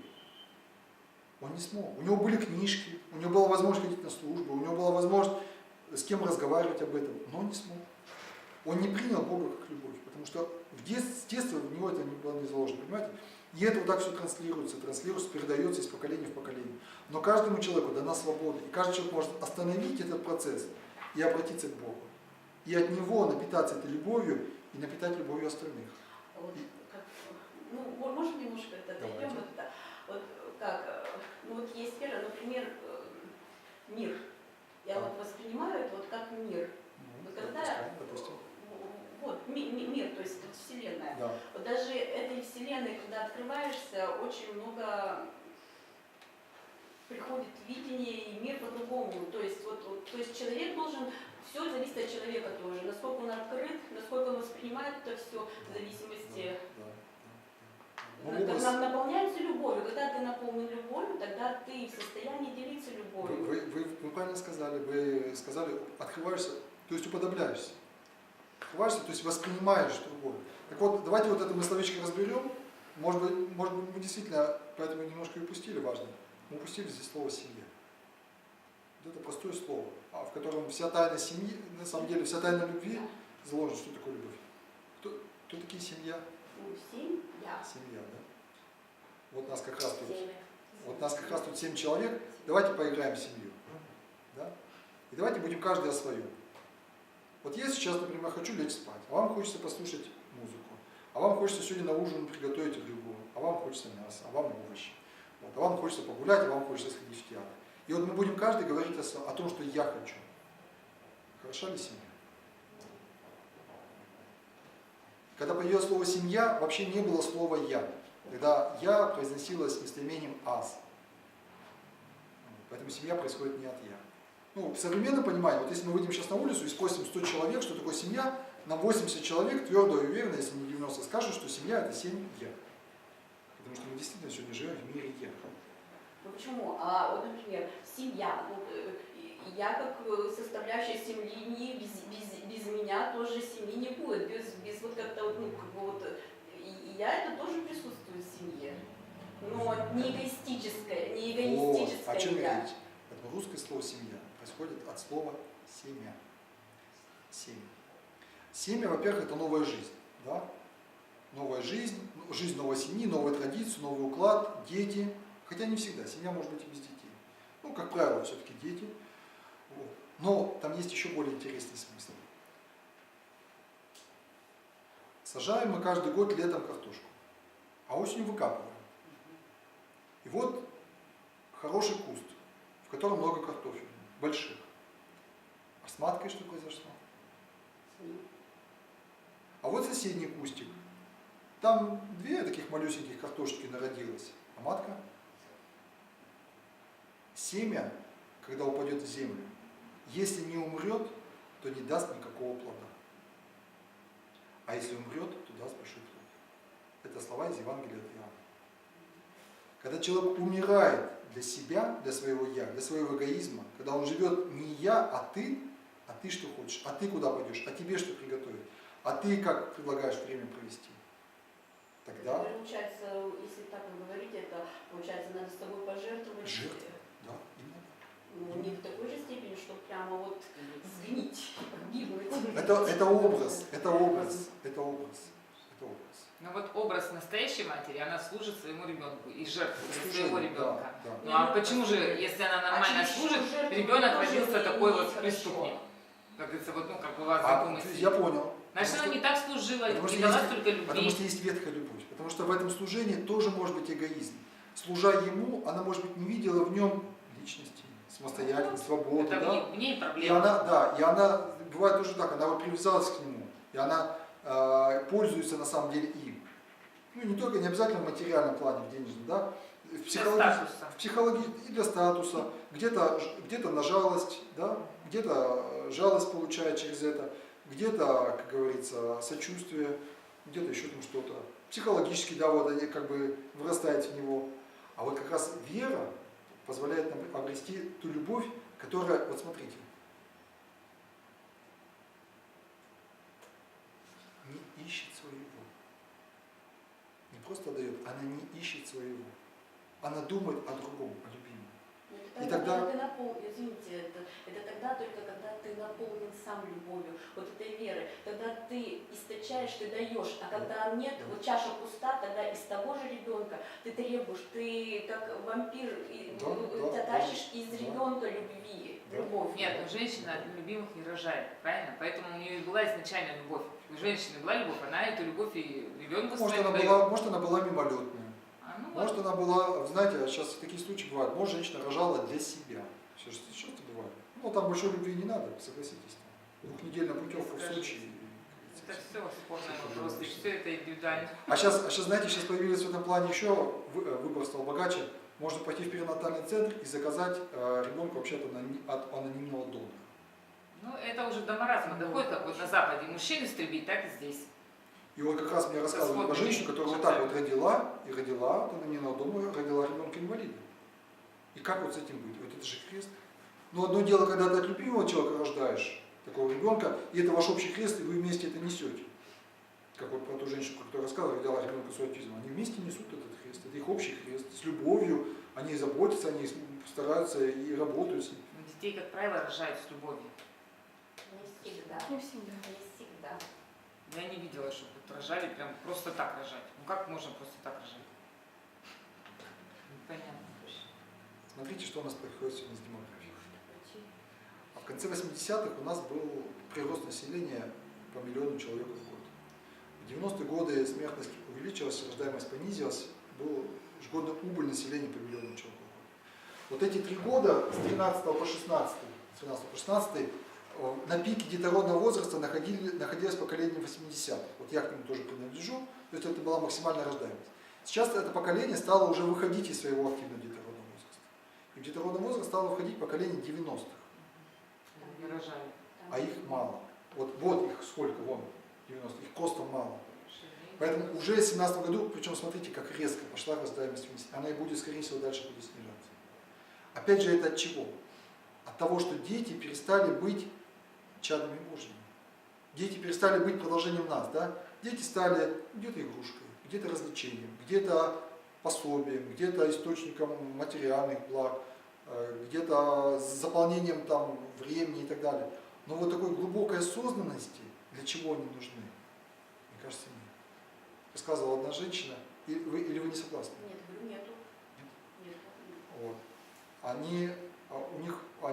Он не смог. У него были книжки, у него была возможность ходить на службу, у него была возможность с кем разговаривать об этом, но он не смог. Он не принял Бога как любовь, потому что с детства в него это не было не заложено, понимаете? И это вот так все транслируется, передается из поколения в поколение. Но каждому человеку дана свобода, и каждый человек может остановить этот процесс и обратиться к Богу. И от него напитаться этой любовью и напитать любовью остальных. Вот, можно немножко это отойдем? Вот как, вот есть вера, например, мир. Я вот воспринимаю это вот как мир. Допустим. Вот, мир, то есть Вселенная. Да. Вот даже этой Вселенной, когда открываешься, очень много приходит видение и мир по-другому. То есть, то есть человек должен, все зависит от человека тоже, насколько он открыт, насколько он воспринимает это все, в зависимости. Наполняется любовью. Когда ты наполнен любовью, тогда ты в состоянии делиться любовью. Вы правильно сказали. Вы сказали, открываешься, то есть уподобляешься. Открываешься, то есть воспринимаешь другое. Так вот, давайте вот это мы словечко разберем. Может быть, мы действительно, поэтому немножко и упустили важное. Мы упустили здесь слово «семья». Вот это простое слово, в котором вся тайна семьи, на самом деле вся тайна любви заложена. Что такое любовь? Кто такие семья? Семья. Семья, да? Вот нас как раз тут 7 человек. Давайте поиграем в семью. Да? И давайте будем каждый о своем. Вот я сейчас, например, хочу лечь спать, а вам хочется послушать музыку, а вам хочется сегодня на ужин приготовить рыбу, а вам хочется мясо, а вам овощи, вот, а вам хочется погулять, а вам хочется сходить в театр. И вот мы будем каждый говорить о том, что я хочу. Хороша ли семья? Когда появилось слово «семья», вообще не было слова «я». Когда «я» произносилось местоимением «аз». Поэтому семья происходит не от «я». Ну, в современном понимании, вот если мы выйдем сейчас на улицу и спросим 100 человек, что такое семья, нам 80 человек твердо и уверенно, если не 90, скажут, что семья – это 7 «я». Потому что мы действительно сегодня живем в мире «я». Ну почему? Вот, например, семья. Я как составляющая семьи, без меня тоже семьи не будет. Без вот как-то и я это тоже присутствую в семье. Но не эгоистическое, О чем я речь? Это русское слово «семья» происходит от слова «семя». Семя. Семя, во-первых, это новая жизнь. Да? Новая жизнь, жизнь новой семьи, новая традиция, новый уклад, дети. Хотя не всегда, семья может быть и без детей. Ну, как правило, все-таки дети. Вот. Но там есть еще более интересный смысл. Сажаем мы каждый год летом картошку, а осенью выкапываем. И вот хороший куст, в котором много картофелин, больших. А с маткой что произошло? А вот соседний кустик. Там 2 таких малюсеньких картошки народилось. А матка, семя, когда упадет в землю, если не умрет, то не даст никакого плода. А если умрет, то даст большой плод. Это слова из Евангелия от Иоанна. Когда человек умирает для себя, для своего я, для своего эгоизма, когда он живет не я, а ты что хочешь, а ты куда пойдешь, а тебе что приготовить, а ты как предлагаешь время провести. Тогда... Это получается, если так говорить, это получается, надо с тобой пожертвовать. Жертва, да, именно. Ну, не в такой же степени, что прямо вот сгнить, погибнуть. Это образ, это образ, это образ, это образ. Ну вот образ настоящей матери, она служит своему ребенку и жертвует для Служение, своего ребенка. да, да. Ну а почему же, если она нормально служит, ребенок родился такой вот преступник? Как говорится, вот, ну, как у вас задумывается. Я понял. Значит, она не так служила, потому что не дала есть- столько любви. Потому что есть ветхая любовь. Потому что в этом служении тоже может быть эгоизм. Служа ему, она, может быть, не видела в нем личности, самостоятельности, свободы. Это Да? в ней И проблема. она, да, и она, бывает тоже так, она вот привязалась к нему, и она пользуется на самом деле им. Ну, не только, не обязательно в материальном плане, в денежном, да, в психологии и для статуса, где-то на жалость, да, где-то жалость получает через это, где-то, как говорится, сочувствие, где-то еще там что-то. Психологически, да, вот они как бы вырастают в него. А вот как раз вера позволяет нам обрести ту любовь, которая, вот смотрите, не ищет своего. Не просто дает, она не ищет своего. Она думает о другом, о любимом. Это И тогда, тогда- когда ты наполнен, извините, это тогда только когда ты наполнен сам любовью, вот этой верой, тогда ты источаешь, ты даешь, а когда нет, вот чаша пуста, тогда из того же ребенка ты требуешь, ты как вампир, и, Да, тащишь из да. ребенка любви, Да. любовь. Нет, ну женщина от любимых не рожает, правильно? Поэтому у нее и была изначально любовь. У женщины была любовь, она эту любовь и ребенку Может, своему она дает. была, может, она была мимолетная. А, ну, Может, она была, знаете, сейчас такие случаи бывают, может, женщина рожала для себя. Все же часто бывает. Ну, там большой любви не надо, согласитесь. Двухнедельная путевка в Сочи. и, это как все говорится, спорные всё вопросы, хорошо. все это индивидуально. А сейчас, знаете, сейчас появилось в этом плане еще, выбор стал богаче. Можно пойти в перинатальный центр и заказать ребенка вообще-то от анонимного донора. Ну, это уже до маразма доходит, как вот на Западе. Мужчин истребить, так и здесь. И вот как раз мне рассказывали про женщину, которая вот так вот родила от анонимного дома, родила ребенка-инвалида. И как вот с этим быть? Вот это же крест. Но одно дело, когда ты от любимого человека рождаешь такого ребенка, и это ваш общий крест, и вы вместе это несете. Как вот про ту женщину, которая рассказывала, родила ребенка с аутизмом. Они вместе несут этот крест. Это их общий крест. С любовью. Они заботятся, они стараются и работают с ним. Но детей, как правило, рожают с любовью. Не всегда. Не всегда. Не всегда. Я не видела, чтобы вот рожали прям просто так рожать. Ну как можно просто так рожать? Непонятно. Смотрите, что у нас происходит сегодня с демографией. А в конце 80-х у нас был прирост населения по миллиону человек в год. В 90-е годы смертность увеличилась, рождаемость понизилась, был ежегодная убыль населения по миллиону человек в год. Вот эти 3 года, с 13 по 16, на пике детородного возраста находилось поколение 80-х. Вот я к нему тоже принадлежу, то есть это была максимальная рождаемость. Сейчас это поколение стало уже выходить из своего активного детородного возраста. И в детородный возраст стало выходить поколение 90-х, Не рожали. а их мало. Вот их сколько, вон, 90-х, их просто мало. Поэтому уже в 2017 году, причем смотрите, как резко пошла рождаемость вниз, она и будет, скорее всего, дальше будет снижаться. Опять же, это от чего? От того, что дети перестали быть чадами Божьими. Дети перестали быть продолжением нас, да? Дети стали где-то игрушкой, где-то развлечением, где-то пособием, где-то источником материальных благ, где-то с заполнением там времени и так далее. Но вот такой глубокой осознанности, для чего они нужны, мне кажется, нет. Рассказывала одна женщина, или вы не согласны? Нет, говорю, нету. Нету. Вот. Они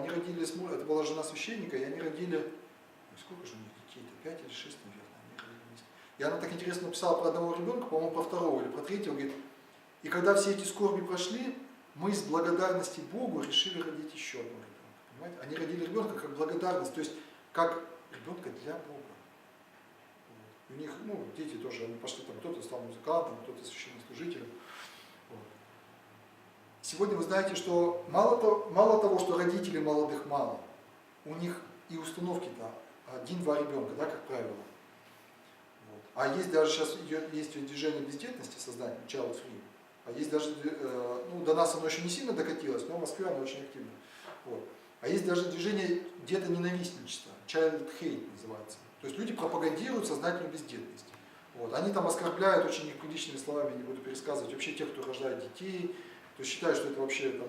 родили, это была жена священника, и они родили, сколько же у них детей-то, 5 или 6, наверное, они родили вместе. И она так интересно написала про одного ребенка, по-моему, про второго или про третьего, говорит, и когда все эти скорби прошли, мы из благодарности Богу решили родить еще одного ребенка. Понимаете? Они родили ребенка как благодарность, то есть как ребенка для Бога. Вот. У них, дети тоже, они пошли там, кто-то стал музыкантом, кто-то священнослужителем. Вот. Сегодня вы знаете, что мало того, что родителей молодых мало, у них и установки-то 1-2 ребенка, да, как правило. Вот. А есть даже сейчас есть движение бездетности, создание child free. А есть даже, ну, до нас оно еще не сильно докатилось, но в Москве оно очень активно. Вот. А есть даже движение детоненавистничества, child hate называется. То есть люди пропагандируют сознательную бездетность. Вот. Они там оскорбляют очень неприличными словами, не буду пересказывать, вообще тех, кто рождает детей, то есть считают, что это вообще там,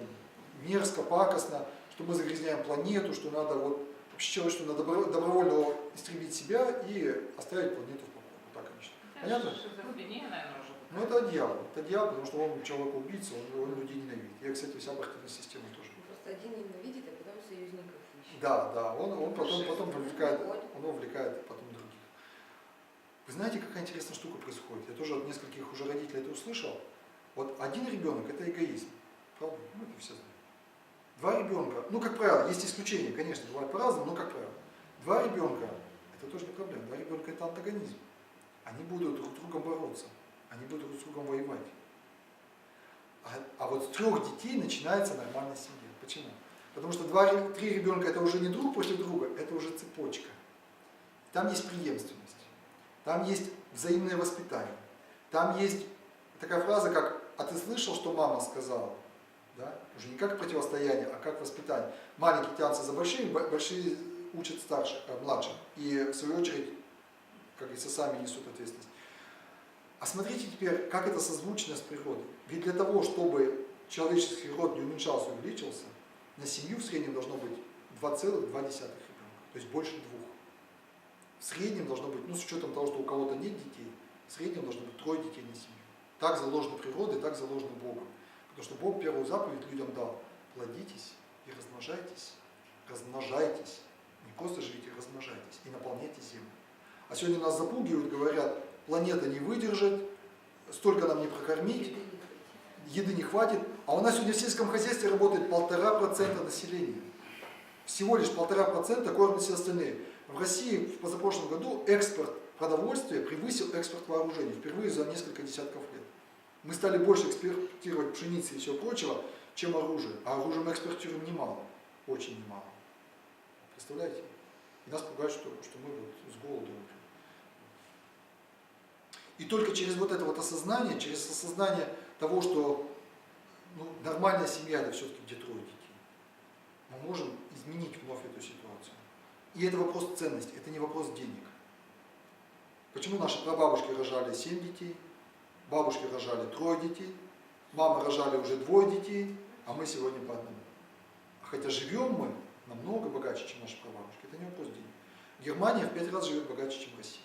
мерзко, пакостно, что мы загрязняем планету, что надо вот, вообще человечеству надо добровольно истребить себя и оставить планету в покое. Вот так они считают. Понятно? Шизофрения, наверное, уже. Ну это дьявол, потому что он человек-убийца, он людей ненавидит. Я, кстати, вся партийная система тоже. Просто один ненавидит, а потом союзников ищет. Да, он потом увлекает потом других. Вы знаете, какая интересная штука происходит? Я тоже от нескольких уже родителей это услышал. Вот один ребенок – это эгоизм. Правда? Ну, это все знают. 2 ребенка, ну, как правило, есть исключения, конечно, бывает по-разному, но как правило. 2 ребенка – это тоже не проблема. 2 ребенка – это антагонизм. Они будут друг с другом бороться. Они будут друг с другом воевать. А вот с 3 детей начинается нормальная семья. Почему? Потому что 3 ребенка – это уже не друг против друга, это уже цепочка. Там есть преемственность. Там есть взаимное воспитание. Там есть такая фраза, как «а ты слышал, что мама сказала?» Да? Уже не как противостояние, а как воспитание. Маленькие тянутся за большими, большие учат младших. И в свою очередь, как говорится, сами несут ответственность. А смотрите теперь, как это созвучно с природой. Ведь для того, чтобы человеческий род не уменьшался, увеличился, на семью в среднем должно быть 2,2 ребенка. То есть больше 2. В среднем должно быть, ну с учетом того, что у кого-то нет детей, в среднем должно быть 3 детей на семью. Так заложено природой, так заложено Богом. Потому что Бог первую заповедь людям дал: плодитесь и размножайтесь. Размножайтесь. Не просто живите, размножайтесь и наполняйте землю. А сегодня нас запугивают, говорят, планета не выдержит, столько нам не прокормить, еды не хватит. А у нас сегодня в сельском хозяйстве работает 1,5% населения. Всего лишь 1,5% кормят все остальные. В России в позапрошлом году экспорт продовольствия превысил экспорт вооружений. Впервые за несколько десятков лет. Мы стали больше экспортировать пшеницы и всего прочего, чем оружие. А оружие мы экспортируем немало. Очень немало. Представляете? И нас пугают, что мы вот с голоду умрем. И только через вот это вот осознание, через осознание того, что нормальная семья — это все-таки где 3 детей, мы можем изменить вновь эту ситуацию. И это вопрос ценности, это не вопрос денег. Почему наши прабабушки рожали 7 детей, бабушки рожали 3 детей, мамы рожали уже 2 детей, а мы сегодня по 1. Хотя живем мы намного богаче, чем наши прабабушки. Это не вопрос денег. Германия в 5 раз живет богаче, чем Россия.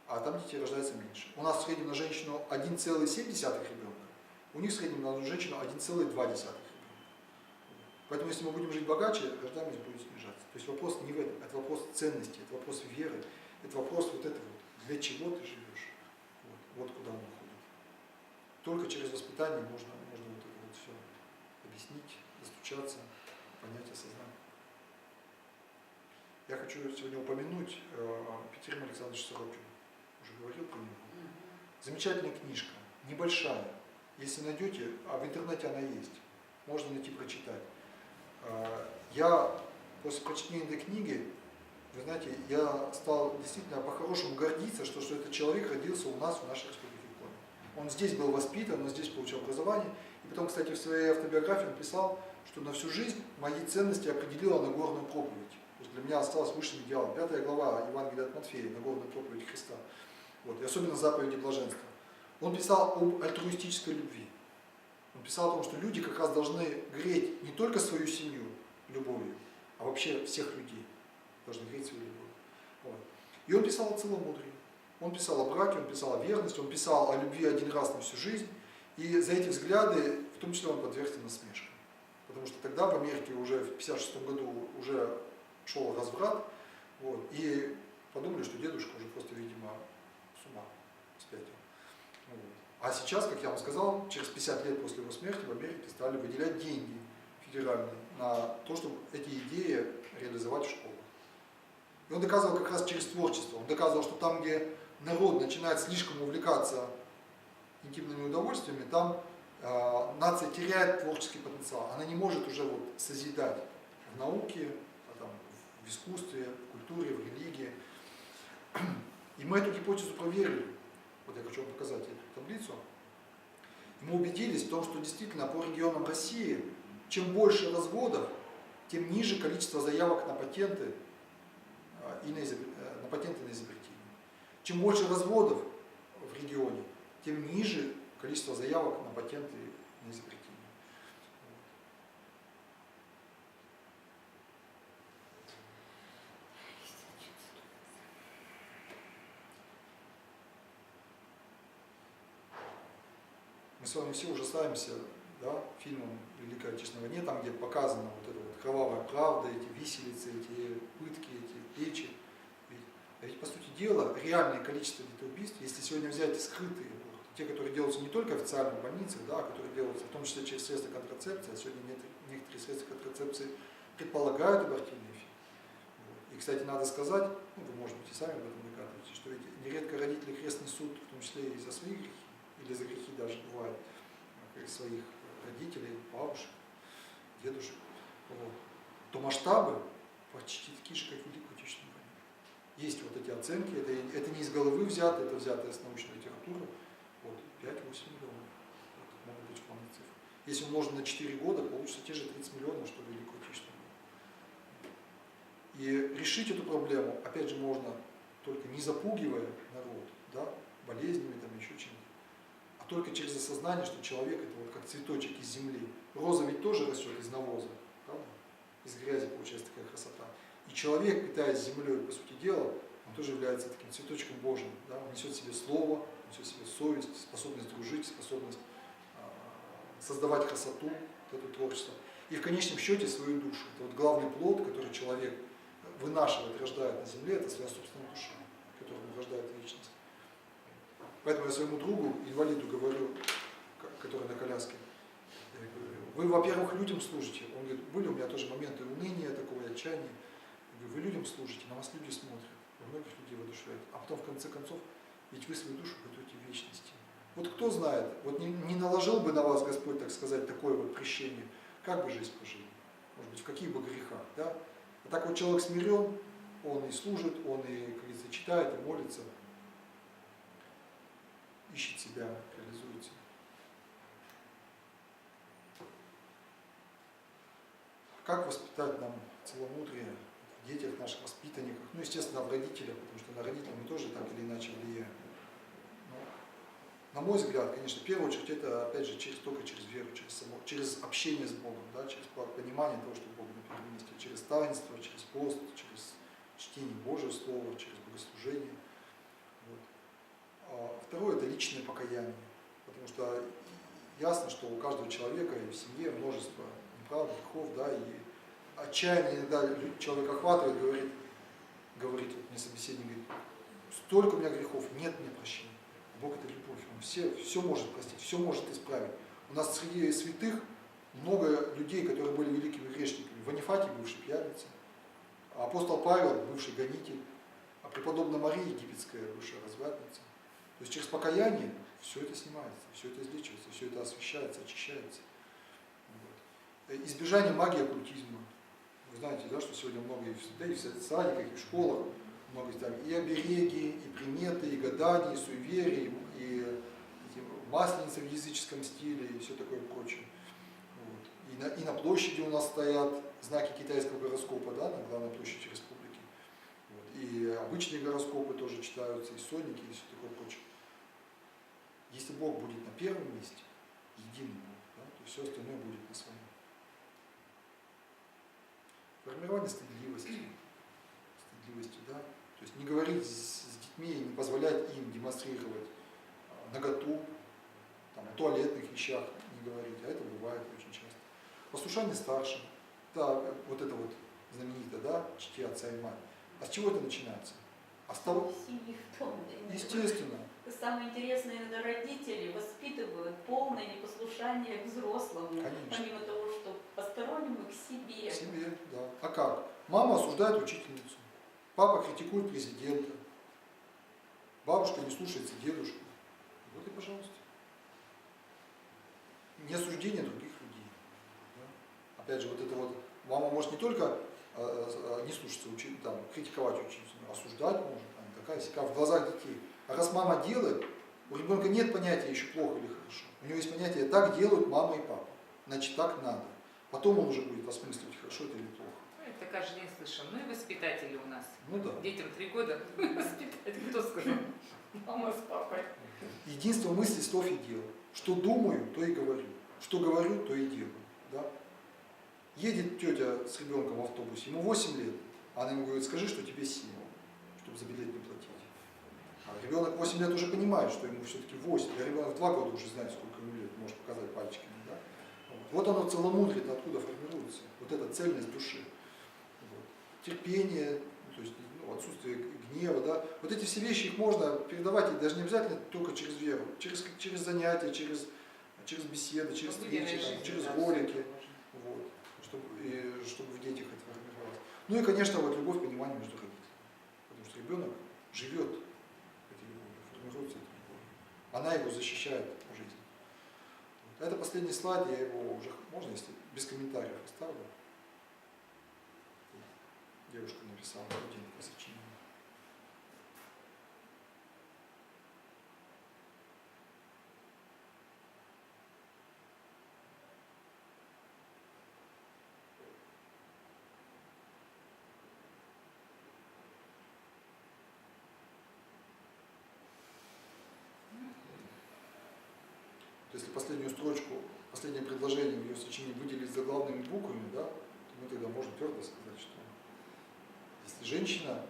А там детей рождается меньше. У нас в среднем на женщину 1,7 ребенка, у них в среднем на женщину 1,2 ребенка. Поэтому если мы будем жить богаче, рождаемость будет снижаться. То есть вопрос не в этом, это вопрос ценности, это вопрос веры, это вопрос вот этого вот, для чего ты живешь, вот куда он уходит. Только через воспитание можно вот это вот все объяснить, достучаться, понять, осознать. Я хочу сегодня упомянуть Петерима Александровича Сорокина. Уже говорил про него. Замечательная книжка, небольшая. Если найдете, а в интернете она есть, можно найти, прочитать. Я после прочтения этой книги, вы знаете, я стал действительно по-хорошему гордиться, что этот человек родился у нас, в нашей республике Коми. Он здесь был воспитан, он здесь получил образование. И потом, кстати, в своей автобиографии он писал, что на всю жизнь мои ценности определила Нагорную проповедь. То есть для меня осталось высшим идеалом. 5 глава Евангелия от Матфея, Нагорная проповедь Христа. Вот, и особенно заповеди блаженства. Он писал об альтруистической любви. Он писал о том, что люди как раз должны греть не только свою семью любовью, а вообще всех людей должны греть свою любовь. Вот. И он писал о целомудрии. Он писал о браке, он писал о верности, он писал о любви один раз на всю жизнь. И за эти взгляды, в том числе, он подвергся насмешкам. Потому что тогда в Америке уже в 1956 году уже шел разврат. Вот, и подумали, что дедушка уже просто, видимо, с ума спятил. Вот. А сейчас, как я вам сказал, через 50 лет после его смерти в Америке стали выделять деньги федеральные на то, чтобы эти идеи реализовать в школах. И он доказывал как раз через творчество. Он доказывал, что там, где народ начинает слишком увлекаться интимными удовольствиями, там нация теряет творческий потенциал. Она не может уже вот созидать в науке, там, в искусстве, в культуре, в религии. И мы эту гипотезу проверили. Вот я хочу вам показать эту таблицу. И мы убедились в том, что действительно по регионам России, чем больше разводов, тем ниже количество заявок на патенты и на изобретение. Чем больше разводов в регионе, тем ниже количество заявок на патенты и на изобретение. Мы с вами все ужасаемся, да, фильмом «Великая Отечественная война», там, где показана вот эта вот кровавая правда, эти виселицы, эти пытки, эти печи. Ведь, по сути дела, реальное количество детоубийств, если сегодня взять скрытые аборты, те, которые делаются не только официально в больницах, да, а которые делаются в том числе через средства контрацепции, а сегодня некоторые средства контрацепции предполагают абортивный эффект. Вот. И, кстати, надо сказать, ну, вы, может быть, и сами об этом догадываетесь, что ведь нередко родители крест несут, в том числе и за свои грехи, или за грехи даже бывает своих родителей, бабушек, дедушек, вот, то масштабы почти такие же, как в Великую Отечественную войну. Есть вот эти оценки, это не из головы взято, это взято из научной литературы, вот, 5-8 миллионов, это могут быть вполне цифры. Если умножить на 4 года, получится те же 30 миллионов, что в Великую Отечественную войну. И решить эту проблему, опять же, можно только не запугивая народ, да, болезнями, там, еще чем-то, а только через осознание, что человек это вот как цветочек из земли. Роза ведь тоже растет из навоза, правда? Из грязи получается такая красота. И человек, питаясь землей, по сути дела, он тоже является таким цветочком Божьим. Да? Он несет в себе слово, несет в себе совесть, способность дружить, способность создавать красоту, вот это творчество. И в конечном счете свою душу. Это вот главный плод, который человек вынашивает, рождает на земле, это своя собственная душа, которая рождает вечность. Поэтому я своему другу, инвалиду, говорю, который на коляске, я говорю, вы, во-первых, людям служите. Он говорит, были у меня тоже моменты уныния, такого отчаяния. Я говорю, вы людям служите, на вас люди смотрят, вы многих людей воодушевляете. А потом, в конце концов, ведь вы свою душу готовите в вечности. Вот кто знает, вот не наложил бы на вас Господь, так сказать, такое вот крещение, как бы жизнь прожили? Может быть, в каких бы грехах, да? А так вот человек смирен, он и служит, он и, как говорится, читает, и молится, ищет себя, реализуется. Как воспитать нам целомудрие в детях, наших воспитанниках, ну, естественно, в родителях, потому что на родителей мы тоже так или иначе влияем. Но, на мой взгляд, конечно, в первую очередь это, опять же, только через веру, через общение с Богом, да, через понимание того, что Бог на первом месте, через таинство, через пост, через чтение Божьего Слова, через богослужение. Вот. А второе – это личное покаяние, потому что ясно, что у каждого человека и в семье множество неправд, грехов, да, и отчаяние иногда человек охватывает, говорит вот мне собеседник, говорит, столько у меня грехов, нет мне прощения. Бог это любовь, Он все может простить, все может исправить. У нас среди святых много людей, которые были великими грешниками. Ванифатий, бывший пьяница, апостол Павел, бывший гонитель, а преподобная Мария Египетская, бывшая развратница. То есть через покаяние все это снимается, все это излечивается, все это освещается, очищается. Вот. Избежание магии оккультизма. Вы знаете, да, что сегодня много и в садиках, и в школах много там и обереги, и приметы, и гадания, и суеверия, и масленицы в языческом стиле, и все такое прочее. Вот. И на площади у нас стоят знаки китайского гороскопа, да, на главной площади республики. Вот. И обычные гороскопы тоже читаются, и сонники, и все такое прочее. Если Бог будет на первом месте, единый Бог, да, то все остальное будет на своем. Формирование стыдливости, да, то есть не говорить с детьми, не позволять им демонстрировать наготу, там, о туалетных вещах не говорить, а это бывает очень часто. Послушание старшим, да, вот это вот знаменито, да, чти отца и мать. А с чего это начинается? Семьи в том, да, естественно. Самое интересное, это родители воспитывают полное непослушание к взрослому, Конечно. помимо того, что постороннему к себе. К себе, да. А как? Мама осуждает учительницу, папа критикует президента, бабушка не слушается дедушку. Вот и пожалуйста. осуждение других людей. Да? Опять же, вот это вот, мама может не только не слушаться, там, критиковать учителя, но осуждать может, там, такая сякая, в глазах детей. А раз мама делает, у ребенка нет понятия еще плохо или хорошо. У него есть понятие, так делают мама и папа, значит так надо. Потом он уже будет осмысливать, хорошо это или плохо. Это каждый день слышим. Ну и воспитатели у нас. Ну да. Детям 3 года. Воспитатель, кто сказал? Мама с папой. Единство мыслей, слов и дел. Что думаю, то и говорю. Что говорю, то и делаю. Да? Едет тетя с ребенком в автобусе, ему 8 лет, а она ему говорит, скажи, что тебе 7, чтобы за билет не платить. А ребенок 8 лет уже понимает, что ему все-таки 8, а ребенок в 2 года уже знает, сколько ему лет, может показать пальчиками. Да? Вот оно целомудрие откуда формируется, вот эта цельность души. Вот. Терпение, то есть отсутствие гнева, да. Вот эти все вещи, их можно передавать, и даже не обязательно только через веру, через занятия, через беседы, через встречи, через ролики, вот, чтобы в детях это формировалось. Ну и, конечно, вот любовь, понимание между родителями. Потому что ребенок живет этой любовью, формируется этой любовью. Она его защищает в жизни. Вот. Это последний слайд, я его уже, можно, если без комментариев оставлю. Девушка написала коротенькое сочинение. Если последнюю строчку, последнее предложение в ее сочинении выделить заглавными буквами, да, то мы тогда можем твердо сказать, что если женщина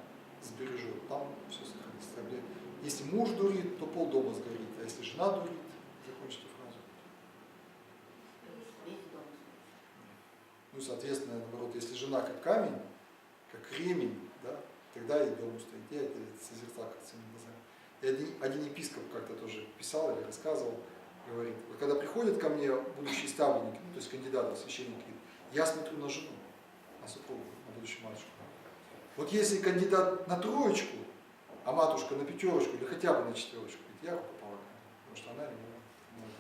сбережет, там все сохранится. Если муж дурит, то полдома сгорит, а если жена дурит, закончите фразу. Ну, соответственно, наоборот, если жена как камень, как кремень, да, тогда и дом устоит. Я это созерцал как своими глазами. И один епископ как-то тоже писал или рассказывал, говорит, вот когда приходят ко мне будущие ставленники, ну, то есть кандидаты в священники, я смотрю на жену, на супругу, на будущую матушку. Вот если кандидат на 3, а матушка на 5 или хотя бы на 4, я руку полагаю, потому что она ему может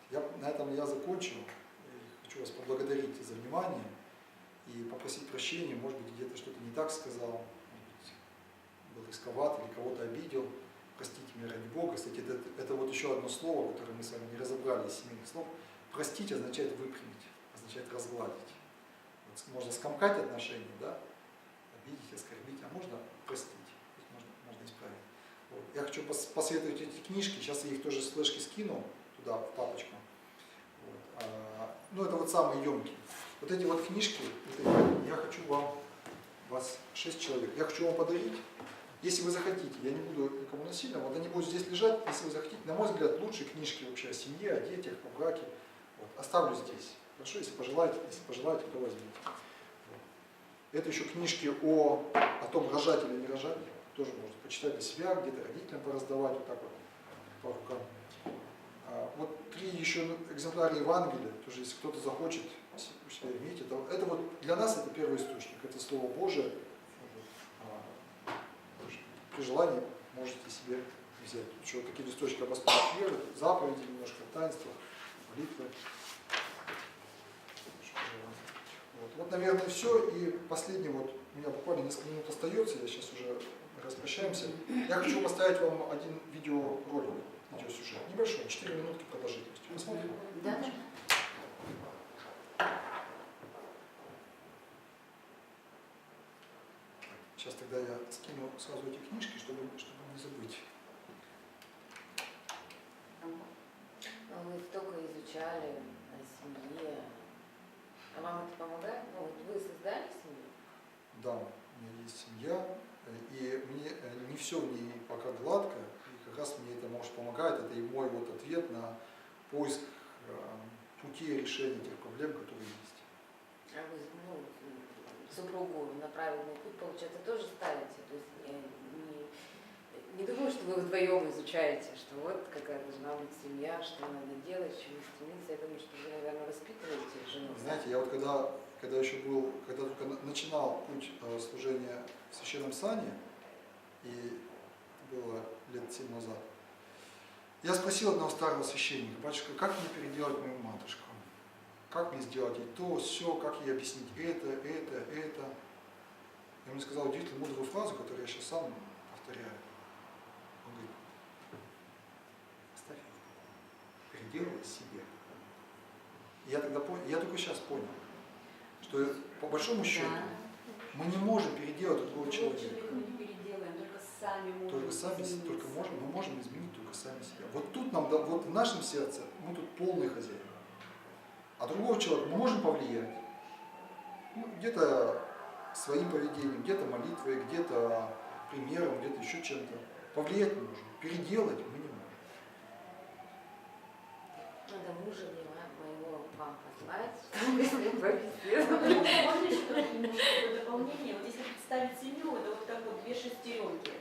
быть. На этом я закончил. Хочу вас поблагодарить за внимание и попросить прощения, может быть, где-то что-то не так сказал, был рисковат или кого-то обидел. Простите меня ради Бога. Кстати, это вот еще одно слово, которое мы с вами не разобрали из семейных слов. Простить означает выпрямить, означает разгладить. Вот можно скомкать отношения, да? Обидеть, оскорбить, а можно простить, можно исправить. Вот. Я хочу посоветовать эти книжки, сейчас я их тоже с флешки скину туда, в папочку. Вот. Ну, это вот самые емкие. Вот эти вот книжки, я хочу вас 6 человек, я хочу вам подарить. Если вы захотите, я не буду никому насильно, вот они будут здесь лежать, если вы захотите, на мой взгляд, лучшие книжки вообще о семье, о детях, о браке. Вот. Оставлю здесь. Хорошо, если пожелаете, то возьмите. Вот. Это еще книжки о том, рожать или не рожать. Тоже можно почитать для себя, где-то родителям пораздавать, вот так вот по рукам. Вот 3 еще экземпляра Евангелия, тоже если кто-то захочет, у себя имейте. Это вот для нас это первый источник, это Слово Божие. При желании можете себе взять. Еще такие листочки об основах веры, заповеди немножко, таинства, молитвы. Вот, наверное, все. И последний, вот у меня буквально несколько минут остается, я сейчас уже распрощаемся. Я хочу поставить вам один видеоролик, видеосюжет. Небольшой, 4 минутки продолжительностью. Посмотрим? Да. Сейчас тогда я скину сразу эти книжки, чтобы не забыть. Вы только изучали о семье. А вам это помогает? Ну, вот вы создали семью? Да, у меня есть семья, и мне не все в ней пока гладко, и как раз мне это может помогает. Это и мой вот ответ на поиск пути решения тех проблем, которые есть. А вы супругу на правильный путь, получается, тоже ставите? То есть не думаю, что вы вдвоем изучаете, что вот какая должна быть семья, что надо делать, к чему стремиться. Я думаю, что вы, наверное, воспитываете жену. Знаете, я вот когда еще был, когда только начинал путь служения в священном сане, и было лет 7 назад, Я спросил одного старого священника: батюшка, как мне переделать мою матушку? Как мне сделать ей то, все, как ей объяснить это? И он мне сказал удивительно мудрую фразу, которую я сейчас сам повторяю. Он говорит: оставь ее, переделывай себе. И я тогда понял, я только сейчас понял, что по большому счету мы не можем переделать другого человека. Мы не переделаем, только сами можем. Мы можем изменить только сами себя. Вот тут нам, вот в нашем сердце мы тут полные хозяева. А другого человека мы можем повлиять. Ну, где-то своим поведением, где-то молитвой, где-то примером, где-то еще чем-то. Повлиять мы можем, переделать мы не можем. Надо мужа моего вам послать, чтобы мы с ним побеседовали. Можно еще немножко дополнение? Вот если представить семью, это вот как вот две шестеренки.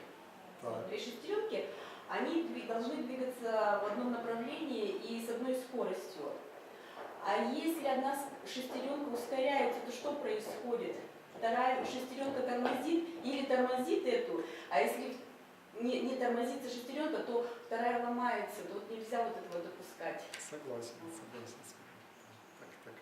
Так. Две шестеренки, они должны двигаться в одном направлении и с одной скоростью. А если одна шестеренка ускоряется, то что происходит? Вторая шестеренка тормозит или тормозит эту, а если не тормозится шестеренка, то вторая ломается. Тут нельзя вот этого допускать. Согласен. Так